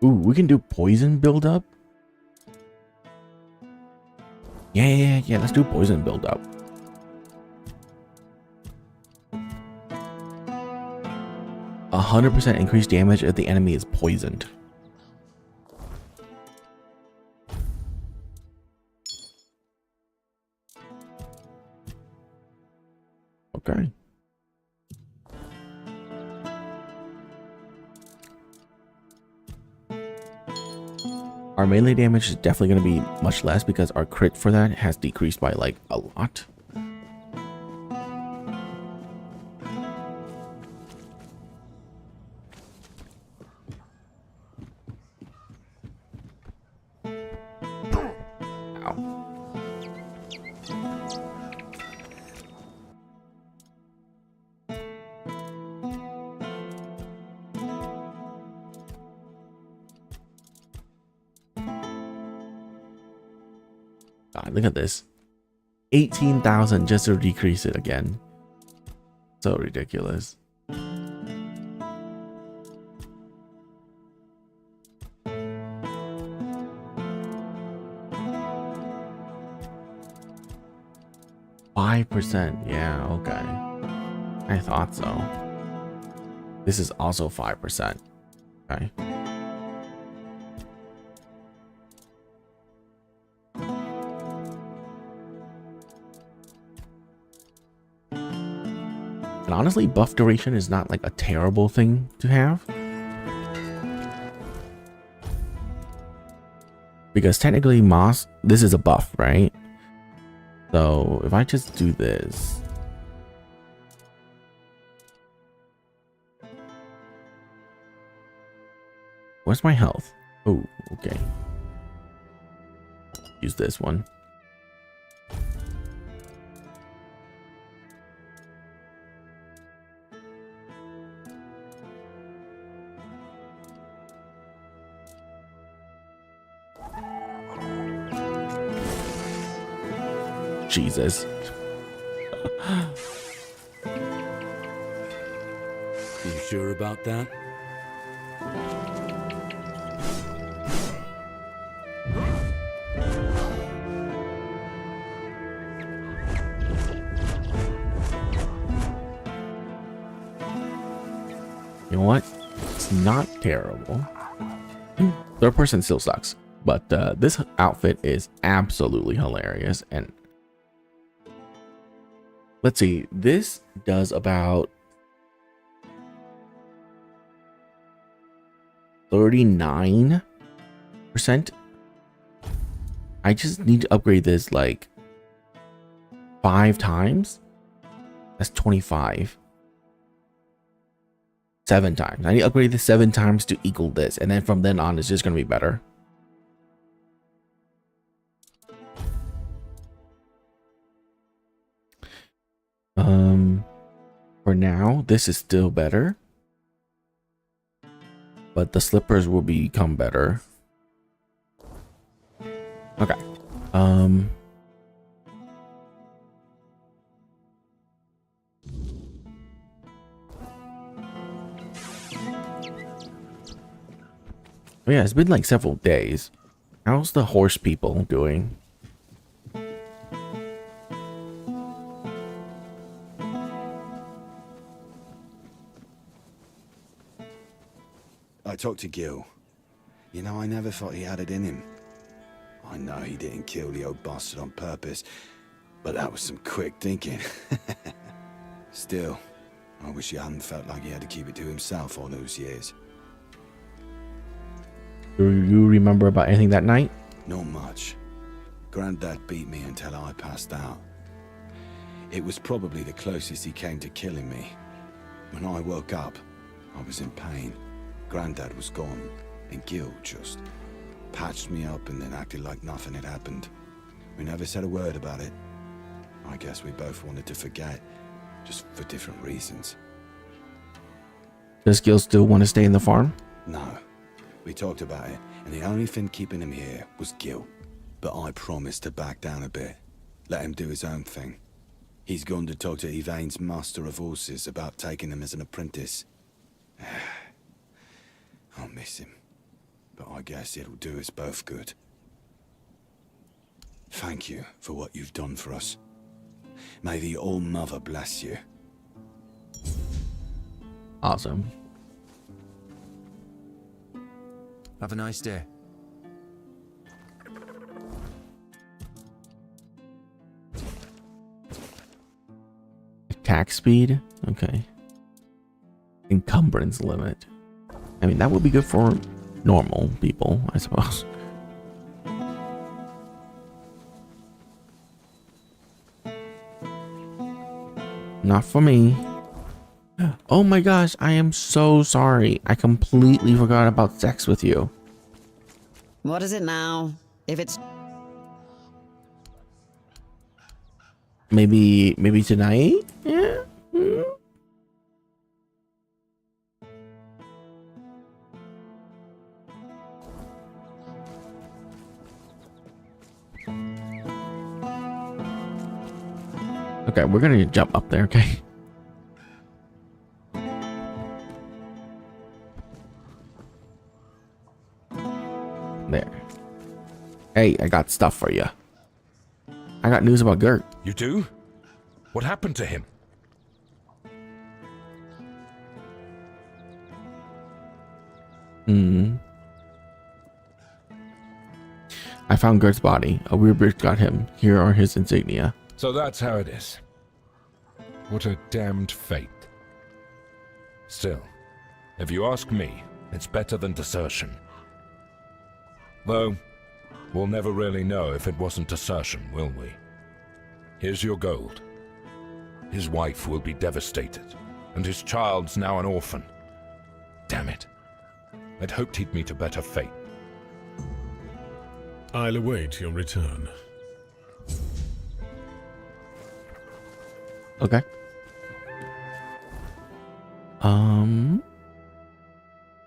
Ooh, we can do poison buildup. Yeah. Let's do poison buildup. 100% increased damage if the enemy is poisoned. Okay. Our melee damage is definitely going to be much less because our crit for that has decreased by like a lot. God, look at this. 18,000 just to decrease it again. So ridiculous. %, yeah, okay. I thought so. This is also 5%. Okay. And honestly, buff duration is not like a terrible thing to have. Because technically moss, this is a buff, right? So if I just do this. Where's my health? Oh, okay. Use this one. Jesus. You sure about that? You know what? It's not terrible. Third person still sucks, but this outfit is absolutely hilarious. And let's see, this does about 39%. I just need to upgrade this like 5 times. That's 25. 7 times. I need to upgrade this 7 times to equal this, and then from then on it's just gonna be better. For now, this is still better, but the slippers will become better. Okay. Oh yeah, it's been like several days. How's the horse people doing? I talked to Gil. You know, I never thought he had it in him. I know he didn't kill the old bastard on purpose, But that was some quick thinking. Still, I wish he hadn't felt like he had to keep it to himself all those years. Do you remember about anything that night? Not much. Granddad beat me until I passed out. It was probably the closest he came to killing me. When I woke up, I was in pain. Granddad was gone, and Gil just patched me up and then acted like nothing had happened. We never said a word about it. I guess we both wanted to forget, just for different reasons. Does Gil still want to stay in the farm? No. We talked about it, and the only thing keeping him here was Gil. But I promised to back down a bit, let him do his own thing. He's gone to talk to Yvain's master of horses about taking him as an apprentice. I'll miss him, but I guess it'll do us both good. Thank you for what you've done for us. May the All-Mother bless you. Awesome. Have a nice day. Attack speed? Okay. Encumbrance limit. I mean, that would be good for normal people, I suppose. Not for me. Oh my gosh, I am so sorry. I completely forgot about sex with you. What is it now? If it's... Maybe tonight? Yeah. Okay, we're gonna jump up there, okay? There. Hey, I got stuff for you. I got news about Gert. You do? What happened to him? I found Gert's body. A weird bitch got him. Here are his insignia. So that's how it is. What a damned fate. Still, if you ask me, it's better than desertion. Though, we'll never really know if it wasn't desertion, will we? Here's your gold. His wife will be devastated, and his child's now an orphan. Damn it. I'd hoped he'd meet a better fate. I'll await your return. Okay.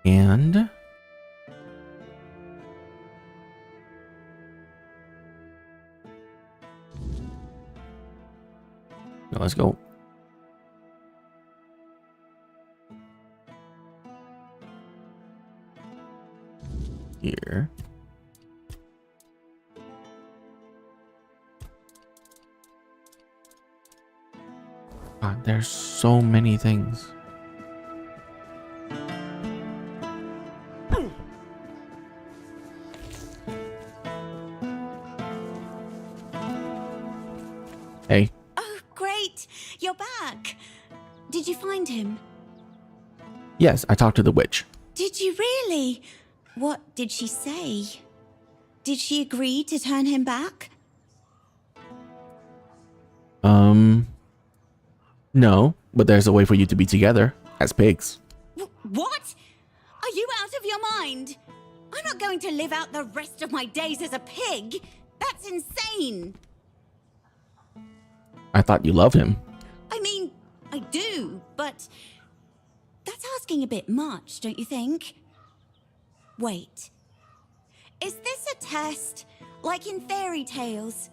And now let's go. Here. God, there's so many things. Hey. Oh, great! You're back! Did you find him? Yes, I talked to the witch. Did you really? What did she say? Did she agree to turn him back? No, but there's a way for you to be together as pigs. What? Are you out of your mind? I'm not going to live out the rest of my days as a pig. That's insane. I thought you loved him. I mean, I do, but that's asking a bit much, don't you think? Wait. Is this a test? Like in fairy tales?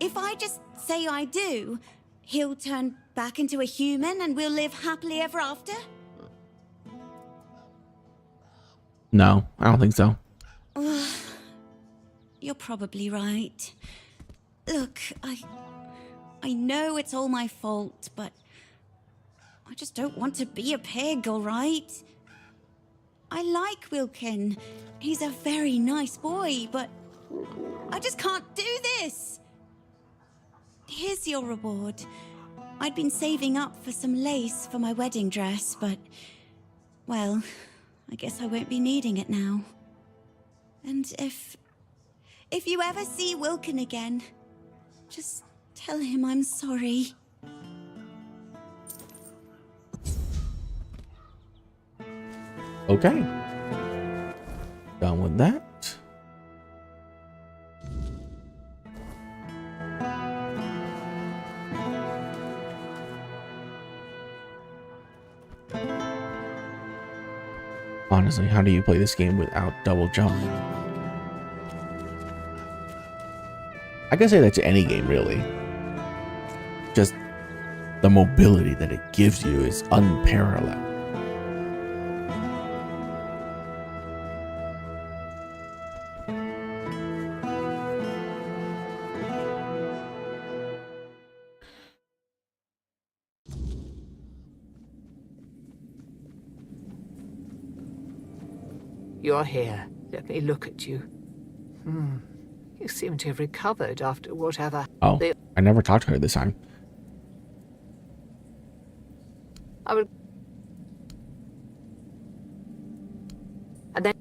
If I just say I do, he'll turn back into a human and we'll live happily ever after? No, I don't think so. You're probably right. Look, I know it's all my fault, but I just don't want to be a pig, all right? I like Wilkin. He's a very nice boy, but I just can't do this. His Here's your reward. I'd been saving up for some lace for my wedding dress, but... well, I guess I won't be needing it now. And if you ever see Wilkin again, just tell him I'm sorry. Okay. Done with that. Honestly, how do you play this game without double jump? I can say that to any game, really. Just the mobility that it gives you is unparalleled. You're here. Let me look at you. You seem to have recovered after whatever. Oh, I never talked to her this time. I would. And then.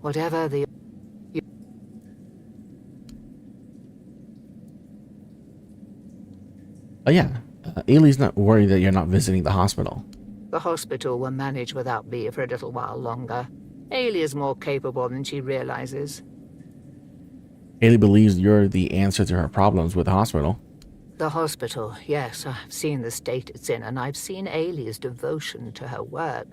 Whatever the. Oh yeah, Ailey's not worried that you're not visiting the hospital. The hospital will manage without me for a little while longer. Ailey is more capable than she realizes. Ailey believes you're the answer to her problems with the hospital. The hospital, yes, I've seen the state it's in, and I've seen Ailey's devotion to her work.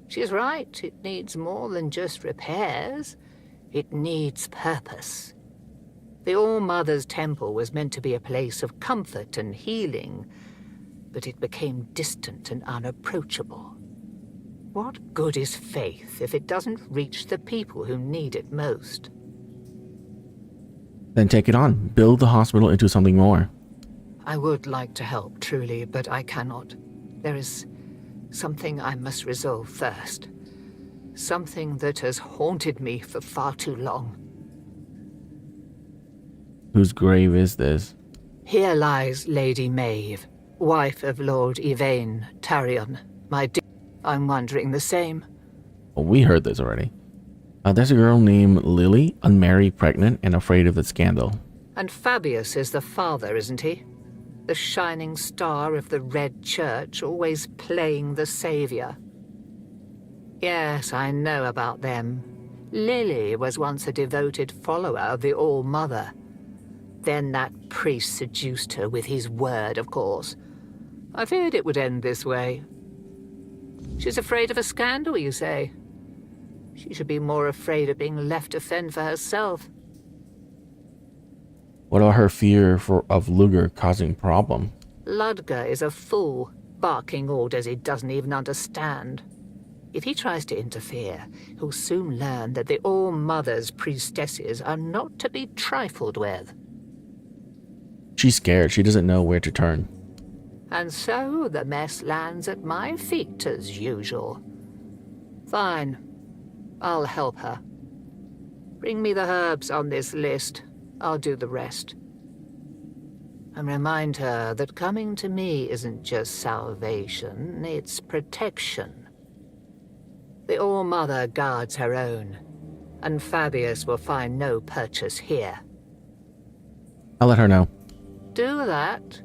She's right, it needs more than just repairs. It needs purpose. The All-Mother's Temple was meant to be a place of comfort and healing, but it became distant and unapproachable. What good is faith if it doesn't reach the people who need it most? Then take it on. Build the hospital into something more. I would like to help, truly, but I cannot. There is something I must resolve first. Something that has haunted me for far too long. Whose grave is this? Here lies Lady Maeve, wife of Lord Yvain Tarion, my dear. I'm wondering the same. Well, we heard this already. There's a girl named Lily, unmarried, pregnant, and afraid of the scandal. And Fabius is the father, isn't he? The shining star of the Red Church, always playing the savior. Yes, I know about them. Lily was once a devoted follower of the All-Mother. Then that priest seduced her with his word, of course. I feared it would end this way. She's afraid of a scandal, you say? She should be more afraid of being left to fend for herself. What about her fear of Luger causing problem? Ludger is a fool, barking orders he doesn't even understand. If he tries to interfere, he'll soon learn that the All-Mother's priestesses are not to be trifled with. She's scared. She doesn't know where to turn. And so the mess lands at my feet as usual. Fine. I'll help her. Bring me the herbs on this list. I'll do the rest. And remind her that coming to me isn't just salvation, it's protection. The All-Mother guards her own, and Fabius will find no purchase here. I'll let her know. Do that,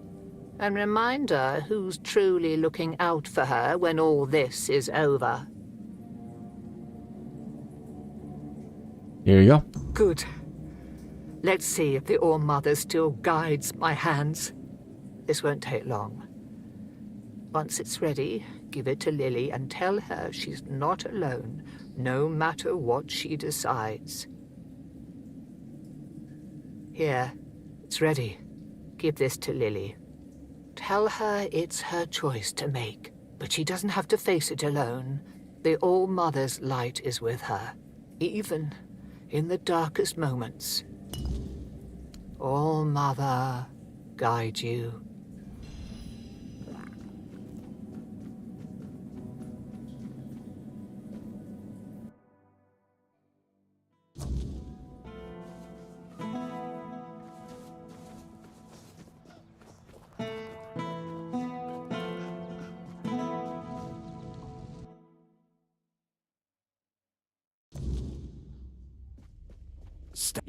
and remind her who's truly looking out for her when all this is over. Here you go. Good. Let's see if the All-Mother still guides my hands. This won't take long. Once it's ready, give it to Lily and tell her she's not alone, no matter what she decides. Here, it's ready. Give this to Lily. Tell her it's her choice to make, but she doesn't have to face it alone. The All-Mother's light is with her, even in the darkest moments. All-Mother, guide you.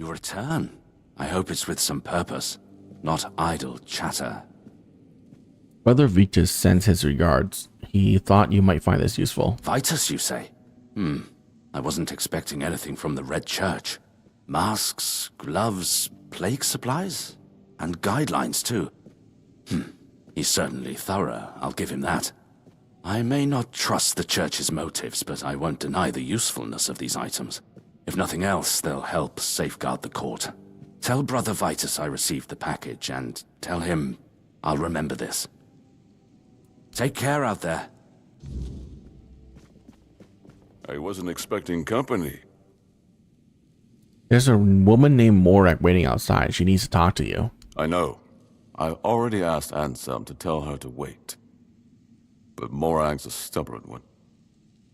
You return. I hope it's with some purpose, not idle chatter. Brother Vitus sends his regards. He thought you might find this useful. Vitus, you say? I wasn't expecting anything from the Red Church. Masks, gloves, plague supplies? And guidelines, too. He's certainly thorough, I'll give him that. I may not trust the Church's motives, but I won't deny the usefulness of these items. If nothing else, they'll help safeguard the court. Tell Brother Vitus I received the package, and tell him I'll remember this. Take care out there. I wasn't expecting company. There's a woman named Morak waiting outside. She needs to talk to you. I know. I already asked Anselm to tell her to wait. But Morak's a stubborn one.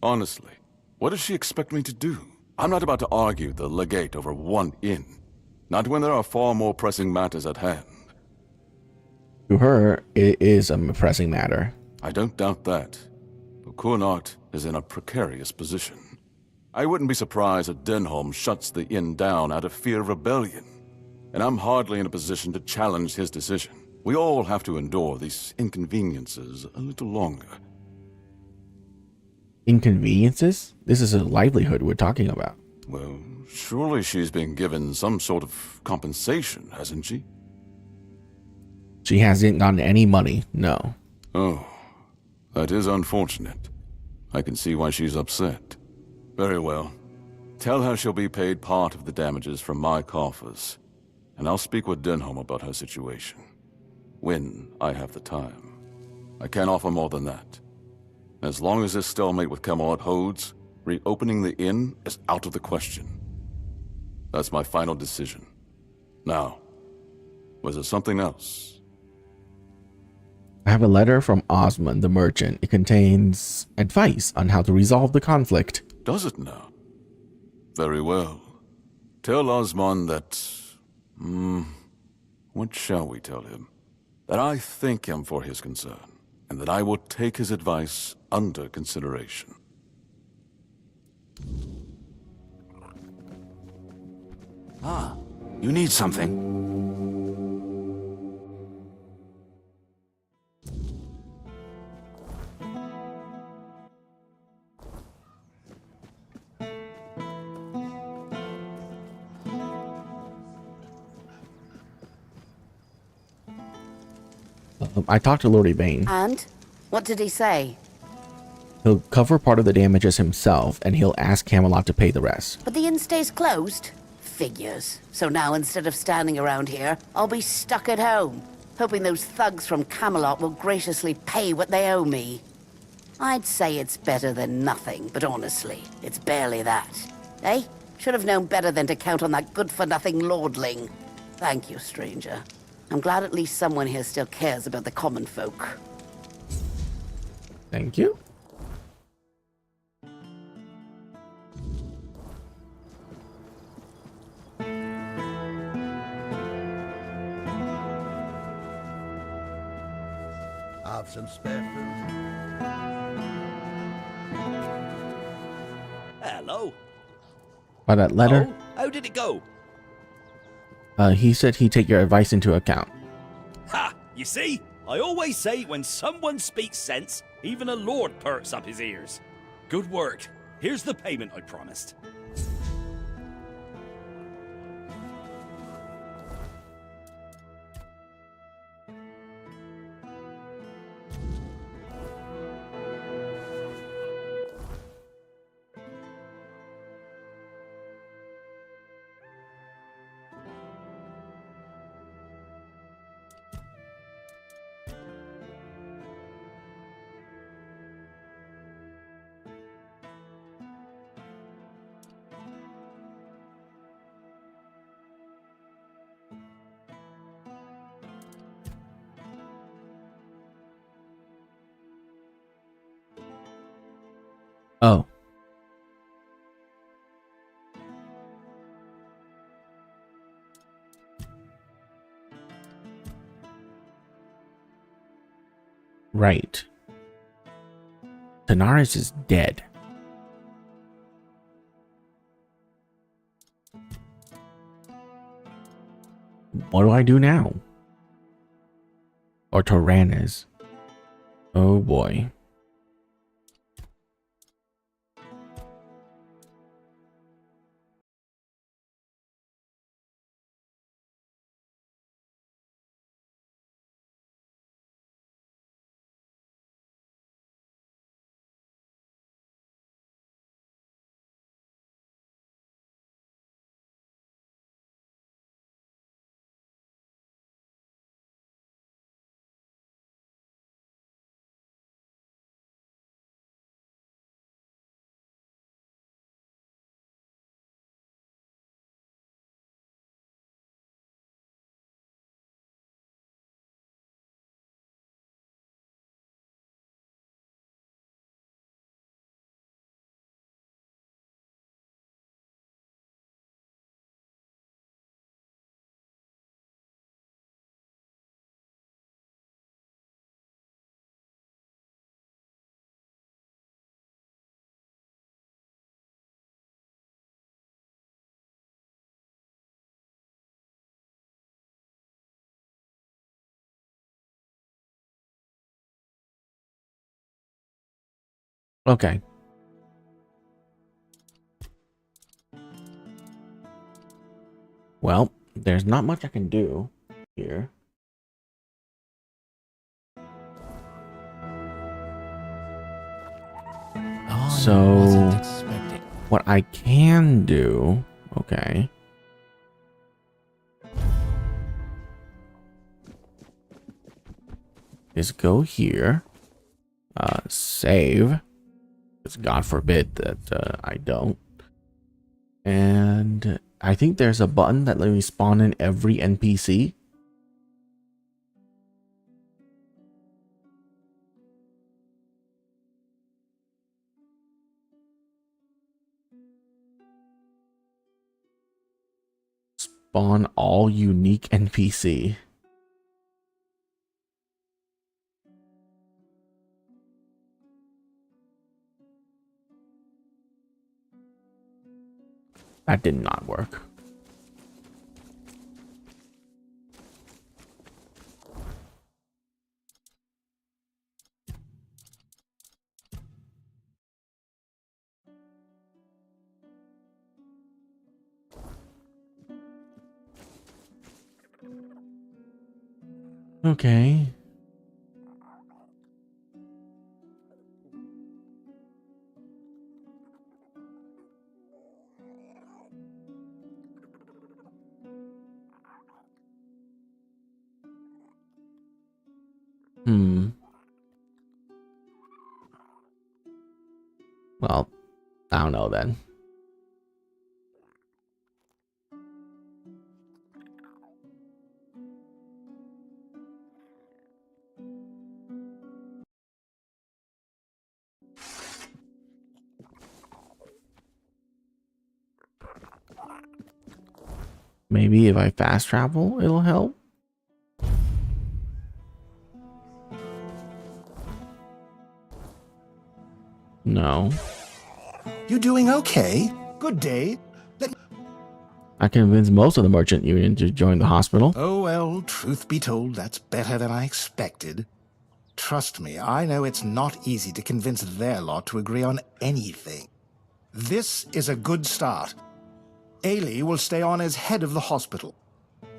Honestly, what does she expect me to do? I'm not about to argue with the legate over one inn. Not when there are far more pressing matters at hand. To her, it is a pressing matter. I don't doubt that. But Kunart is in a precarious position. I wouldn't be surprised if Denholm shuts the inn down out of fear of rebellion. And I'm hardly in a position to challenge his decision. We all have to endure these inconveniences a little longer. Inconveniences? This is a livelihood we're talking about. Well, surely she's been given some sort of compensation, hasn't she? She hasn't gotten any money, no. Oh, that is unfortunate. I can see why she's upset. Very well. Tell her she'll be paid part of the damages from my coffers, and I'll speak with Denholm about her situation. When I have the time. I can't offer more than that. As long as this stalemate with Camelot holds, reopening the inn is out of the question. That's my final decision. Now, was there something else? I have a letter from Osmond, the merchant. It contains advice on how to resolve the conflict. Does it now? Very well. Tell Osmond that... what shall we tell him? That I thank him for his concern, and that I will take his advice under consideration. Ah, you need something. I talked to Lord Yvain. And? What did he say? He'll cover part of the damages himself, and he'll ask Camelot to pay the rest. But the inn stays closed? Figures. So now instead of standing around here, I'll be stuck at home, hoping those thugs from Camelot will graciously pay what they owe me. I'd say it's better than nothing, but honestly, it's barely that. Eh? Should have known better than to count on that good-for-nothing lordling. Thank you, stranger. I'm glad at least someone here still cares about the common folk. Thank you. Have some spare food. Hello. By that letter? Oh, how did it go? He said he'd take your advice into account. Ha! You see? I always say when someone speaks sense, even a lord perks up his ears. Good work. Here's the payment I promised. Oh. Right. Tanaris is dead. What do I do now? Or Tyrannus? Oh boy. Okay. Well, there's not much I can do here. So, what I can do, okay, is go here, save, because God forbid that I don't, and I think there's a button that let me spawn in every NPC. Spawn all unique NPC. That did not work. Okay. Well, I don't know then. Maybe if I fast travel, it'll help. No. You doing okay? Good day. I convinced most of the merchant union to join the hospital. Oh, well, truth be told, that's better than I expected. Trust me, I know it's not easy to convince their lot to agree on anything. This is a good start. Ailey will stay on as head of the hospital.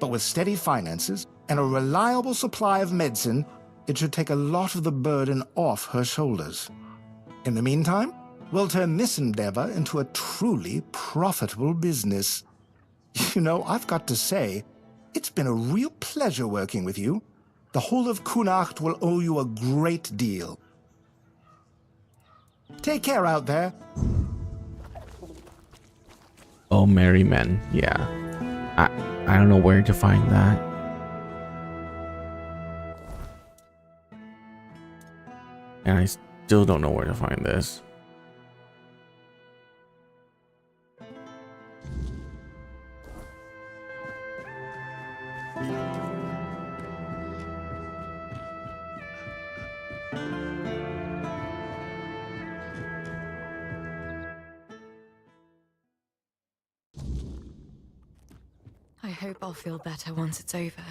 But with steady finances and a reliable supply of medicine, it should take a lot of the burden off her shoulders. In the meantime, we'll turn this endeavor into a truly profitable business. You know, I've got to say, it's been a real pleasure working with you. The whole of Kunacht will owe you a great deal. Take care out there. Oh, merry men. Yeah. I don't know where to find that. And I still don't know where to find this. I hope I'll feel better once it's over.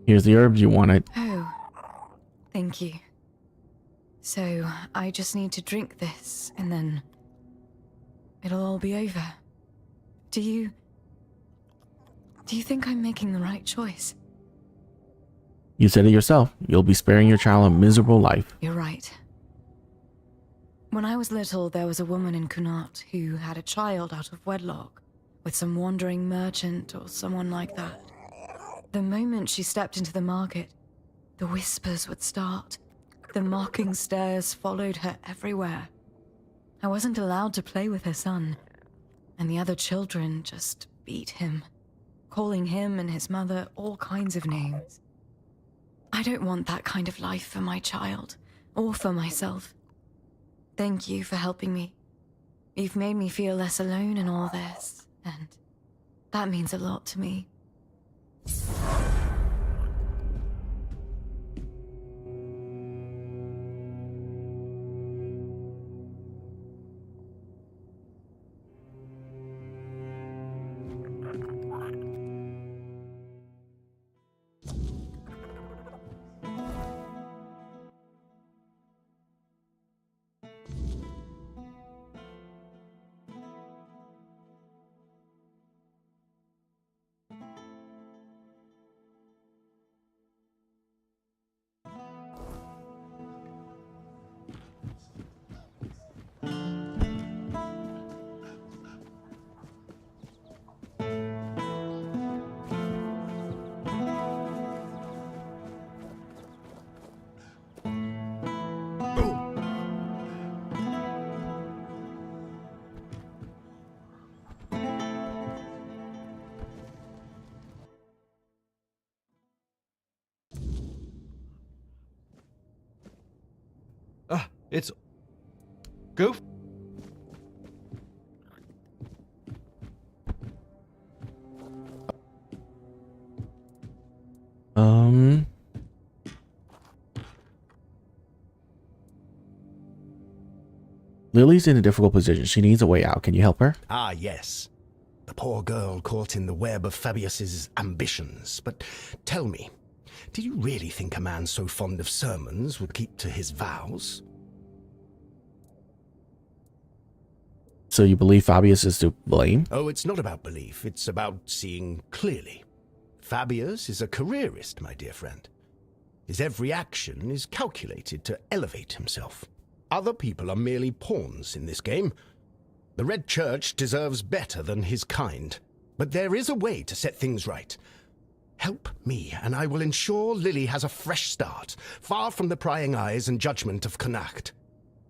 Here's the herbs you wanted. Oh, thank you. So, I just need to drink this, and then it'll all be over. Do you think I'm making the right choice? You said it yourself. You'll be sparing your child a miserable life. You're right. When I was little, there was a woman in Kunat who had a child out of wedlock with some wandering merchant or someone like that. The moment she stepped into the market, the whispers would start. The mocking stares followed her everywhere. I wasn't allowed to play with her son, and the other children just beat him, calling him and his mother all kinds of names. I don't want that kind of life for my child, or for myself. Thank you for helping me. You've made me feel less alone in all this, and that means a lot to me. It's... Go. Lily's in a difficult position. She needs a way out. Can you help her? Ah, yes. The poor girl caught in the web of Fabius's ambitions. But tell me, do you really think a man so fond of sermons would keep to his vows? So you believe Fabius is to blame? Oh, it's not about belief. It's about seeing clearly. Fabius is a careerist, my dear friend. His every action is calculated to elevate himself. Other people are merely pawns in this game. The Red Church deserves better than his kind. But there is a way to set things right. Help me, and I will ensure Lily has a fresh start, far from the prying eyes and judgment of Connacht.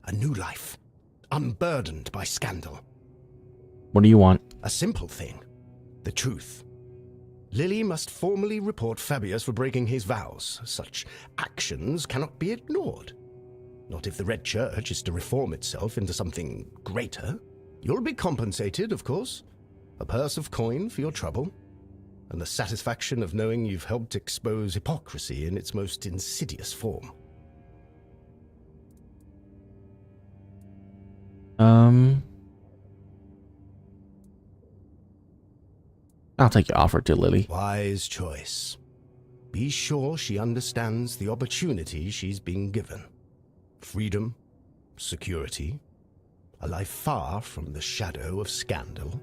A new life, unburdened by scandal. What do you want? A simple thing. The truth. Lily must formally report Fabius for breaking his vows. Such actions cannot be ignored. Not if the Red Church is to reform itself into something greater. You'll be compensated, of course. A purse of coin for your trouble. And the satisfaction of knowing you've helped expose hypocrisy in its most insidious form. I'll take your offer to Lily. Wise choice. Be sure she understands the opportunity she's been given. Freedom, security, a life far from the shadow of scandal.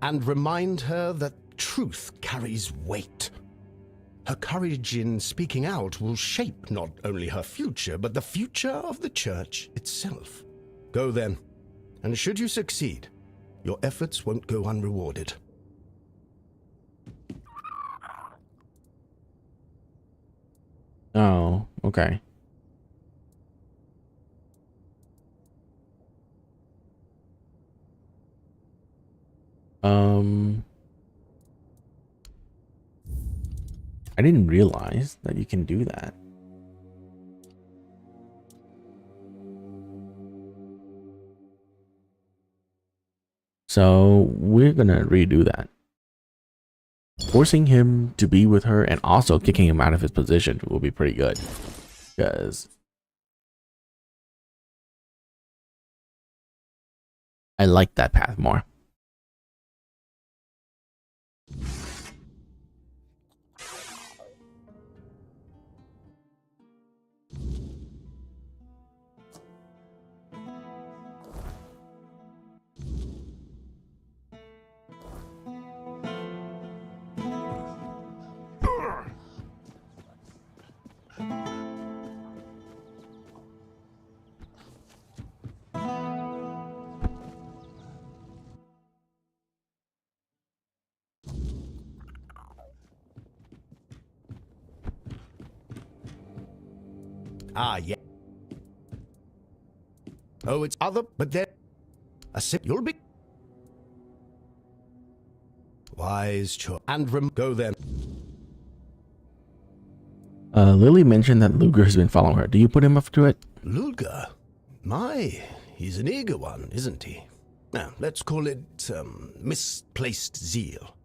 And remind her that truth carries weight. Her courage in speaking out will shape not only her future, but the future of the church itself. Go then, and should you succeed, your efforts won't go unrewarded. Oh, okay. I didn't realize that you can do that. So we're gonna redo that. Forcing him to be with her and also kicking him out of his position will be pretty good. Because I like that path more. Ah, yeah. Oh, it's other, but there. A sip, you'll be. Wise choice. And go then. Lily mentioned that Luger has been following her. Do you put him up to it? Luger? My, he's an eager one, isn't he? Now, let's call it, misplaced zeal.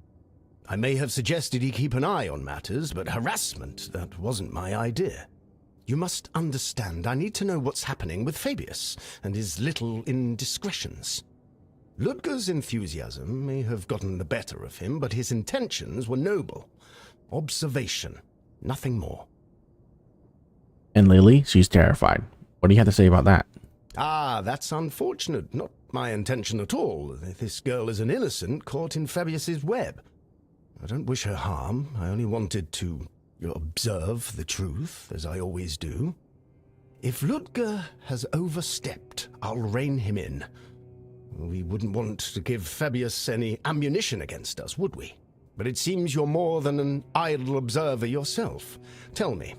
I may have suggested he keep an eye on matters, but harassment, that wasn't my idea. You must understand, I need to know what's happening with Fabius and his little indiscretions. Ludger's enthusiasm may have gotten the better of him, but his intentions were noble. Observation, nothing more. And Lily, she's terrified. What do you have to say about that? Ah, that's unfortunate. Not my intention at all. This girl is an innocent caught in Fabius's web. I don't wish her harm. I only wanted to observe the truth, as I always do. If Ludger has overstepped, I'll rein him in. We wouldn't want to give Fabius any ammunition against us, would we? But it seems you're more than an idle observer yourself. Tell me,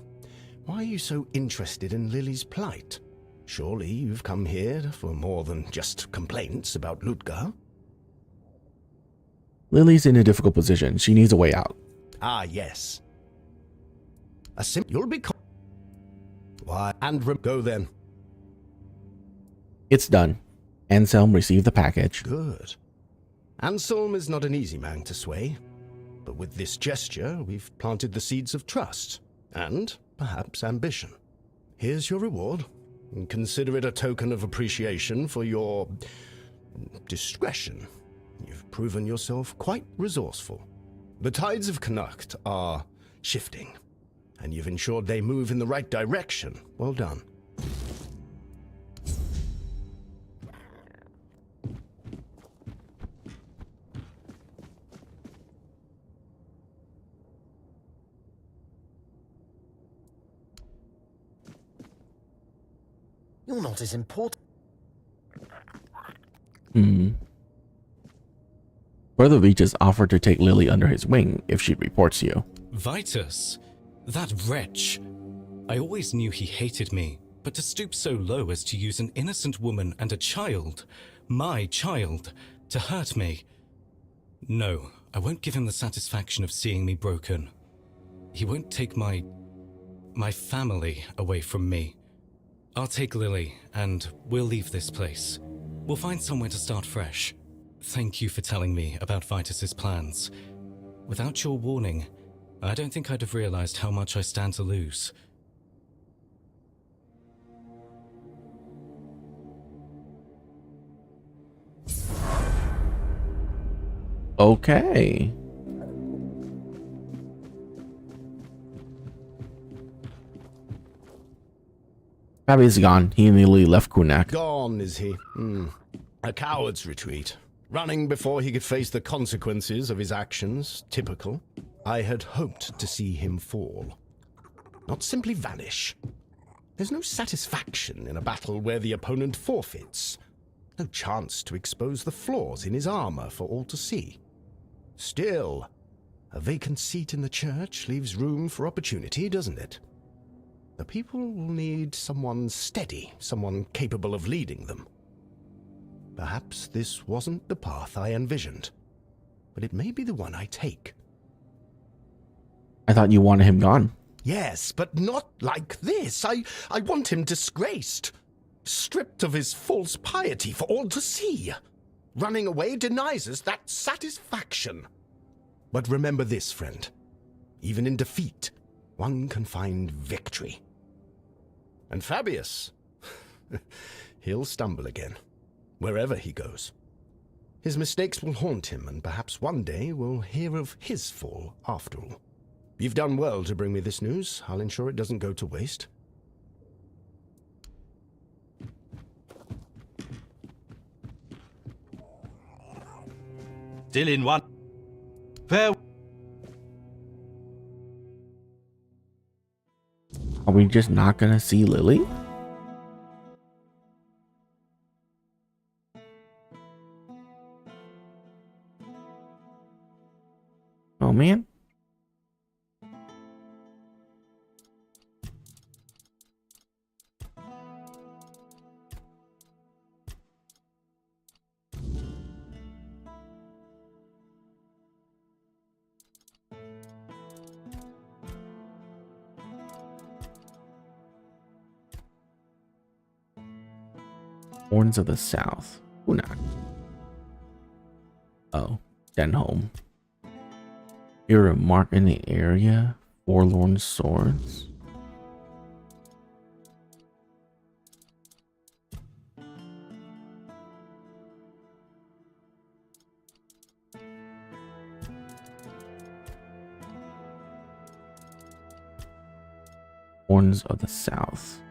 why are you so interested in Lily's plight? Surely you've come here for more than just complaints about Ludger. Lily's in a difficult position. She needs a way out. Ah, yes. You'll be... Why, and go then. It's done. Anselm received the package. Good. Anselm is not an easy man to sway, but with this gesture, we've planted the seeds of trust, and perhaps ambition. Here's your reward, and consider it a token of appreciation for your discretion. You've proven yourself quite resourceful. The tides of Connacht are shifting, and you've ensured they move in the right direction. Well done. You're not as important. Brother Veach's offered to take Lily under his wing if she reports you. Vitus, that wretch. I always knew he hated me, but to stoop so low as to use an innocent woman and a child, my child, to hurt me. No, I won't give him the satisfaction of seeing me broken. He won't take my family away from me. I'll take Lily, and we'll leave this place. We'll find somewhere to start fresh. Thank you for telling me about Vitus's plans. Without your warning, I don't think I'd have realized how much I stand to lose. Okay. Fabius is gone. He immediately left Kunak. Gone, is he? A coward's retreat. Running before he could face the consequences of his actions. Typical. I had hoped to see him fall. Not simply vanish. There's no satisfaction in a battle where the opponent forfeits. No chance to expose the flaws in his armor for all to see. Still, a vacant seat in the church leaves room for opportunity, doesn't it? The people will need someone steady, someone capable of leading them. Perhaps this wasn't the path I envisioned, but it may be the one I take. I thought you wanted him gone. Yes, but not like this. I want him disgraced, stripped of his false piety for all to see. Running away denies us that satisfaction. But remember this, friend. Even in defeat, one can find victory. And Fabius, he'll stumble again, wherever he goes. His mistakes will haunt him, and perhaps one day we'll hear of his fall after all. You've done well to bring me this news. I'll ensure it doesn't go to waste. Still in one. Fair. Are we just not gonna see Lily? Oh man. Horns of the South. Unak. Oh, Denholm. Here a mark in the area. Forlorn swords. Horns of the South.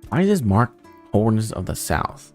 Why is this marked Horns of the South?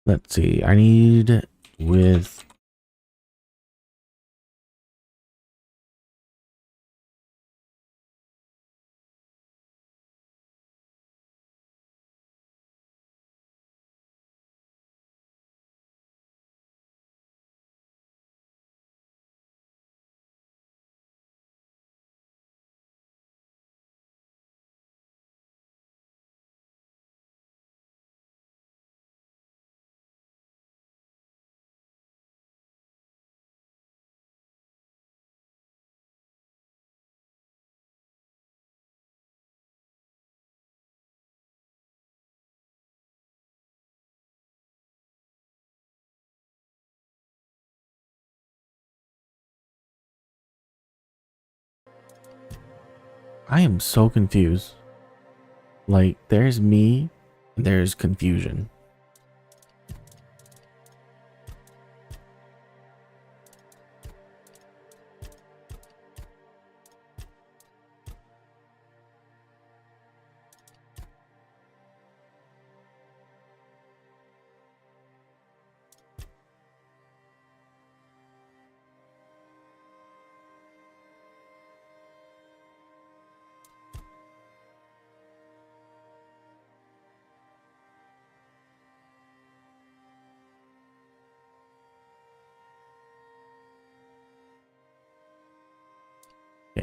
Let's see. I need with I am so confused. Like, there's me, and there's confusion.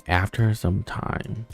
After some time.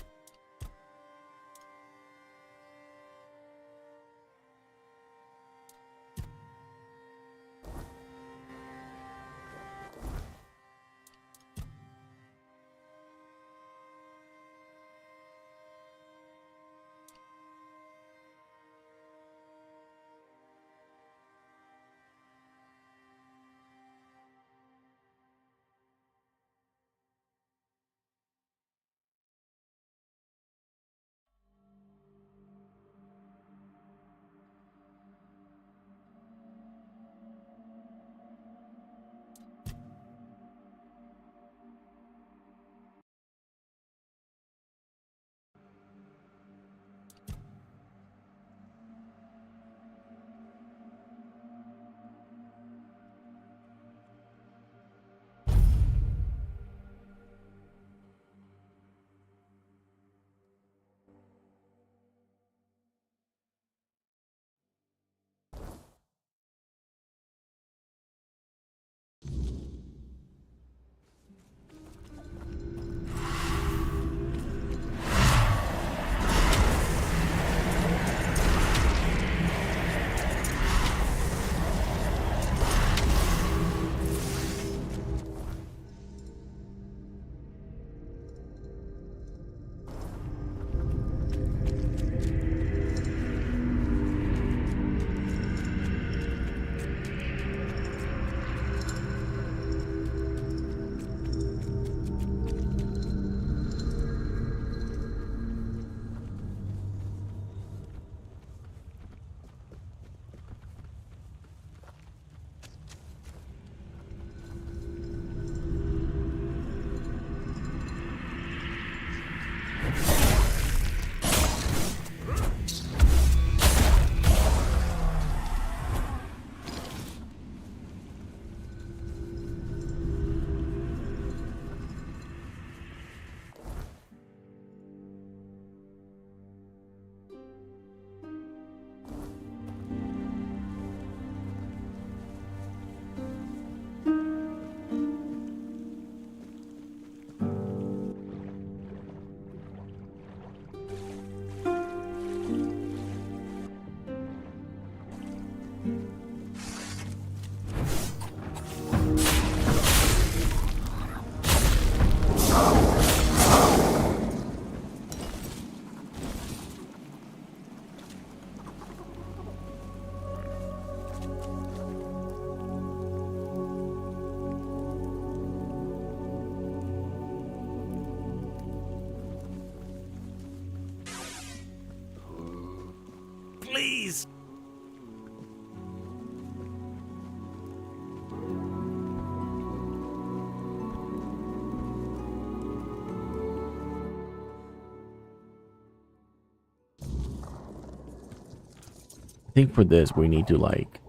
I think for this we need to like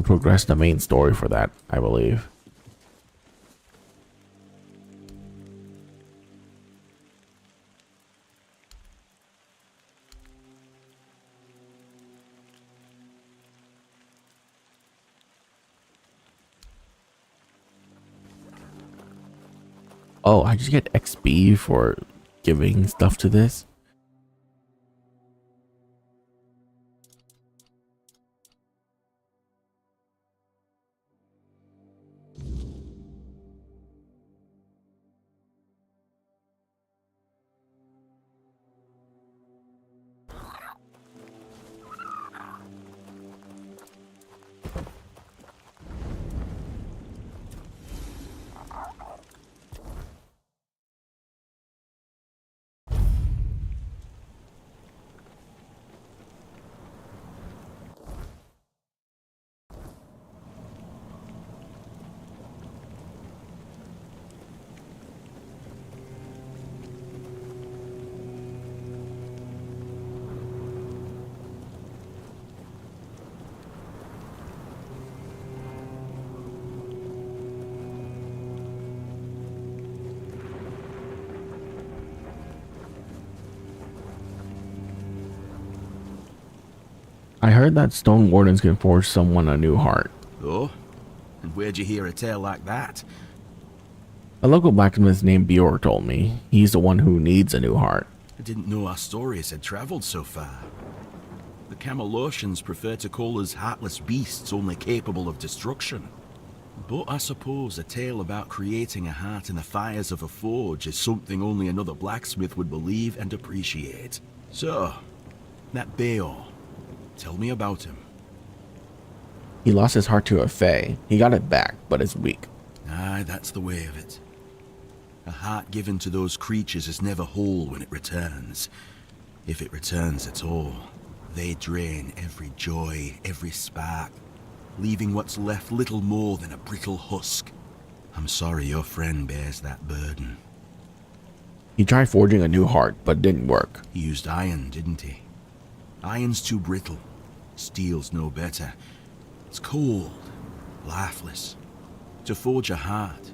progress the main story for that, I believe. Oh, I just get XP for giving stuff to this. I heard that stone wardens can forge someone a new heart. Oh? And where'd you hear a tale like that? A local blacksmith named Bjork told me. He's the one who needs a new heart. I didn't know our stories had traveled so far. The Camelosians prefer to call us heartless beasts only capable of destruction. But I suppose a tale about creating a heart in the fires of a forge is something only another blacksmith would believe and appreciate. So, that Beor, tell me about him. He lost his heart to a fae. He got it back, but it's weak. Aye, that's the way of it. A heart given to those creatures is never whole when it returns. If it returns at all, they drain every joy, every spark, leaving what's left little more than a brittle husk. I'm sorry your friend bears that burden. He tried forging a new heart, but it didn't work. He used iron, didn't he? Iron's too brittle. Steel's no better. It's cold, lifeless. To forge a heart,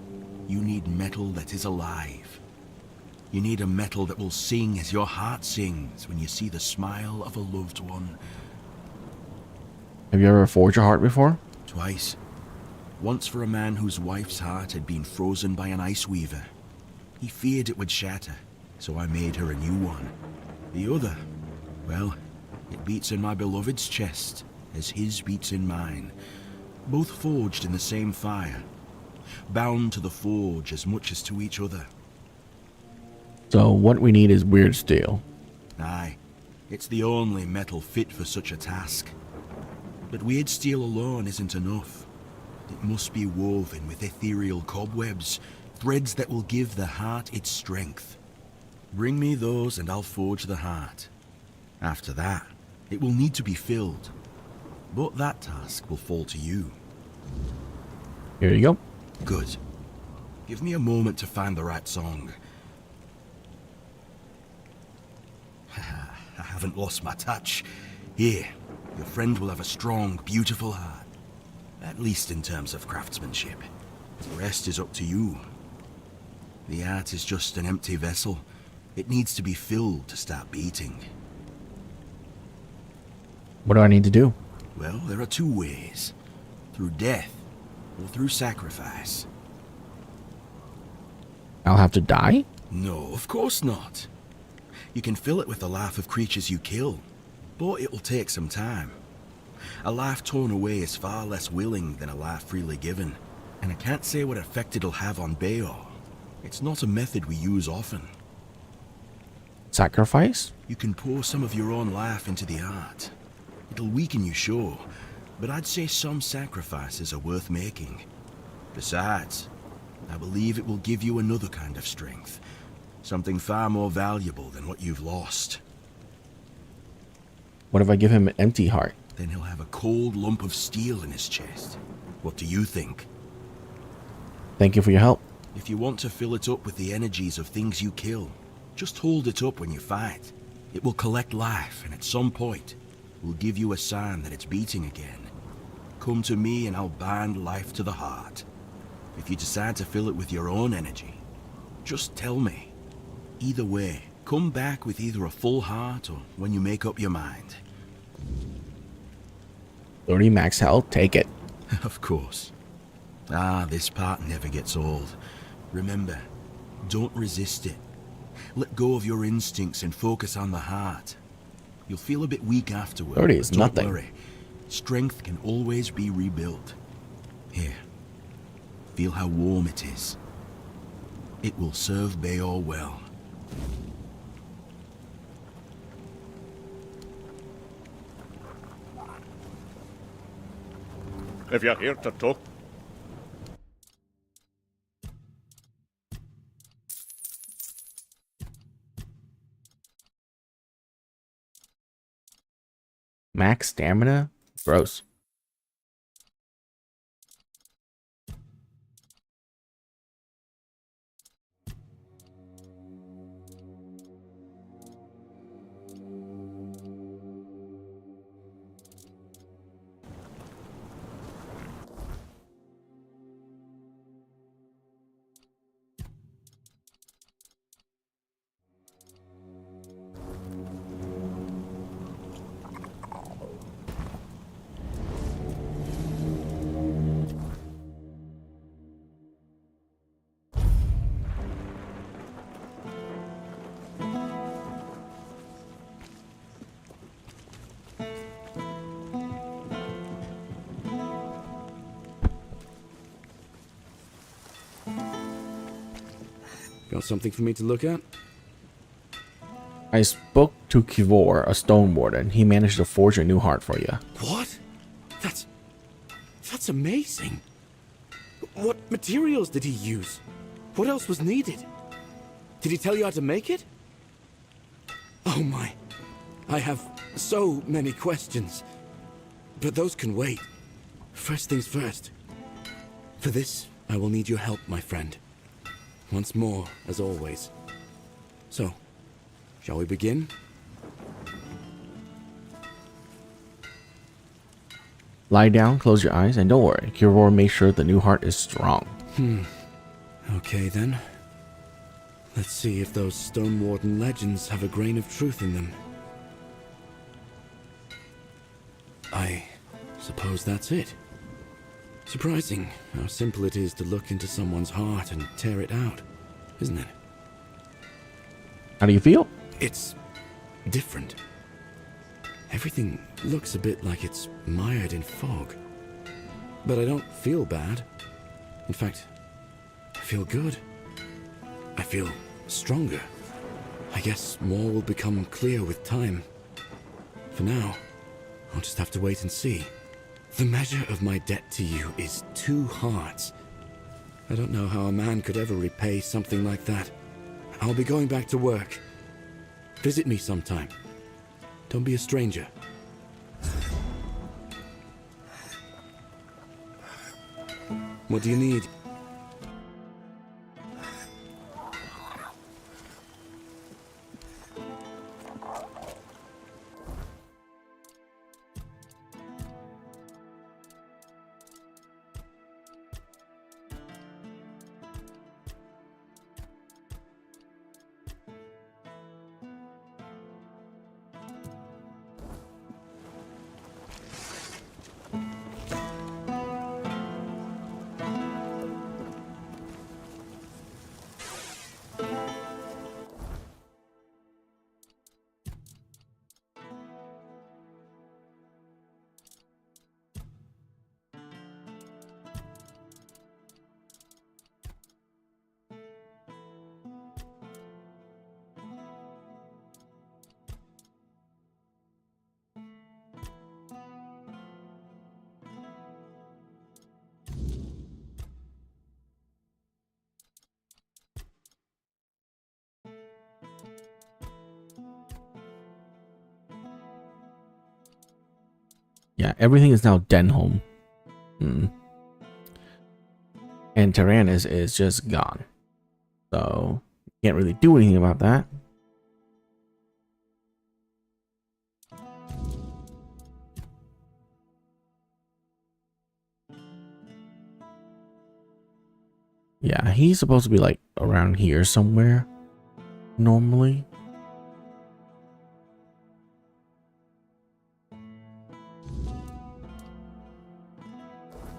you need metal that is alive. You need a metal that will sing as your heart sings when you see the smile of a loved one. Have you ever forged a heart before? Twice. Once for a man whose wife's heart had been frozen by an ice weaver. He feared it would shatter, so I made her a new one. The other, well, it beats in my beloved's chest, as his beats in mine. Both forged in the same fire, bound to the forge as much as to each other. So what we need is weird steel. Aye, it's the only metal fit for such a task. But weird steel alone isn't enough. It must be woven with ethereal cobwebs, threads that will give the heart its strength. Bring me those and I'll forge the heart. After that, it will need to be filled. But that task will fall to you. Here you go. Good. Give me a moment to find the right song. I haven't lost my touch. Here, your friend will have a strong, beautiful heart. At least in terms of craftsmanship. The rest is up to you. The heart is just an empty vessel. It needs to be filled to start beating. What do I need to do? Well, there are two ways. Through death, or through sacrifice. I'll have to die? No, of course not. You can fill it with the life of creatures you kill, but it will take some time. A life torn away is far less willing than a life freely given, and I can't say what effect it'll have on Beor. It's not a method we use often. Sacrifice? You can pour some of your own life into the art. It'll weaken you, sure, but I'd say some sacrifices are worth making. Besides, I believe it will give you another kind of strength. Something far more valuable than what you've lost. What if I give him an empty heart? Then he'll have a cold lump of steel in his chest. What do you think? Thank you for your help. If you want to fill it up with the energies of things you kill, just hold it up when you fight. It will collect life, and at some point, will give you a sign that it's beating again. Come to me and I'll bind life to the heart. If you decide to fill it with your own energy, just tell me. Either way, come back with either a full heart or when you make up your mind. 30 max health, take it. Of course. Ah, this part never gets old. Remember, don't resist it. Let go of your instincts and focus on the heart. You'll feel a bit weak afterward. 30 is but don't nothing. worry. Strength can always be rebuilt. Here, feel how warm it is. It will serve Bayor well. If you're here to talk. Max stamina? Gross. Got something for me to look at? I spoke to Kivor, a stone warden. He managed to forge a new heart for you. What? That's amazing. What materials did he use? What else was needed? Did he tell you how to make it? Oh my. I have so many questions. But those can wait. First things first. For this, I will need your help, my friend. Once more, as always. So, shall we begin? Lie down, close your eyes, and don't worry. Kivor made sure the new heart is strong. Okay then. Let's see if those Stone Warden legends have a grain of truth in them. I suppose that's it. Surprising how simple it is to look into someone's heart and tear it out, isn't it? How do you feel? It's different. Everything looks a bit like it's mired in fog. But I don't feel bad. In fact, I feel good. I feel stronger. I guess more will become clear with time. For now, I'll just have to wait and see. The measure of my debt to you is 2 hearts. I don't know how a man could ever repay something like that. I'll be going back to work. Visit me sometime. Don't be a stranger. What do you need? Yeah, everything is now Denholm. And Tyrannus is just gone. So can't really do anything about that. Yeah, he's supposed to be like around here somewhere normally.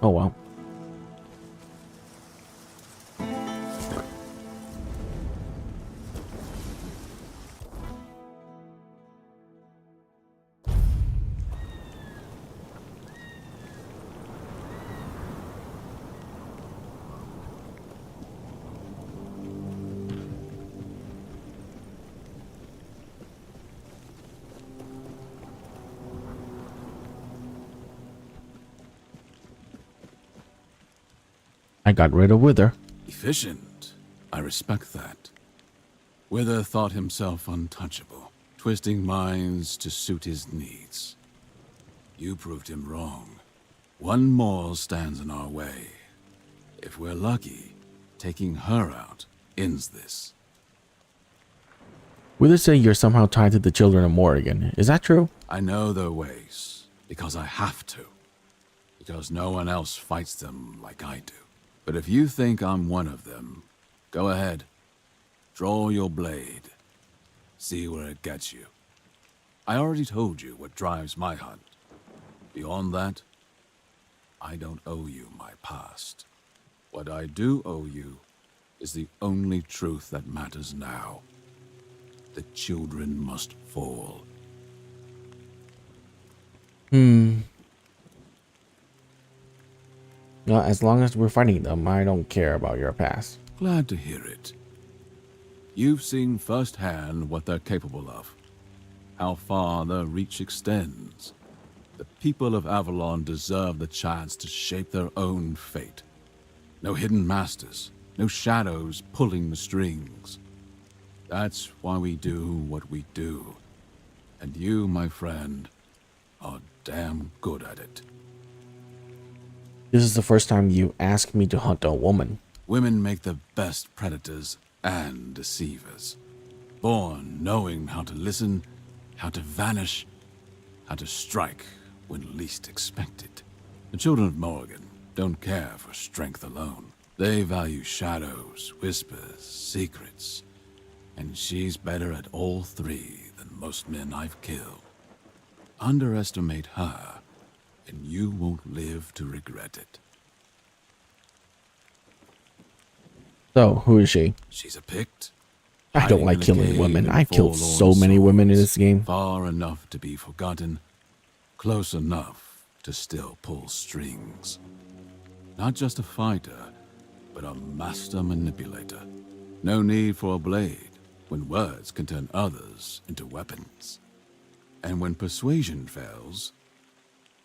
Oh well. I got rid of Wither. Efficient. I respect that. Wither thought himself untouchable, twisting minds to suit his needs. You proved him wrong. One more stands in our way. If we're lucky, taking her out ends this. Wither say you're somehow tied to the children of Morrigan. Is that true? I know their ways, because I have to. Because no one else fights them like I do. But if you think I'm one of them, go ahead. Draw your blade. See where it gets you. I already told you what drives my hunt. Beyond that, I don't owe you my past. What I do owe you is the only truth that matters now. The children must fall. Well, as long as we're fighting them, I don't care about your past. Glad to hear it. You've seen firsthand what they're capable of. How far their reach extends. The people of Avalon deserve the chance to shape their own fate. No hidden masters, no shadows pulling the strings. That's why we do what we do. And you, my friend, are damn good at it. This is the first time you asked me to hunt a woman. Women make the best predators and deceivers. Born knowing how to listen, how to vanish, how to strike when least expected. The children of Morrigan don't care for strength alone. They value shadows, whispers, secrets. And she's better at all three than most men I've killed. Underestimate her, and you won't live to regret it. So, who is she? She's a Pict. I don't like killing women. I've killed so many women in this game. Far enough to be forgotten, close enough to still pull strings. Not just a fighter, but a master manipulator. No need for a blade when words can turn others into weapons. And when persuasion fails,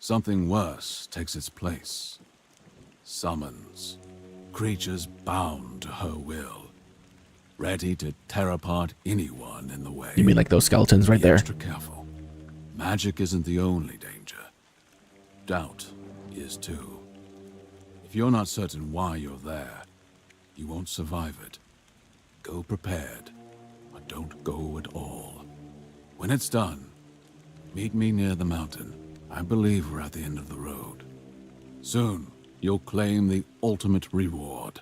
something worse takes its place. Summons. Creatures bound to her will. Ready to tear apart anyone in the way. You mean like those skeletons right Be there? Extra careful. Magic isn't the only danger. Doubt is too. If you're not certain why you're there, you won't survive it. Go prepared, or don't go at all. When it's done, meet me near the mountain. I believe we're at the end of the road. Soon, you'll claim the ultimate reward.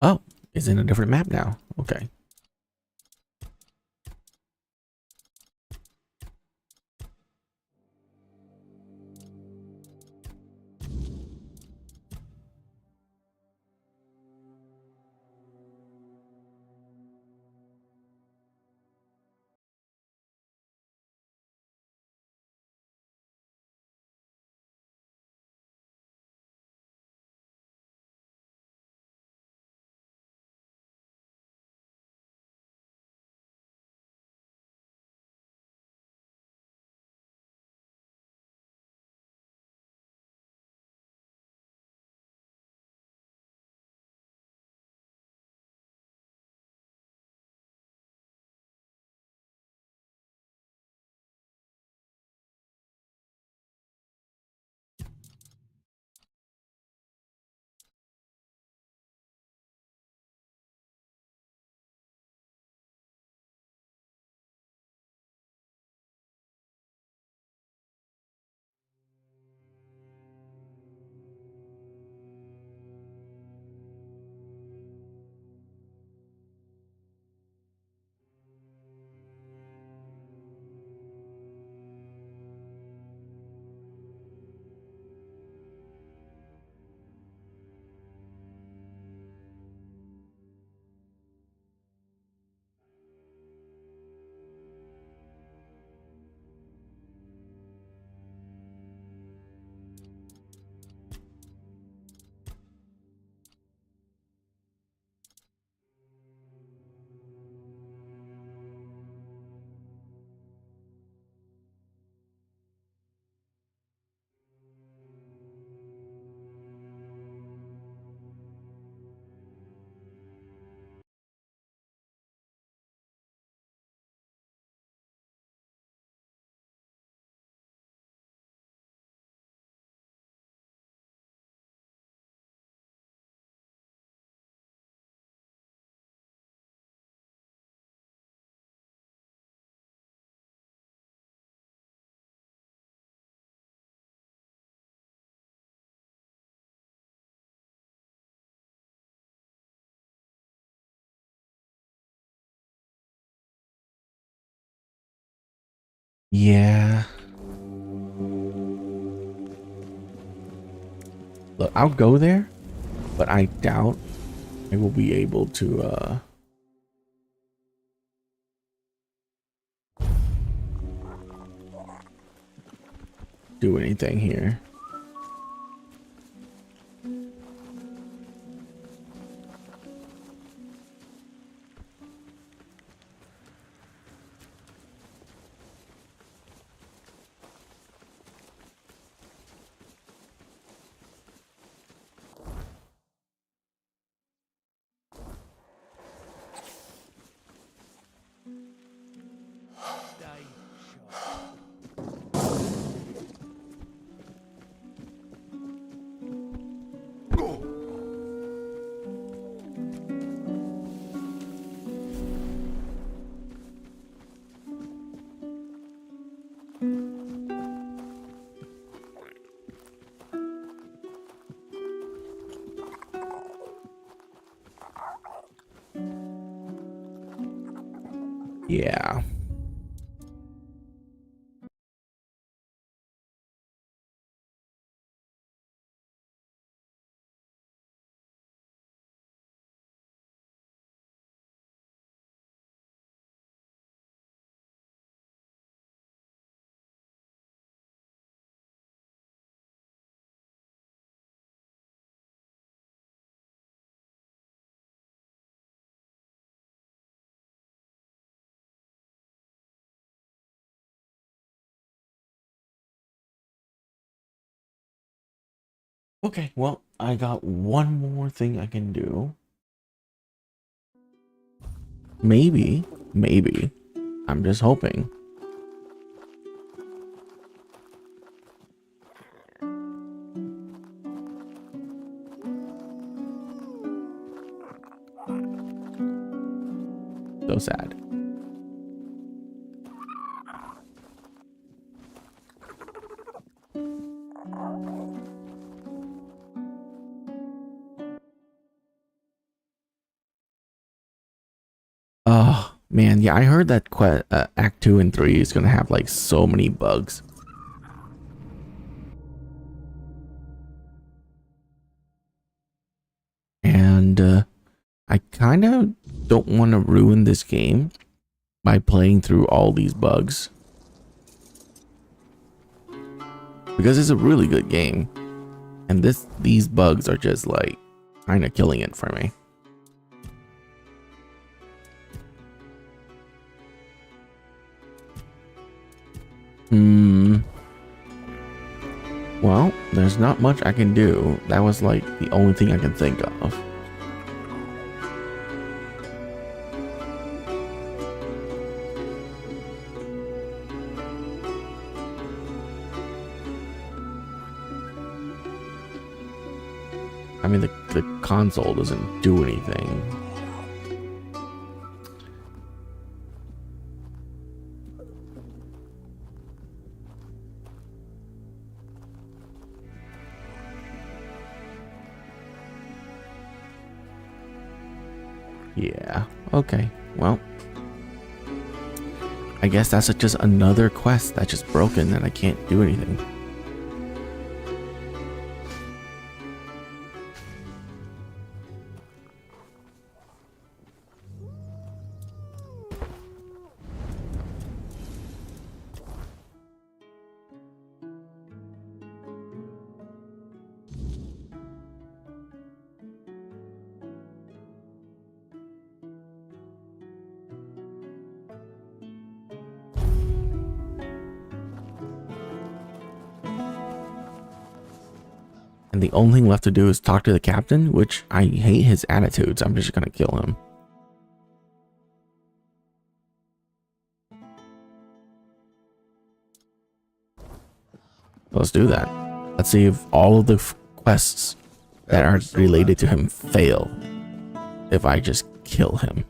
Oh, it's in a different map now. Okay. Yeah. Look, I'll go there, but I doubt I will be able to do anything here. Yeah. Okay, well, I got one more thing I can do. Maybe, I'm just hoping. So sad. Oh, man, yeah, I heard that Act 2 and 3 is gonna have like so many bugs. And I kind of don't want to ruin this game by playing through all these bugs. Because it's a really good game. And these bugs are just like kind of killing it for me. Well, there's not much I can do. That was like the only thing I can think of. I mean, the console doesn't do anything. Yeah, okay, well, I guess that's just another quest that's just broken and I can't do anything. And the only thing left to do is talk to the captain, which I hate his attitudes. I'm just gonna kill him. Let's do that. Let's see if all of the quests that are related to him fail if I just kill him.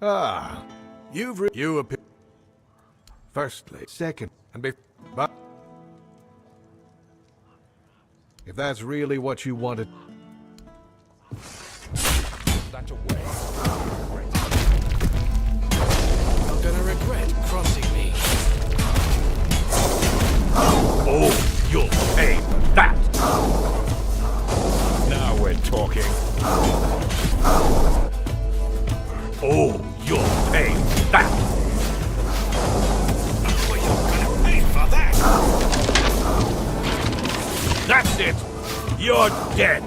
Ah, you appear. Firstly, second, and If that's really what you wanted... That away. You're gonna regret crossing me. Oh, you'll pay for that! Now we're talking. Oh, you'll pay for that! Well, you're gonna pay for that! That's it! You're dead!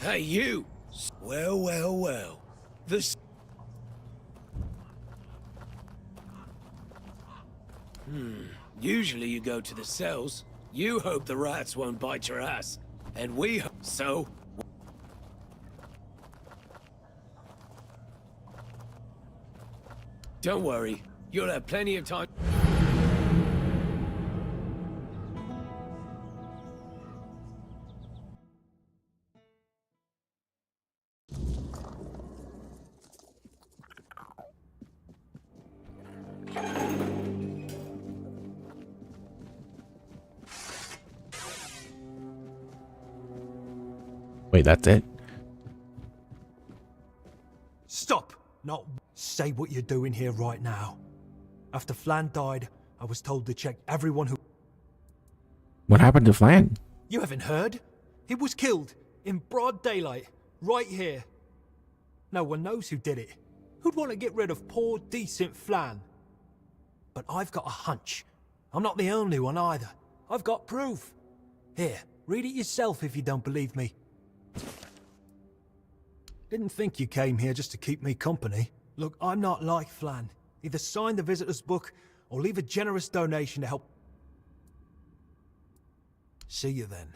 Hey, you! Well, well, well. This... Usually you go to the cells. You hope the rats won't bite your ass. And we hope so. Don't worry. You'll have plenty of time. Wait, that's it? Stop! Not say what you're doing here right now. After Flan died, I was told to check everyone who... What happened to Flan? You haven't heard? He was killed in broad daylight, right here. No one knows who did it. Who'd want to get rid of poor, decent Flan? But I've got a hunch. I'm not the only one either. I've got proof. Here, read it yourself if you don't believe me. Didn't think you came here just to keep me company. Look, I'm not like Flan. Either sign the visitor's book or leave a generous donation to help. See you then.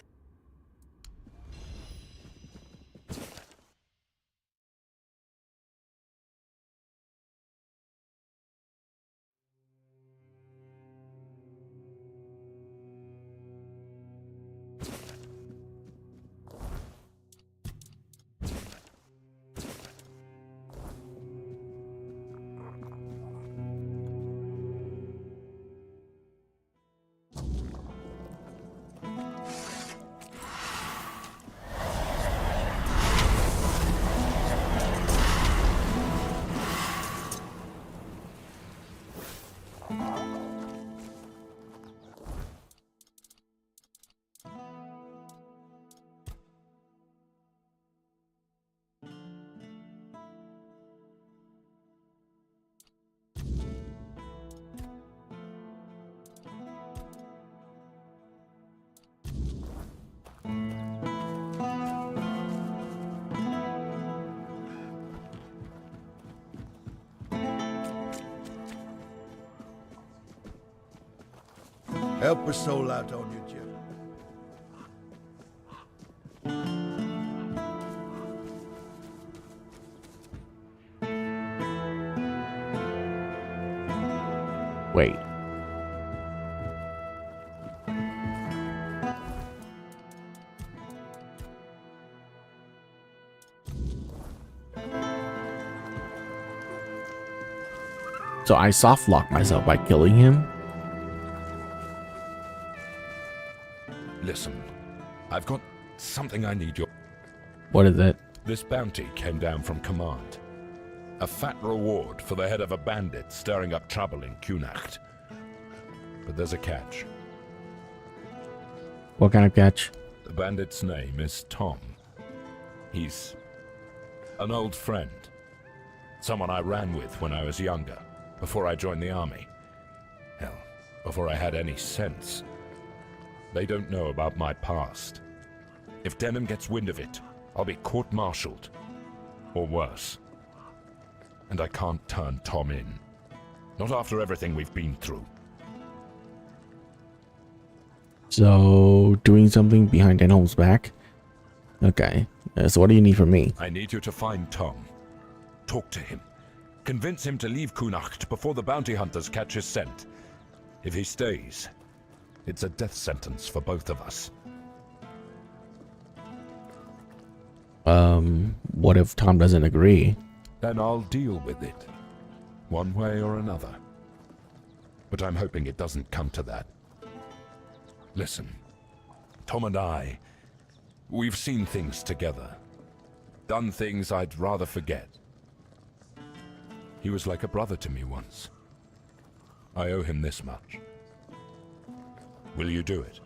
Help a soul out on you, Jim. Wait. So I soft locked myself by killing him? Listen, I've got something I need your... What is it? This bounty came down from command. A fat reward for the head of a bandit stirring up trouble in Kunacht. But there's a catch. What kind of catch? The bandit's name is Tom. He's an old friend. Someone I ran with when I was younger, before I joined the army. Hell, before I had any sense. They don't know about my past. If Denham gets wind of it, I'll be court-martialed. Or worse. And I can't turn Tom in. Not after everything we've been through. So, doing something behind Denholm's back? Okay. So what do you need from me? I need you to find Tom. Talk to him. Convince him to leave Kunacht before the bounty hunters catch his scent. If he stays, it's a death sentence for both of us. What if Tom doesn't agree? Then I'll deal with it, one way or another. But I'm hoping it doesn't come to that. Listen, Tom and I, we've seen things together. Done things I'd rather forget. He was like a brother to me once. I owe him this much. Will you do it?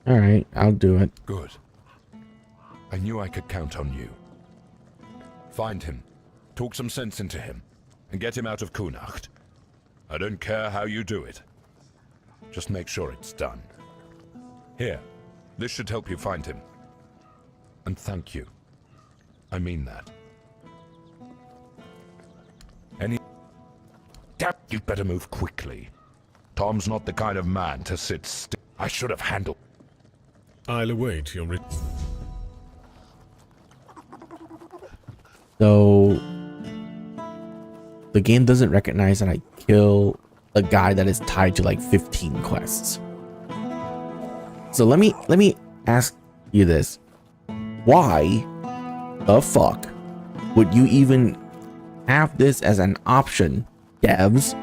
Alright, I'll do it. Good. I knew I could count on you. Find him, talk some sense into him, and get him out of Kunacht. I don't care how you do it. Just make sure it's done. Here, this should help you find him. And thank you. I mean that. You'd better move quickly. Tom's not the kind of man to sit still. I should have handled... I'll await your... So the game doesn't recognize that I kill a guy that is tied to like 15 quests. So let me ask you this. Why the fuck would you even have this as an option, devs,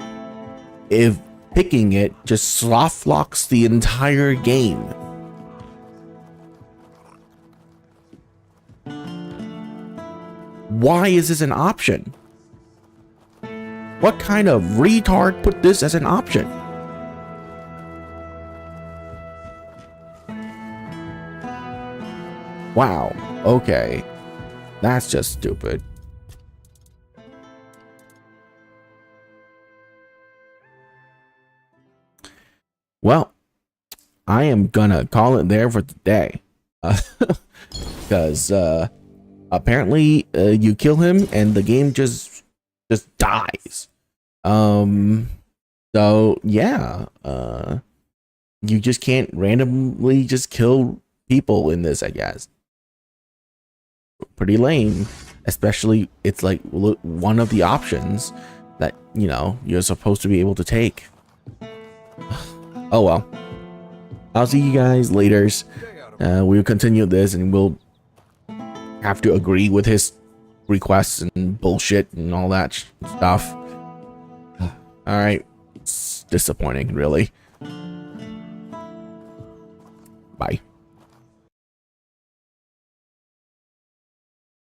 if picking it just soft locks the entire game? Why is this an option? What kind of retard put this as an option? Wow, okay. That's just stupid. Well, I am gonna call it there for today. Because apparently you kill him and the game just dies. So yeah, you just can't randomly just kill people in this, I guess. Pretty lame, especially it's like one of the options that, you know, you're supposed to be able to take. Oh well, I'll see you guys later. We'll continue this and we'll have to agree with his requests and bullshit and all that stuff. All right, it's disappointing, really. Bye.